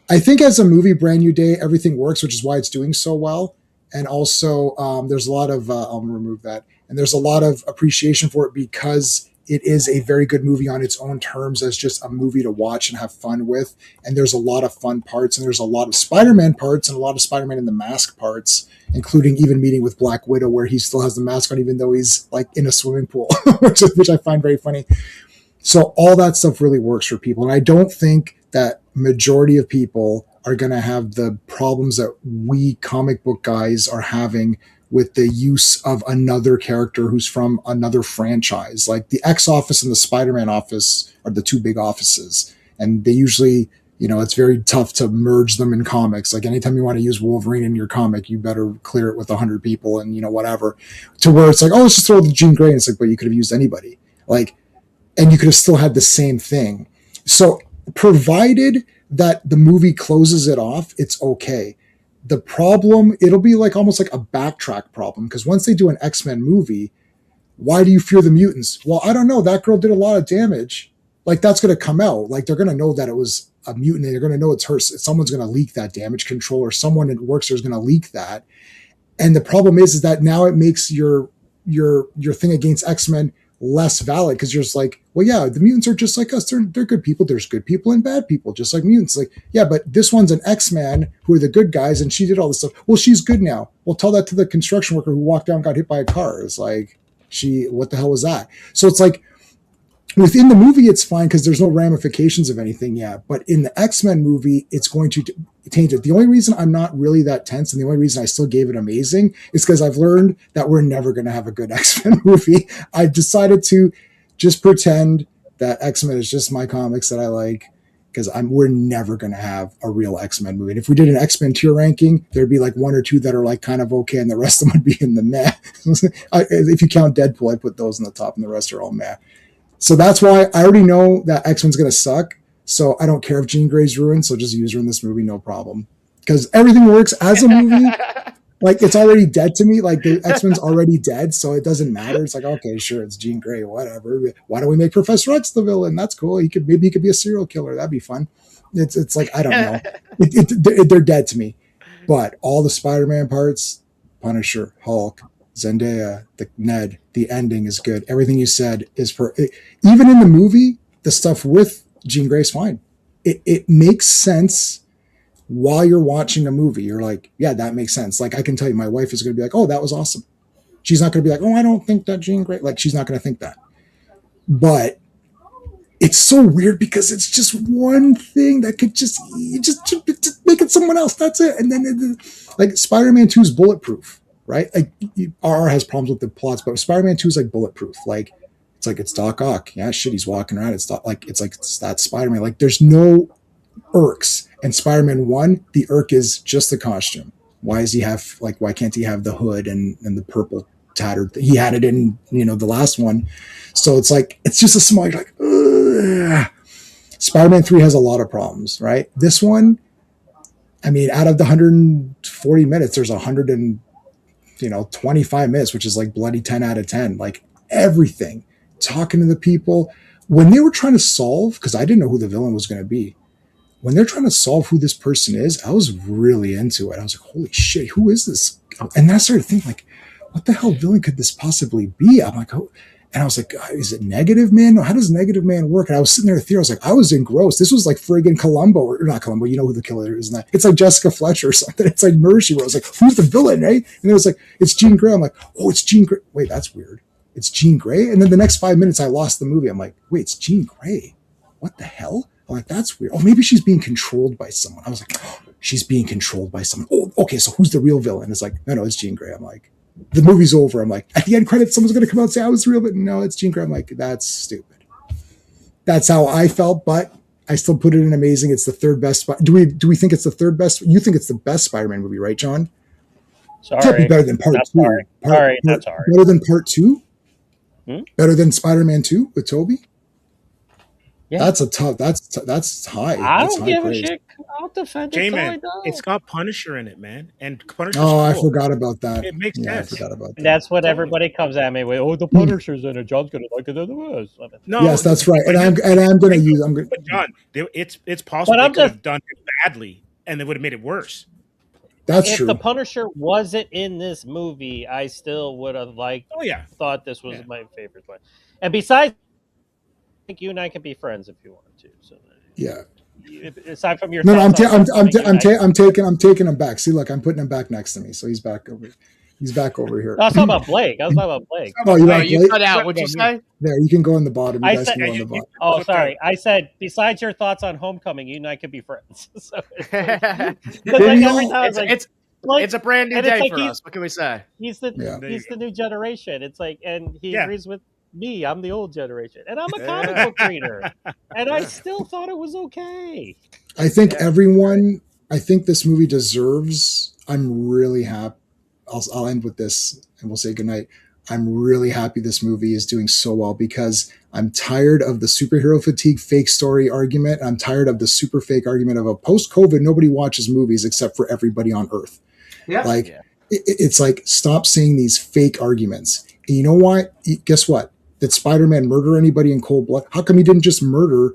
[SPEAKER 1] I think as a movie, Brand New Day, everything works, which is why it's doing so well. And also, there's a lot of I'll remove that, and there's a lot of appreciation for it because it is a very good movie on its own terms as just a movie to watch and have fun with. And there's a lot of fun parts, and there's a lot of Spider-Man parts and a lot of Spider-Man in the mask parts, including even meeting with Black Widow where he still has the mask on even though he's like in a swimming pool, which I find very funny. So all that stuff really works for people. And I don't think that majority of people are going to have the problems that we comic book guys are having with the use of another character who's from another franchise. Like the X office and the Spider-Man office are the two big offices. And they usually, it's very tough to merge them in comics. Like anytime you want to use Wolverine in your comic, you better clear it with 100 people and, whatever. To where it's like, oh, let's just throw the Jean Grey. And it's like, but you could have used anybody. Like, and you could have still had the same thing. So provided that the movie closes it off, it's okay. The problem, it'll be like almost like a backtrack problem, because once they do an X-Men movie, why do you fear the mutants? Well, I don't know. That girl did a lot of damage. Like that's going to come out. Like they're going to know that it was a mutant. And they're going to know it's her. Someone's going to leak that damage control, or someone that works there is going to leak that. And the problem is that now it makes your thing against X-Men less valid, because you're just like, well, yeah, the mutants are just like us. They're good people. There's good people and bad people, just like mutants. Like, yeah, but this one's an X-Man who are the good guys, and she did all this stuff. Well, she's good now. Well, tell that to the construction worker who walked down and got hit by a car. It's like, what the hell was that? So it's like, within the movie, it's fine because there's no ramifications of anything yet. But in the X-Men movie, it's going to taint it. The only reason I'm not really that tense, and the only reason I still gave it amazing, is because I've learned that we're never going to have a good X-Men movie. I decided to just pretend that X-Men is just my comics that I like, because we're never going to have a real X-Men movie. And if we did an X-Men tier ranking, there'd be like one or two that are like kind of okay, and the rest of them would be in the meh. If you count Deadpool, I put those in the top, and the rest are all meh. So that's why I already know that X-Men's going to suck. So I don't care if Jean Grey's ruined. So just use her in this movie, no problem. Because everything works as a movie. Like it's already dead to me. Like the X-Men's already dead. So it doesn't matter. It's like, okay, sure, it's Jean Grey, whatever. Why don't we make Professor X the villain? That's cool. Maybe he could be a serial killer. That'd be fun. It's like, I don't know. They're dead to me. But all the Spider-Man parts, Punisher, Hulk, Zendaya, Ned, the ending is good. Everything you said is even in the movie, the stuff with Jean Grey is fine. It makes sense while you're watching a movie. You're like, yeah, that makes sense. Like I can tell you, my wife is going to be like, oh, that was awesome. She's not going to be like, oh, I don't think that Jean Grey. Like she's not going to think that. But it's so weird because it's just one thing that could just make it someone else. That's it. And then like Spider-Man 2 is bulletproof. Right? Like RR has problems with the plots, but Spider-Man 2 is like bulletproof. Like it's Doc Ock. Yeah, shit, he's walking around. It's that Spider-Man. Like there's no irks. And Spider-Man 1, the irk is just the costume. Why can't he have the hood and the purple tattered? He had it in, the last one. So it's like, it's just a small, you're like, ugh. Spider-Man 3 has a lot of problems, right? This one, I mean, out of the 140 minutes, there's 25 minutes, which is like bloody 10 out of 10. Like everything, talking to the people. When they were trying to solve, because I didn't know who the villain was going to be, when they're trying to solve who this person is, I was really into it. I was like, holy shit, who is this? And then I started thinking, like, what the hell villain could this possibly be? I'm like, oh. And I was like, is it Negative Man? How does Negative Man work? And I was sitting there in the theater. I was like, I was engrossed. This was like friggin' Columbo, or not Columbo. You know who the killer is, isn't that? It's like Jessica Fletcher or something. It's like Murder, She Wrote. I was like, who's the villain, right? And it was like, it's Jean Grey. I'm like, oh, it's Jean Grey. Wait, that's weird. It's Jean Grey. And then the next 5 minutes, I lost the movie. I'm like, wait, it's Jean Grey. What the hell? I'm like, that's weird. Oh, maybe she's being controlled by someone. I was like, oh, she's being controlled by someone. Oh, okay. So who's the real villain? It's like, no, it's Jean Grey. I'm like, the movie's over. I'm like, at the end credits, someone's going to come out and say I was real, but no, it's Jean Grey. I'm like, that's stupid. That's how I felt, but I still put it in amazing. It's the third best. Do we think it's the third best? You think it's the best Spider-Man movie, right, John?
[SPEAKER 4] Sorry,
[SPEAKER 1] can't be better than part two.
[SPEAKER 4] That's sorry.
[SPEAKER 1] Better than part two. Better than Spider-Man 2 with Tobey. Yeah, that's a tough. That's high.
[SPEAKER 4] I
[SPEAKER 1] don't
[SPEAKER 4] give a shit. I'll defend it.
[SPEAKER 3] J-Man, it's got Punisher in it, man, and Punisher.
[SPEAKER 1] Oh, I forgot about that.
[SPEAKER 3] It makes sense.
[SPEAKER 1] I forgot about that.
[SPEAKER 4] That's what everybody comes at me with. Oh, the Punisher's in it. John's gonna like it otherwise.
[SPEAKER 1] No, yes, that's right. And I'm gonna use.
[SPEAKER 3] But John, it's possible they could have done it badly, and they would have made it worse.
[SPEAKER 1] That's true.
[SPEAKER 4] If the Punisher wasn't in this movie, I still would have liked.
[SPEAKER 3] Oh yeah,
[SPEAKER 4] thought this was my favorite one. And besides you and I can be friends if you want to. So
[SPEAKER 1] Yeah.
[SPEAKER 4] aside from your
[SPEAKER 1] No, I'm
[SPEAKER 4] thoughts on Homecoming,
[SPEAKER 1] I'm taking him back. See, look, I'm putting him back next to me, so he's back over. He's back over here.
[SPEAKER 4] I was talking about Blake. I was talking about Blake.
[SPEAKER 1] Oh, you
[SPEAKER 6] Oh,
[SPEAKER 1] want
[SPEAKER 6] you
[SPEAKER 1] Blake?
[SPEAKER 6] cut out. What'd you say?
[SPEAKER 1] There, you can go in the bottom. You
[SPEAKER 4] I
[SPEAKER 1] guys
[SPEAKER 4] said-
[SPEAKER 1] can go in the bottom.
[SPEAKER 4] Oh, sorry. I said besides your thoughts on Homecoming, you and I could be friends. So, because like every time it's like, Blake,
[SPEAKER 6] It's a brand new
[SPEAKER 4] and it's
[SPEAKER 6] day
[SPEAKER 4] like
[SPEAKER 6] for
[SPEAKER 4] he's-
[SPEAKER 6] us. What can we say?
[SPEAKER 4] he's the
[SPEAKER 1] Yeah.
[SPEAKER 4] he's the new generation. It's like, and he
[SPEAKER 3] Yeah.
[SPEAKER 4] agrees with me. I'm the old generation, and I'm a comic book reader, and I still thought it was okay.
[SPEAKER 1] I think everyone. I think this movie deserves. I'm really happy. I'll end with this, and we'll say goodnight. I'm really happy this movie is doing so well because I'm tired of the superhero fatigue fake story argument. I'm tired of the super fake argument of a post-COVID, nobody watches movies except for everybody on Earth.
[SPEAKER 5] Yeah.
[SPEAKER 1] Like it's like stop saying these fake arguments. And you know what? Guess what? Did Spider-Man murder anybody in cold blood? How come he didn't just murder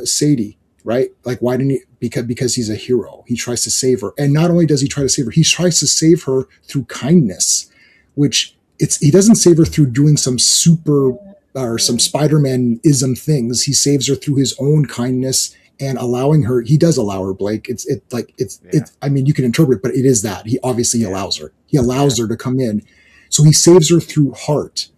[SPEAKER 1] Sadie? Right? Like why didn't he? Because he's a hero. He tries to save her, and not only does he try to save her, he tries to save her through kindness, which he doesn't save her through doing some super or some Spider-Man ism things. He saves her through his own kindness and allowing her. He does allow her, Blake. It's I mean, you can interpret, but it is that he obviously allows her. He allows her to come in, so he saves her through heart.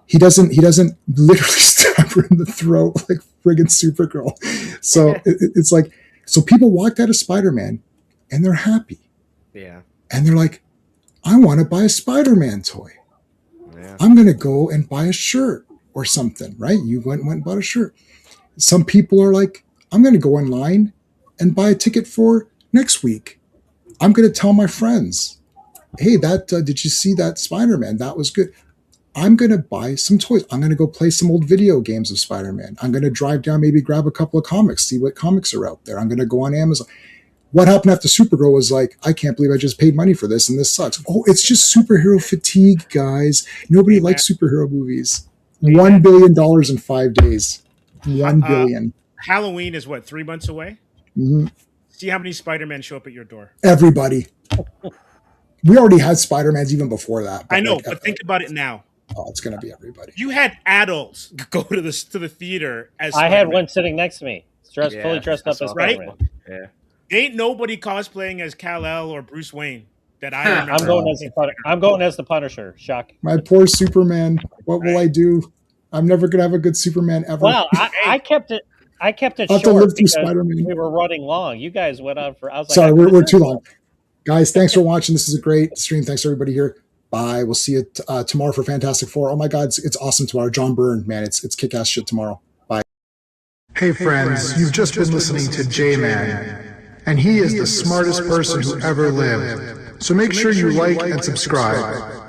[SPEAKER 1] He doesn't literally stab her in the throat like friggin' Supergirl. So it's like, so people walked out of Spider-Man and they're happy.
[SPEAKER 6] Yeah.
[SPEAKER 1] And they're like, I want to buy a Spider-Man toy.
[SPEAKER 6] Yeah.
[SPEAKER 1] I'm going to go and buy a shirt or something, right? You went and bought a shirt. Some people are like, I'm going to go online and buy a ticket for next week. I'm going to tell my friends, hey, did you see that Spider-Man? That was good. I'm going to buy some toys. I'm going to go play some old video games of Spider-Man. I'm going to drive down, maybe grab a couple of comics, see what comics are out there. I'm going to go on Amazon. What happened after Supergirl was like, I can't believe I just paid money for this and this sucks. Oh, it's just superhero fatigue, guys. Nobody likes superhero movies. $1 billion in 5 days. $1 billion.
[SPEAKER 3] Halloween is what, 3 months away?
[SPEAKER 1] Mm-hmm.
[SPEAKER 3] See how many Spider-Men show up at your door.
[SPEAKER 1] Everybody. We already had Spider-Mans even before that.
[SPEAKER 3] I know, but think about it now.
[SPEAKER 1] Oh, it's going to be everybody.
[SPEAKER 3] You had adults go to the theater as
[SPEAKER 4] I had
[SPEAKER 3] Spider-Man.
[SPEAKER 4] one sitting next to me, fully dressed up as
[SPEAKER 3] right?
[SPEAKER 4] Spider-Man.
[SPEAKER 6] Yeah.
[SPEAKER 3] Ain't nobody cosplaying as Kal-El or Bruce Wayne that I remember.
[SPEAKER 4] I'm going as the Punisher. Shock.
[SPEAKER 1] My poor Superman. What will I do? I'm never going to have a good Superman ever.
[SPEAKER 4] Well, I kept it. I kept it
[SPEAKER 1] I'll have to
[SPEAKER 4] short
[SPEAKER 1] live through
[SPEAKER 4] because
[SPEAKER 1] Spider-Man.
[SPEAKER 4] we were running long. You guys went on for. I was like,
[SPEAKER 1] Sorry, we're too long. Guys, thanks for watching. This is a great stream. Thanks everybody here. Bye. We'll see you tomorrow for Fantastic Four. Oh my God, it's awesome tomorrow. John Byrne, man, it's kick-ass shit tomorrow. Bye.
[SPEAKER 10] Hey friends, you've just been listening to J-Man, and he is the smartest person who ever lived. So make sure you like and subscribe.